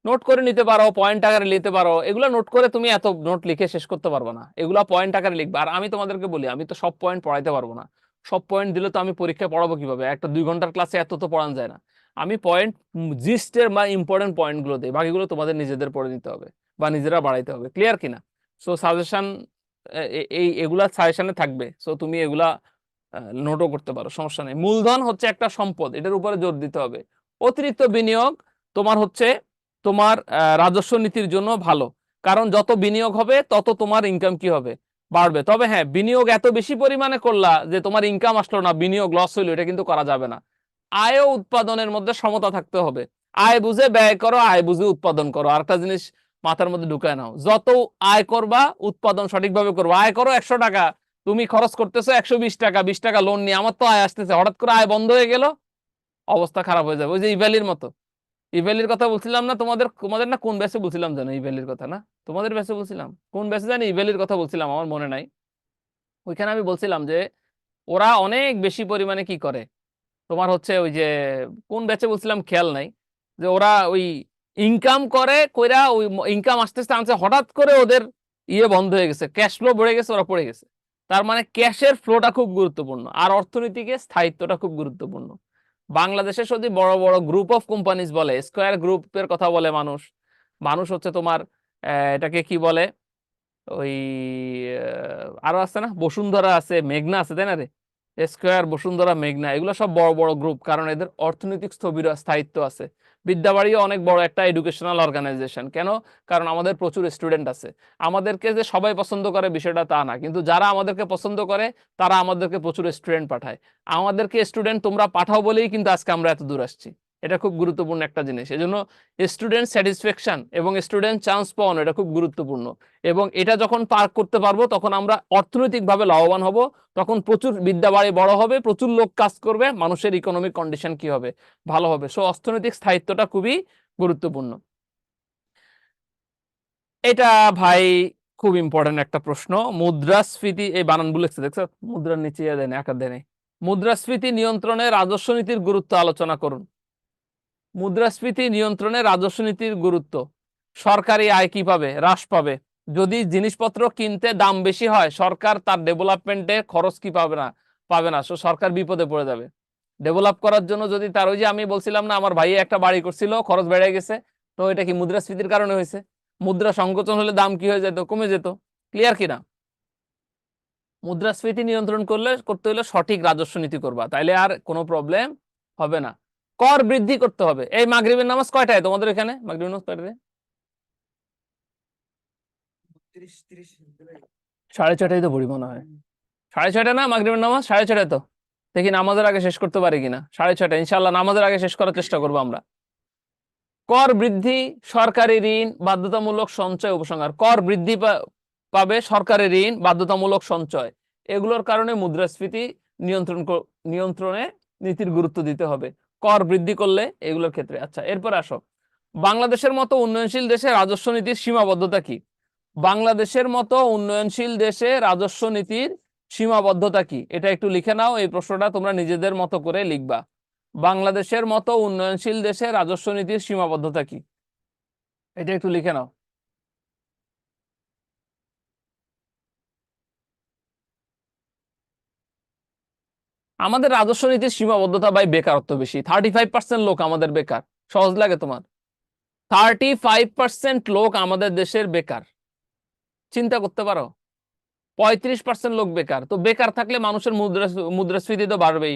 নোট করে নিতে পারো, পয়েন্ট আকারে নিতে পারো। এগুলো নোট করে তুমি এত নোট লিখে শেষ করতে পারবে না, এগুলো পয়েন্ট আকারে লিখবে। আর আমি তোমাদেরকে বলি, আমি তো সব পয়েন্ট পড়াইতে পারবো না। সব পয়েন্ট দিলে তো আমি পরীক্ষায় পড়াবো কিভাবে? একটা 2 ঘন্টার ক্লাসে এত তো পড়ানো যায় না। আমি পয়েন্ট, জিস্টের বা ইম্পর্টেন্ট পয়েন্টগুলো দিই, বাকিগুলো তোমাদের নিজেদের পড়ে নিতে হবে বা নিজেরা বাড়াইতে হবে। ক্লিয়ার কিনা? সো সাজেশন, এগুলা সাজেশনে থাকবে। সো তুমি এগুলা নোটও করতে পারো, সমস্যা নেই। মূলধন হচ্ছে একটা সম্পদ, এটার উপরে জোর দিতে হবে। অতিরিক্ত বিনিয়োগ তোমার হচ্ছে তোমার রাজস্ব নীতির জন্য ভালো, কারণ যত বিনিয়োগ হবে তত তোমার ইনকাম কি হবে? বাড়বে। তবে হ্যাঁ, বিনিয়োগ এত বেশি পরিমাণে করলা যে তোমার ইনকাম আসলো না, বিনিয়োগ লস হইলো, এটা কিন্তু করা যাবে না। আয় ও উৎপাদনের মধ্যে সমতা থাকতে হবে। আয় বুঝে ব্যয় করো, আয় বুঝে উৎপাদন করো। আরেকটা জিনিস মাথার মধ্যে ঢুকায় নাও, যত আয় করবা উৎপাদন সঠিকভাবে করবা। আয় করো 100 টাকা, তুমি খরচ করতেছো 120 টাকা, 20 টাকা লোন নিয়ে। আমার তো আয় আসতেছে, হঠাৎ করে আয় বন্ধ হয়ে গেল, অবস্থা খারাপ হয়ে যাবে। ওই যে ইভ্যালির মতো। ইভ্যালির কথা বলছিলাম না তোমাদের? তোমাদের না কোন ব্যাচে বলছিলাম জানো ইভ্যালির কথা? না তোমাদের ব্যাচে বলছিলাম? কোন ব্যাচে জানি ইভ্যালির কথা বলছিলাম, আমার মনে নাই। ওইখানে আমি বলছিলাম যে ওরা অনেক বেশি পরিমাণে কি করে, তোমার হচ্ছে ওই যে কোন ব্যাচে বলছিলাম খেয়াল নাই, যে ওরা ওই ইনকাম করে কইরা, ওই ইনকাম আস্তে আস্তে আনছে, হঠাৎ করে ওদের ইয়ে বন্ধ হয়ে গেছে, ক্যাশ ফ্লো বেড়ে গেছে, ওরা পড়ে গেছে। তার মানে ক্যাশের ফ্লোটা খুব গুরুত্বপূর্ণ, আর অর্থনীতিকে স্থায়িত্বটা খুব গুরুত্বপূর্ণ। বাংলাদেশে যদি বড় বড় গ্রুপ অফ কোম্পানিজ বলে, স্কয়ার গ্রুপের কথা বলে মানুষ, মানুষ হচ্ছে তোমার এটাকে কি বলে, ওই আরো আছে না, বসুন্ধরা আছে, মেঘনা আছে, তাই না রে? স্কয়ার, বসুন্ধরা, মেঘনা, এগুলো সব বড় বড় গ্রুপ, কারণ এদের অর্থনৈতিক স্থায়িত্ব আছে। বিদ্যাবাড়িও অনেক বড় একটা এডুকেশনাল অর্গানাইজেশন। কেন? কারণ আমাদের প্রচুর স্টুডেন্ট আছে। আমাদেরকে যে সবাই পছন্দ করে বিষয়টা তা না, কিন্তু যারা আমাদেরকে পছন্দ করে তারা আমাদেরকে প্রচুর স্টুডেন্ট পাঠায়। আমাদেরকে স্টুডেন্ট তোমরা পাঠাও বলেই কিন্তু আজকে আমরা এত দূর আসছি। এটা খুব গুরুত্বপূর্ণ একটা জিনিস। এজন্য স্টুডেন্ট স্যাটিসফ্যাকশন এবং স্টুডেন্ট চান্স পাওয়ানো এটা খুব গুরুত্বপূর্ণ। এবং এটা যখন পার করতে পারবো তখন আমরা অর্থনৈতিকভাবে লাভবান হব, তখন প্রচুর বিদ্যা বাড়ি বড় হবে, প্রচুর লোক কাজ করবে, মানুষের ইকোনমিক কন্ডিশন কি হবে, ভালো হবে। সো অর্থনৈতিক স্থায়িত্বটা খুবই গুরুত্বপূর্ণ। এটা ভাই খুব ইম্পর্টেন্ট একটা প্রশ্ন। মুদ্রাস্ফীতি, এই বানানগুলো লিখছে দেখছো, মুদ্রার নিচে দেয় না, আকার দেয় নাই। মুদ্রাস্ফীতি নিয়ন্ত্রণে রাজস্ব নীতির গুরুত্ব আলোচনা করুন। মুদ্রাস্ফীতি নিয়ন্ত্রণে রাজস্ব নীতির গুরুত্ব। সরকারি আয় কি পাবে? হ্রাস পাবে। যদি জিনিসপত্র কিনতে দাম বেশি হয়, সরকার তার ডেভেলপমেন্টে খরচ কি পাবে না। সো সরকার বিপদে পড়ে যাবে। ডেভেলপ করার জন্য যদি তার, ওই যে আমি বলছিলাম না, আমার ভাই একটা বাড়ি করছিল, খরচ বেড়ে গেছে, তো এটা কি মুদ্রাস্ফীতির কারণে হয়েছে? মুদ্রা সংকোচন হলে দাম কি হয়ে যেত? কমে যেত। ক্লিয়ার কিনা? মুদ্রাস্ফীতি নিয়ন্ত্রণ করতে হলে সঠিক রাজস্ব নীতি করবা, তাইলে আর কোনো প্রবলেম হবে না। কর বৃদ্ধি করতে হবে। এই মাগরিবের নামাজ কয়টায় তোমাদের এখানে? মাগরিবের নামাজ কয়টায়? 6:30 তো পড়ি মনে হয়। 6:30 না মাগরিবের নামাজ? 6:30 তো। দেখি নামাজের আগে শেষ করতে পারি কিনা। 6:30 ইনশাল্লাহ নামাজের আগে শেষ করার চেষ্টা করবো আমরা। কর বৃদ্ধি, সরকারি ঋণ, বাধ্যতামূলক সঞ্চয় উপসংহার। কর বৃদ্ধি পাবে, সরকারি ঋণ, বাধ্যতামূলক সঞ্চয়, এগুলোর কারণে মুদ্রাস্ফীতি নিয়ন্ত্রণে নীতির গুরুত্ব দিতে হবে। কর বৃদ্ধি করলে এগুলোর ক্ষেত্রে। আচ্ছা, এরপর আসো, বাংলাদেশের মতো উন্নয়নশীল দেশে রাজস্ব নীতির সীমাবদ্ধতা কি? বাংলাদেশের মতো উন্নয়নশীল দেশে রাজস্ব নীতির সীমাবদ্ধতা কি? এটা একটু লিখে নাও, এই প্রশ্নটা তোমরা নিজেদের মতো করে লিখবা। বাংলাদেশের মতো উন্নয়নশীল দেশে রাজস্ব নীতির সীমাবদ্ধতা কি? এটা একটু লিখে নাও। আমাদের রাজস্ব নীতির সীমাবদ্ধতা ভাই বেকারত্ব বেশি। 35% লোক আমাদের বেকার। সহজ লাগে তোমার? 35% লোক আমাদের দেশের বেকার। চিন্তা করতে পারো, 35% লোক বেকার। তো বেকার থাকলে মানুষের মুদ্রাস্ফীতি তো বাড়বেই।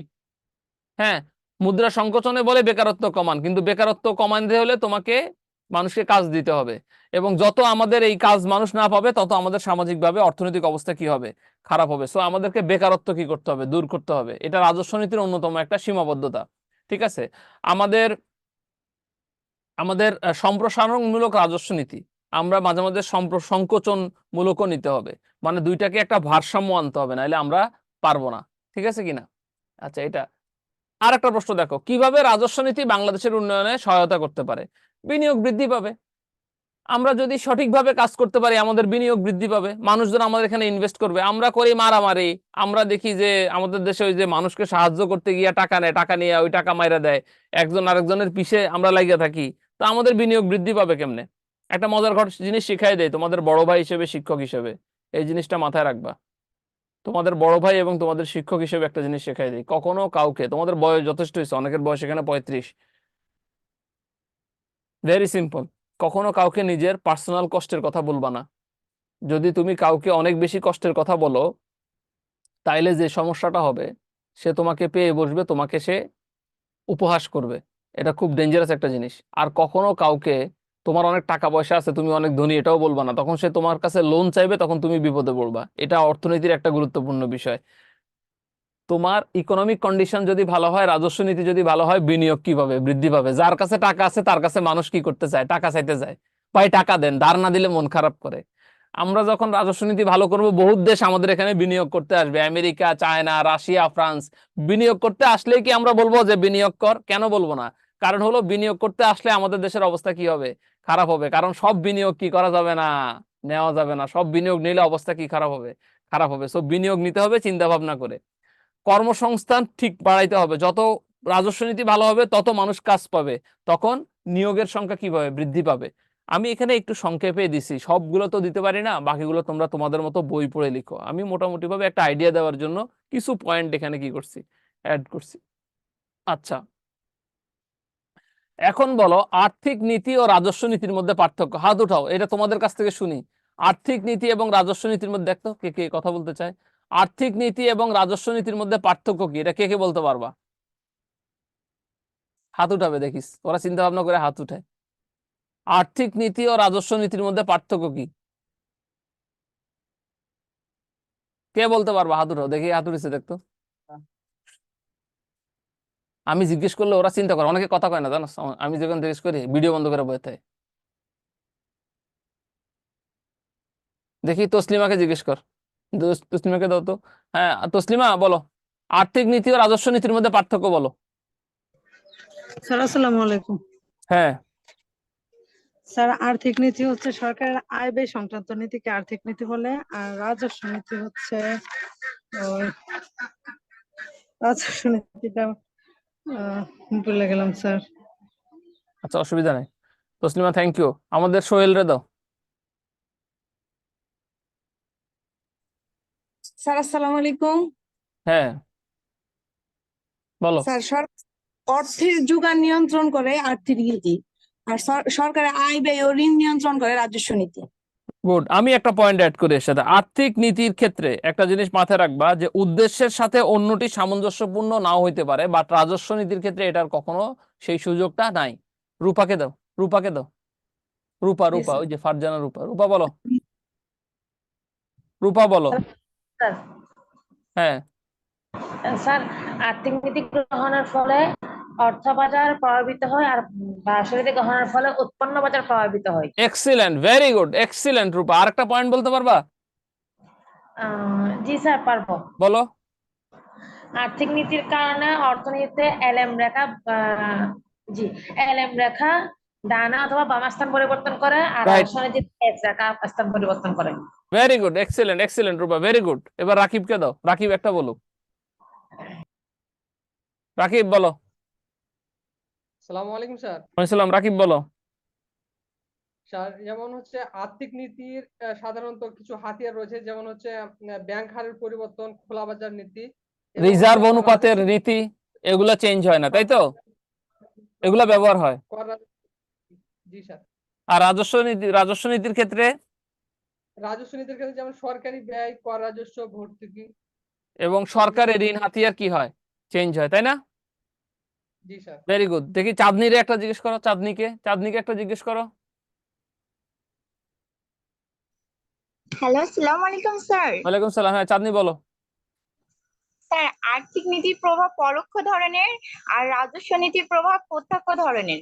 হ্যাঁ, মুদ্রা সংকোচনে বলে বেকারত্ব কমান, কিন্তু বেকারত্ব কমাতে হলে তোমাকে মানুষকে কাজ দিতে হবে। এবং যত আমাদের এই কাজ মানুষ না পাবে, তত আমাদের সামাজিকভাবে অর্থনৈতিক অবস্থা কি হবে? খারাপ হবে। সো আমাদেরকে বেকারত্ব কি করতে হবে? দূর করতে হবে। এটা রাজস্ব নীতির অন্যতম একটা সীমাবদ্ধতা। ঠিক আছে? আমাদের আমাদের সম্প্রসারণমূলক রাজস্ব নীতি, আমরা মাঝে মাঝে সংকোচনমূলকও নিতে হবে। মানে দুইটাকে একটা ভারসাম্য আনতে হবে, নাহলে আমরা পারবো না। ঠিক আছে কিনা? আচ্ছা, এটা আর একটা প্রশ্ন দেখো, কিভাবে রাজস্ব নীতি বাংলাদেশের উন্নয়নে সহায়তা করতে পারে? বিনিয়োগ বৃদ্ধি পাবে। আমরা যদি সঠিকভাবে কাজ করতে পারি, আমাদের বিনিয়োগ বৃদ্ধি পাবে, মানুষজন আমাদের এখানে ইনভেস্ট করবে। আমরা করি মারামারি, আমরা দেখি যে আমাদের দেশে ওই যে মানুষকে সাহায্য করতে গিয়ে টাকা নেয়, টাকা নিয়ে ওই টাকা মাইরা দেয়, একজন আরেকজনের পিছে আমরা লাগিয়ে থাকি। তো আমাদের বিনিয়োগ বৃদ্ধি পাবে কেমনে? একটা মজার জিনিস শিখাই দেয় তোমাদের বড় ভাই হিসেবে, শিক্ষক হিসেবে, এই জিনিসটা মাথায় রাখবা। তোমাদের বড় ভাই এবং তোমাদের শিক্ষক হিসেবে একটা জিনিস শেখাই দিই, কখনো কাউকে, তোমাদের বয়স যথেষ্ট হয়েছে, অনেকের বয়স এখানে 35, ভেরি সিম্পল, কখনো কাউকে নিজের পার্সোনাল কষ্টের কথা বলবা না। যদি তুমি কাউকে অনেক বেশি কষ্টের কথা বলো, তাইলে যে সমস্যাটা হবে, সে তোমাকে পেয়ে বসবে, তোমাকে সে উপহাস করবে। এটা খুব ডেঞ্জারাস একটা জিনিস। আর কখনো কাউকে, তোমার অনেক টাকা পয়সা আছে, তুমি অনেক ধনী, এটাও বলবা না। তখন সে তোমার কাছে লোন চাইবে, তখন তুমি বিপদে পড়বা। এটা অর্থনীতির একটা গুরুত্বপূর্ণ বিষয়। তোমার ইকোনমিক কন্ডিশন যদি ভালো হয়, রাজস্ব নীতি যদি ভালো হয়, বিনিয়োগ কিভাবে বৃদ্ধি পাবে? যার কাছে টাকা আছে তার কাছে মানুষ কি করতে চায়? টাকা চাইতে যায়। ভাই টাকা দেন, ধার না দিলে মন খারাপ করে। আমরা যখন রাজস্ব নীতি ভালো করব, বহুত দেশ আমাদের এখানে বিনিয়োগ করতে আসবে, আমেরিকা, চায়না, রাশিয়া, ফ্রান্স। বিনিয়োগ করতে আসলেই কি আমরা বলবো যে বিনিয়োগ কর? কেন বলবো না? কারণ হলো, বিনিয়োগ করতে আসলে আমাদের দেশের অবস্থা কি হবে? খারাপ হবে। কারণ সব বিনিয়োগ কি করা যাবে না? নেওয়া যাবে না। সব বিনিয়োগ নিলে অবস্থা কি খারাপ হবে? খারাপ হবে। সব বিনিয়োগ নিতে হবে চিন্তা ভাবনা করে। কর্মসংস্থান ঠিক বাড়াইতে হবে। যত রাজস্ব নীতি ভালো হবে, তত মানুষ কাজ পাবে, তখন নিয়োগের সংখ্যা কিভাবে বৃদ্ধি পাবে। আমি এখানে একটু সংক্ষেপে দিছি, সবগুলো তো দিতে পারি না, বাকিগুলো তোমরা তোমাদের মতো বই পড়ে লিখো। আমি মোটামুটি ভাবে একটা আইডিয়া দেওয়ার জন্য কিছু পয়েন্ট এখানে কি করছি, অ্যাড করছি। আচ্ছা, এখন বলো, আর্থিক নীতি ও রাজস্ব নীতির মধ্যে পার্থক্য। হাত উঠাও, এটা তোমাদের কাছ থেকে শুনি। আর্থিক নীতি এবং রাজস্ব নীতির মধ্যে, দেখতো কে কে কথা বলতে চায়। আর্থিক নীতি এবং রাজস্ব নীতির মধ্যে পার্থক্য কি? এটা কে কে বলতে পারবা? হাত উঠাবে দেখিস, ওরা চিন্তা ভাবনা করে হাত উঠায়। আর্থিক নীতি ও রাজস্ব নীতির মধ্যে পার্থক্য কি? কে বলতে পারবা? হাত উঠাও দেখি, হাত উঠেছে দেখতো। আমি জিজ্ঞেস করলে ওরা চিন্তা করে, অনেকে কথা কয় না জানো, আমি যখন জিজ্ঞেস করি ভিডিও বন্ধ করে বইতে। দেখি তসলিমাকে জিজ্ঞেস কর, তসলিমাকে দাও তো। হ্যাঁ তসলিমা বলো, আর্থিক নীতি ও রাজস্ব নীতির মধ্যে পার্থক্য বলো। স্যার আসসালামু আলাইকুম। হ্যাঁ স্যার আর্থিক নীতি হচ্ছে সরকারের আয় ব্যয় সংক্রান্ত নীতিকে আর্থিক নীতি বলে, আর রাজস্ব নীতি হচ্ছে ওই রাজস্ব নীতিটা ভুলে গেলাম স্যার। আচ্ছা অসুবিধা নেই। Taslima thank you. আমাদের সোহেল রে দাও। স্যার আসসালামু আলাইকুম। হ্যাঁ বলো। স্যার অর্থের যোগান নিয়ন্ত্রণ করে আর্থিক নীতি, আর সরকারের আয় ব্যয় ও ঋণ নিয়ন্ত্রণ করে রাজস্ব নীতি। গুড। আমি একটা পয়েন্ট অ্যাড করি এর সাথে, আর্থিক নীতির ক্ষেত্রে একটা জিনিস মাথায় রাখবা, যে উদ্দেশ্যের সাথে অন্যটি সামঞ্জস্যপূর্ণ নাও হইতে পারে, বাট রাজস্ব নীতির ক্ষেত্রে এটার কখনো সেই সুযোগটা নাই। রূপাকে দাও, রূপাকে দাও। রূপা, Yes, রূপা, sir. ওই যে ফারজানা রূপা, রূপা বলো, রূপা বলো। স্যার হ্যাঁ স্যার আর্থিক নীতি গ্রহণের ফলে অর্থ বাজার প্রভাবিত হয়, আর রাষ্ট্রনীতি নীতি গ্রহণের ফলে উৎপন্ন বাজার প্রভাবিত হয়। এক্সিলেন্ট, ভেরি গুড, এক্সিলেন্ট রূপা। আরেকটা পয়েন্ট বলতে পারবা? জি স্যার পারবো। বলো। আর্থিক নীতির কারণে অর্থনীতিতে এলএম রেখা জি এলএম রেখা ডানা অথবা বাম স্থান পরিবর্তন করে, আর রাইট, রাজনীতিতে এক্স রেখা স্থান পরিবর্তন করে। ভেরি গুড, এক্সিলেন্ট, এক্সিলেন্ট রূপা, ভেরি গুড। এবার রাকিবকে দাও, রাকিব একটা বলো। রাকিব বলো। আসসালামু আলাইকুম স্যার। ওয়ালাইকুম, রাকিব বলো। স্যার যেমন হচ্ছে আর্থিক নীতির সাধারণত কিছু হাতিয়ার রয়েছে, যেমন হচ্ছে ব্যাংক হারের পরিবর্তন, খোলা বাজার নীতি, এবং রিজার্ভ হচ্ছে অনুপাতের রাজস্ব রীতি, এগুলা চেঞ্জ হয় না তাই তো, এগুলা ব্যবহার হয়। কর। জি স্যার। আর রাজস্ব নীতির ক্ষেত্রে রাজস্ব নীতির ক্ষেত্রে যেমন সরকারি ব্যয়, কর রাজস্ব, ভর্তুকি। এবং সরকারি ঋণ হাতিয়ার কি হয়, চেঞ্জ হয় তাই না? জি স্যার। Very good. দেখি চাঁদনিরে একটা জিজ্ঞেস করো, চাঁদনিকে একটা জিজ্ঞেস করো। হ্যালো, আসসালামু আলাইকুম স্যার। ওয়ালাইকুম সালাম। হ্যাঁ চাঁদনি বলো। স্যার আর্থিক নীতির প্রভাব পরোক্ষ ধরনের, আর রাজস্ব নীতির প্রভাব প্রত্যক্ষ ধরনের।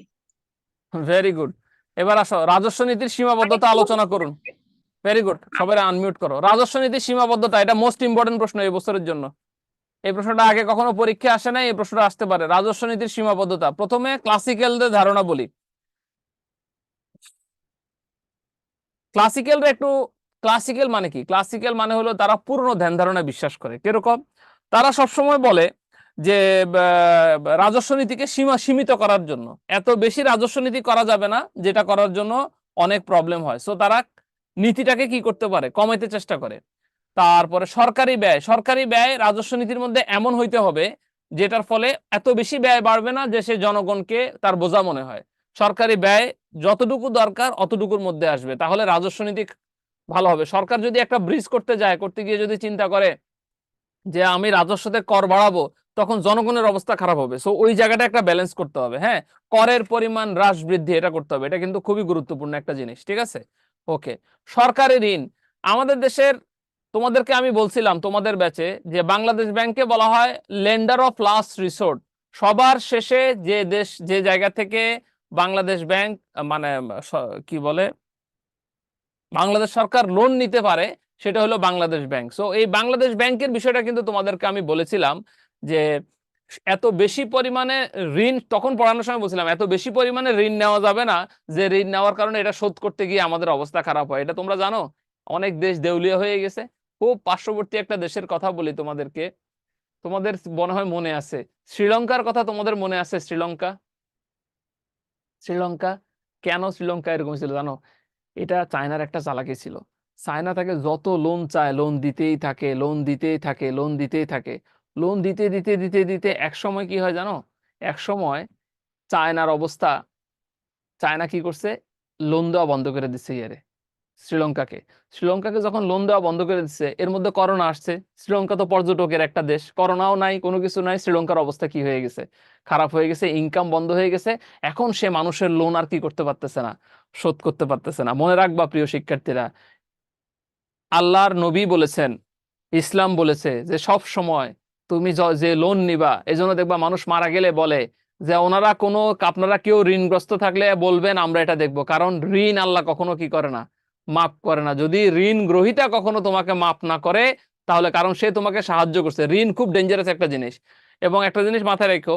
Very good. এবার আসো, রাজস্ব নীতির সীমাবদ্ধতা আলোচনা করুন। ভেরি গুড, সবাই আনমিউট করো। রাজস্ব নীতির সীমাবদ্ধতা, এটা মোস্ট ইম্পর্টেন্ট প্রশ্ন এই বছরের জন্য। এই প্রশ্নটা আগে কখনো পরীক্ষা আসে নাই, এই প্রশ্নটা আসতে পারে। রাজস্ব নীতির সীমাবদ্ধতা, প্রথমে ক্লাসিক্যালদের ধারণা বলি। ক্লাসিক্যালরা একটু, ক্লাসিক্যাল মানে কি? ক্লাসিক্যাল মানে হলো তারা পুরনো ধ্যান ধারণায় বিশ্বাস করে। কিরকম? তারা সবসময় বলে যে রাজস্ব নীতিকে সীমিত করার জন্য, এত বেশি রাজস্ব নীতি করা যাবে না, যেটা করার জন্য অনেক প্রবলেম হয়। সো তারা নীতিটাকে কি করতে পারে, কমাইতে চেষ্টা করে। তারপরে সরকারি ব্যয় রাজস্ব নীতির মধ্যে এমন হইতে হবে যেটার ফলে এত বেশি ব্যয় বাড়বে না যে সে জনগণকে তার বোঝা মনে হয়। সরকারি ব্যয় যতটুকু দরকার অতটুকুর মধ্যে আসবে, তাহলে রাজস্ব নীতি ভালো হবে। সরকার যদি একটা ব্রিজ করতে যায়, করতে গিয়ে যদি চিন্তা করে যে আমি রাজস্বতে কর বাড়াবো, তখন জনগণের অবস্থা খারাপ হবে। সো ওই জায়গাটা একটা ব্যালেন্স করতে হবে। হ্যাঁ, করের পরিমাণ হ্রাস বৃদ্ধি এটা করতে হবে, এটা কিন্তু খুবই গুরুত্বপূর্ণ একটা জিনিস। ঠিক আছে, ওকে। সরকারি ঋণ আমাদের দেশের, তোমাদেরকে আমি বলছিলাম তোমাদের ব্যাচে যে বাংলাদেশ ব্যাংকে বলা হয় লেন্ডার অফ লাস্ট রিসোর্ট। সবার শেষে যে দেশ, যে জায়গা থেকে বাংলাদেশ ব্যাংক মানে কি বলে, বাংলাদেশ সরকার লোন নিতে পারে, সেটা হলো বাংলাদেশ ব্যাংক। সো এই বাংলাদেশ ব্যাংকের বিষয়টা কিন্তু তোমাদেরকে আমি বলেছিলাম যে এত বেশি পরিমাণে ঋণ, তখন পড়ানোর সময় বলছিলাম এত বেশি পরিমাণে ঋণ নেওয়া যাবে না, যে ঋণ নেওয়ার কারণে এটা শোধ করতে গিয়ে আমাদের অবস্থা খারাপ হয়। এটা তোমরা জানো, অনেক দেশ দেউলিয়া হয়ে গেছে। খুব পার্শ্ববর্তী একটা দেশের কথা বলি তোমাদেরকে, তোমাদের মনে হয় মনে আছে, শ্রীলঙ্কার কথা তোমাদের মনে আছে? শ্রীলঙ্কা কেন শ্রীলঙ্কা এরকম ছিল জানো? এটা চায়নার একটা চালাকি ছিল। চায়না তাকে যত লোন চায় লোন দিতেই থাকে, লোন দিতেই থাকে, লোন দিতেই থাকে, লোন দিতে দিতে দিতে দিতে এক সময় কি হয় জানো? এক সময় চায়নার অবস্থা, চায়না কি করছে, লোন দেওয়া বন্ধ করে দিচ্ছে শ্রীলঙ্কাকে। শ্রীলঙ্কাকে যখন লোন দেওয়া বন্ধ করে দিচ্ছে, এর মধ্যে করোনা আসছে। শ্রীলঙ্কা তো পর্যটকের একটা দেশ, করোনাও নাই, কোনো কিছু নাই, শ্রীলঙ্কার অবস্থা কি হয়ে গেছে, খারাপ হয়ে গেছে, ইনকাম বন্ধ হয়ে গেছে। এখন সে মানুষের লোন আর কি করতে পারতেছে না, শোধ করতে পারতেছে না। মনে রাখবা প্রিয় শিক্ষার্থীরা, আল্লাহর নবী বলেছেন, ইসলাম বলেছে যে সব সময় তুমি যে লোন নিবা, এই জন্য দেখবা মানুষ মারা গেলে বলে যে ওনারা আপনারা কেউ ঋণগ্রস্ত থাকলে বলবেন, আমরা এটা দেখবো। কারণ ঋণ আল্লাহ কখনো কি করে না, মাফ করে না। যদি ঋণ গ্রহীতা কখনো তোমাকে মাফ না করে, তাহলে কারণ সে তোমাকে সাহায্য করছে। ঋণ খুব ডেঞ্জারাস একটা জিনিস। এবং একটা জিনিস মাথায় রেখো,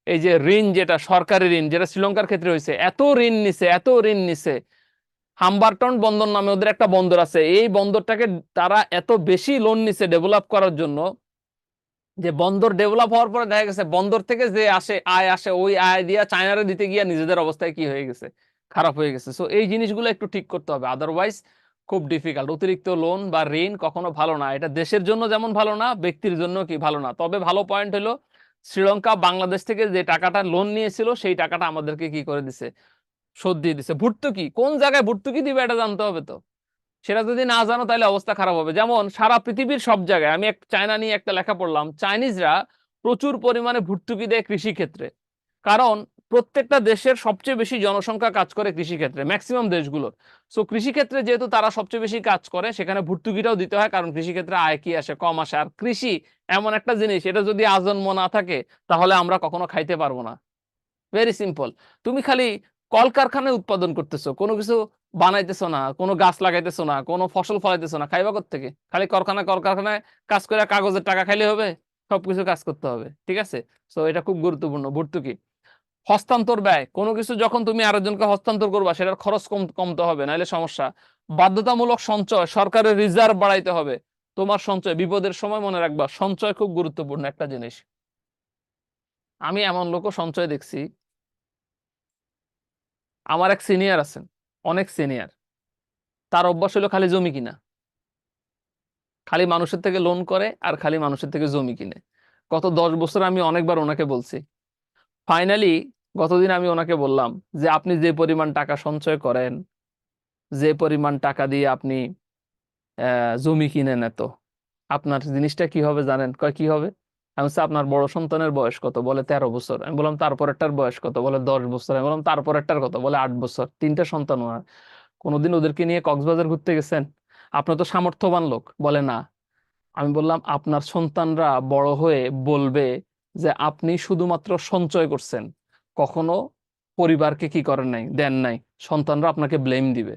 এই যে ঋণ, যেটা সরকারি ঋণ, যেটা শ্রীলঙ্কার ক্ষেত্রে হয়েছে, এত ঋণ নিছে। হাম্বারটন বন্দর নামে ওদের একটা বন্দর আছে, এই বন্দরটাকে তারা এত বেশি লোন নিছে ডেভেলপ করার জন্য, যে বন্দর ডেভেলপ হওয়ার পরে দেখা গেছে বন্দর থেকে যে আয় আসে, ওই আয় দিয়া চায়নারে দিতে গিয়ে নিজেদের অবস্থায় কি হয়ে গেছে, খারাপ হয়ে গেছে। সো এই জিনিসগুলো একটু ঠিক করতে হবে, আদারওয়াইজ খুব ডিফিকাল্ট। অতিরিক্ত লোন বা ঋণ কখনো ভালো না, এটা দেশের জন্য যেমন ভালো না, ব্যক্তির জন্য কি ভালো না। তবে ভালো পয়েন্ট হলো শ্রীলঙ্কা বাংলাদেশ থেকে যে টাকাটা লোন নিয়েছিল, সেই টাকাটা আমাদেরকে কি করে দিছে, শোধ দিয়ে দিছে। ভর্তুকি কোন জায়গায় ভর্তুকি দিবে এটা জানতে হবে তো, সেটা যদি না জানো তাহলে অবস্থা খারাপ হবে। যেমন সারা পৃথিবীর সব জায়গায়, আমি চায়না নিয়ে একটা লেখা পড়লাম, চাইনিজরা প্রচুর পরিমাণে ভর্তুকি দেয় কৃষি ক্ষেত্রে। কারণ প্রত্যেকটা দেশের সবচেয়ে বেশি জনসংখ্যা কাজ করে কৃষি ক্ষেত্রে, ম্যাক্সিমাম দেশগুলোর। সো কৃষি ক্ষেত্রে যেহেতু তারা সবচেয়ে বেশি কাজ করে, সেখানে ভর্তুকিটাও দিতে হয়, কারণ কৃষি ক্ষেত্রে আয় কি আসে, কম আসে। আর কৃষি এমন একটা জিনিস, এটা যদি আজন্ম না থাকে তাহলে আমরা কখনো খাইতে পারবো না। Very simple. তুমি খালি কলকারখানায় উৎপাদন করতেছো, কোনো কিছু বানাইতেছো না, কোনো গাছ লাগাইতেছো না, কোনো ফসল ফলাইতেছো না, খাইবা কোত্থেকে? খালি কলকারখানায় কাজ করে কাগজের টাকা খাইলে হবে? সবকিছু কাজ করতে হবে, ঠিক আছে? সো এটা খুব গুরুত্বপূর্ণ। ভর্তুকি, হস্তান্তর ব্যয়, কোনো কিছু যখন তুমি আরেকজনকে হস্তান্তর করবা, সেটার খরচ কমতে হবে, নাহলে সমস্যা। বাধ্যতামূলক সঞ্চয়, সরকারের রিজার্ভ বাড়াইতে হবে। তোমার সঞ্চয় বিপদের সময় মনে রাখবা, সঞ্চয় খুব গুরুত্বপূর্ণ একটা জিনিস। আমি এমন লোকও সঞ্চয় দেখছি, আমার এক সিনিয়র আছেন, অনেক সিনিয়র, তার অভ্যাস হলো খালি জমি কিনা, খালি মানুষের থেকে লোন করে আর খালি মানুষের থেকে জমি কিনে। গত 10 বছর আমি অনেকবার ওনাকে বলছি। ফাইনালি গতদিন আমি ওনাকে বললাম যে আপনি যে পরিমাণ টাকা সঞ্চয় করেন, যে পরিমাণ টাকা দিয়ে আপনি জমি কিনেন, এত আপনার জিনিসটা কি হবে জানেন? কয় কি হবে? আমি বলছি আপনার বড় সন্তানের বয়স কত? বলে 13 বছর। আমি বললাম তারপরেরটার বয়স কত? বলে 10 বছর। আমি বললাম তারপরেরটার কত? বলে 8 বছর। 3টা সন্তান ওনার। কোনোদিন ওদেরকে নিয়ে কক্সবাজার ঘুরতে গেছেন? আপনার তো সামর্থ্যবান লোক। বলে না। আমি বললাম আপনার সন্তানরা বড় হয়ে বলবে যে আপনি শুধুমাত্র সঞ্চয় করছেন, কখনো পরিবারকে কি করেন নাই, দেন নাই। সন্তানরা আপনাকে ব্লেম দিবে।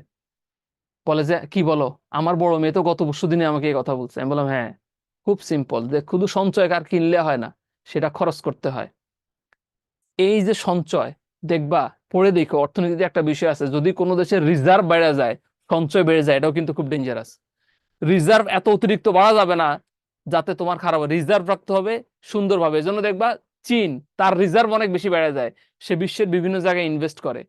বলে যে কি বলো, আমার বড় মেয়ে তো গত পরশুদিনে আমাকে এই কথা বলছে। আমি বললাম হ্যাঁ, খুব সিম্পল, যে শুধু সঞ্চয় আর কিনলে হয় না, সেটা খরচ করতে হয়। এই যে সঞ্চয়, দেখবা পড়ে দেখো, অর্থনীতিতে একটা বিষয় আছে, যদি কোনো দেশের রিজার্ভ বেড়ে যায়, সঞ্চয় বেড়ে যায়, এটাও কিন্তু খুব ডেঞ্জারাস। রিজার্ভ এত অতিরিক্ত বাড়া যাবে না যাতে তোমার খারাপ হয়, রিজার্ভ রাখতে হবে সুন্দরভাবে। এজন্য দেখবা চীন, তার রিজার্ভ অনেক বেশি বেড়ে যায়, সে বিশ্বের বিভিন্ন জায়গায় ইনভেস্ট করে।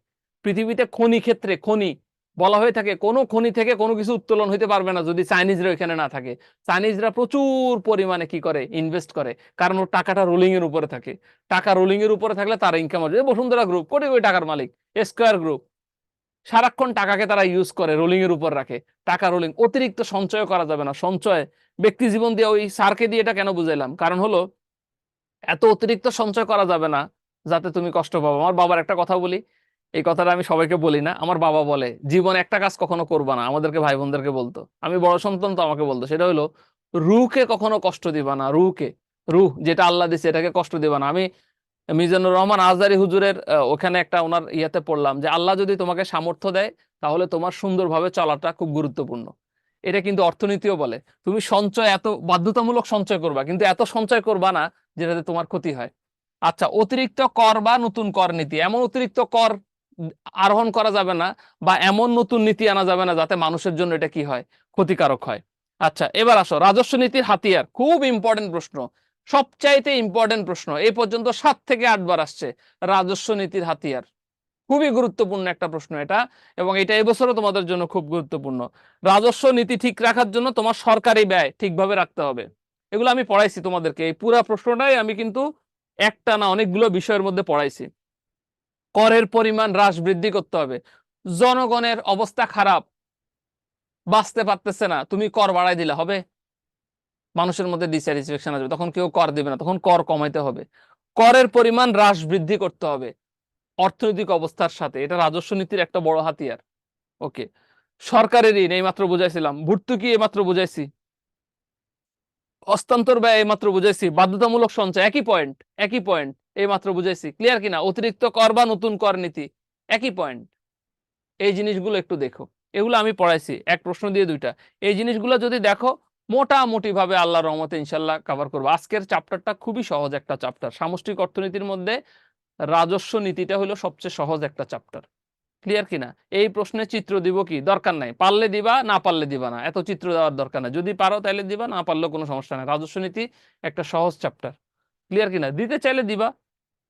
পৃথিবীতে খনি ক্ষেত্রে, খনি বলা হয়ে থাকে, কোনো খনি থেকে কোনো কিছু উত্তোলন হইতে পারবে না যদি চাইনিজরা ওইখানে না থাকে। চাইনিজরা প্রচুর পরিমাণে কি করে, ইনভেস্ট করে, কারণ ওর টাকাটা রোলিং এর উপরে থাকে। টাকা রোলিং এর উপরে থাকলে তার ইনকাম আসবে। বসুন্ধরা গ্রুপ কোটি কোটি টাকার মালিক, স্কয়ার গ্রুপ, সারাক্ষণ টাকাকে তারা ইউজ করে, রোলিং এর উপর রাখে। টাকা রোলিং, অতিরিক্ত সঞ্চয় করা যাবে না। সঞ্চয় ব্যক্তি জীবন দিয়ে, ওই স্যারকে দিয়ে এটা কেন বুঝাইলাম, কারণ হলো এত অতিরিক্ত সঞ্চয় করা যাবে না যাতে তুমি কষ্ট পাবো। আমার বাবার একটা কথা বলি, এই কথাটা আমি সবাইকে বলি না, আমার বাবা বলে জীবনে একটা কাজ কখনো করবা না, আমাদেরকে ভাই বোনদেরকে বলতো, আমি বড় সন্তান তো আমাকে বলতো, সেটা হলো রুহকে কখনো কষ্ট দিবা না। রুহকে, রুহ যেটা আল্লাহ দিছে এটাকে কষ্ট দিবা না। আমি মিজানুর রহমান আজহারী হুজুরের ওখানে একটা ওনার ইয়াতে পড়লাম যে আল্লাহ যদি তোমাকে সামর্থ্য দেয়, তাহলে তোমার সুন্দরভাবে চলাটা খুব গুরুত্বপূর্ণ। এটা কিন্তু অর্থনীতিও বলে, তুমি সঞ্চয় এত বাধ্যতামূলক সঞ্চয় করবা, কিন্তু এত সঞ্চয় করবা না যেটাতে তোমার ক্ষতি হয়। আচ্ছা, অতিরিক্ত কর বা নতুন কর নীতি, এমন অতিরিক্ত কর আরোহণ করা যাবে না, বা এমন নতুন নীতি আনা যাবে না যাতে মানুষের জন্য এটা কি হয়, ক্ষতিকারক হয়। আচ্ছা, এবার আসো রাজস্ব নীতির হাতিয়ার, খুব ইম্পর্টেন্ট প্রশ্ন, সবচাইতে ইম্পর্টেন্ট প্রশ্ন। এই পর্যন্ত 7 থেকে 8 বার আসছে, রাজস্ব নীতির হাতিয়ার। খুবই গুরুত্বপূর্ণ একটা প্রশ্ন এটা, এবং এটা এবছরও তোমাদের জন্য খুব গুরুত্বপূর্ণ। রাজস্ব নীতি ঠিক রাখার জন্য তোমার সরকারি ব্যয় ঠিকভাবে রাখতে হবে। এগুলো আমি পড়াইছি তোমাদেরকে, এই পুরা প্রশ্নটাই আমি কিন্তু একটা না অনেকগুলো বিষয়ের মধ্যে পড়াইছি। করের পরিমাণ হ্রাস বৃদ্ধি করতে হবে। জনগণের অবস্থা খারাপ, বাঁচতে পারতেছে না, তুমি কর বাড়াই দিলে হবে? মানুষের মধ্যে ডিস্যাটিসফ্যাকশন আসবে, তখন কেউ কর দিবে না, তখন কর কমাইতে হবে। করের পরিমাণ হ্রাস বৃদ্ধি করতে হবে অর্থনৈতিক অবস্থার সাথে, এটা রাজস্ব নীতির একটা বড় হাতিয়ার। ওকে, সরকারের ঋণ এইমাত্র বুঝাইছিলাম, ভর্তুকি এইমাত্র বুঝাইছি। হস্তান্তর ব্যয় এইমাত্র বুঝাইছি, বাধ্যতামূলক সঞ্চয় একই পয়েন্ট, একই পয়েন্ট এইমাত্র বুঝাইছি, ক্লিয়ার কিনা? অতিরিক্ত কর বা নতুন কর নীতি একই পয়েন্ট। এই জিনিসগুলো একটু দেখো, এগুলো আমি পড়াইছি, এক প্রশ্ন দিয়ে দুইটা। এই জিনিসগুলো যদি দেখো মোটামুটি ভাবে আল্লাহর রহমতে ইনশাল্লাহ কভার করবো। আজকের চ্যাপ্টারটা খুবই সহজ একটা চ্যাপ্টার, সামষ্টিক অর্থনীতির মধ্যে রাজস্ব নীতিটা হলো সবচেয়ে সহজ একটা চ্যাপ্টার, ক্লিয়ার কিনা? এই প্রশ্নে চিত্র দিব কি দরকার নাই, পারলে দিবা না পারলে দিবা না, এত চিত্র দেওয়ার দরকার নাই, যদি পারো তাহলে দিবা, না পারলেও কোনো সমস্যা নাই। রাজস্ব নীতি একটা সহজ চ্যাপ্টার, ক্লিয়ার কিনা? দিতে চাইলে দিবা,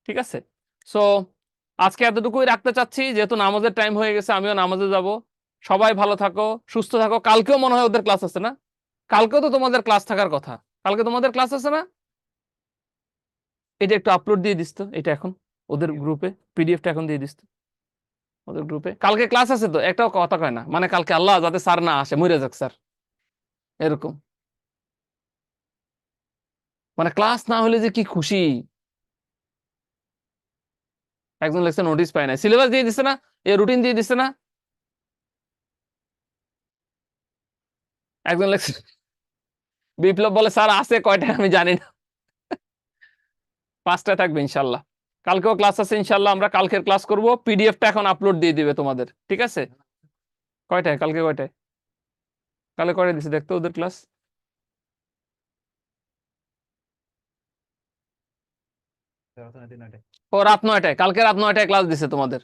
ঠিক আছে? সো আজকে এতটুকুই রাখতে চাচ্ছি, যেহেতু নামাজের টাইম হয়ে গেছে, আমিও নামাজে যাব। সবাই ভালো থাকো, সুস্থ থাকো। কালকেও মনে হয় ওদের ক্লাস আছে না? কালকেও তো তোমাদের ক্লাস থাকার কথা, কালকে তোমাদের ক্লাস আছে না? এটা একটু আপলোড দিয়ে দিস তো, এটা এখন ওদের গ্রুপে, পিডিএফটা এখন দিয়ে দিস তো ওদের গ্রুপে। কালকে ক্লাস আছে তো, একটাও কথা কয় না, মানে কালকে আল্লাহ যাতে স্যার না আসে, মরে যাক স্যার, এরকম। মানে ক্লাস না হলে যে কি খুশি। একজন লেকচার নোটিস পায় না, সিলেবাস দিয়ে দিচ্ছে না, এ রুটিন দিয়ে দিচ্ছে না। একজন লেকচার বিপ্লব বলে স্যার আছে কয়টা আমি জানি না। 5টায় থাকবে ইনশাল্লাহ। কালকেও ক্লাস আছে ইনশাল্লাহ, আমরা কালকের ক্লাস করব, পিডিএফটা এখন আপলোড দিয়ে দিবে তোমাদের, ঠিক আছে? কয়টায় কালকে, কয়টায় কালকে কয়টায় দিছে দেখতো ওদের ক্লাস? ও রাত 9টায়, কালকে রাত 9টায় ক্লাস দিছে তোমাদের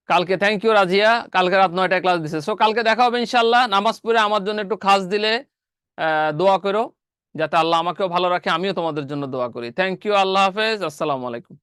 কালকে। থ্যাংক ইউ রাজিয়া, কালকে রাত 9টায় ক্লাস দিছে। সো কালকে দেখা হবে ইনশাল্লাহ। নামাজ পড়ে আমার জন্য একটু খাস দিলে দোয়া করো, যাতে আল্লাহ আমাকেও ভালো রাখে, আমিও তোমাদের জন্য দোয়া করি। থ্যাংক ইউ, আল্লাহ হাফেজ, আসসালামু আলাইকুম।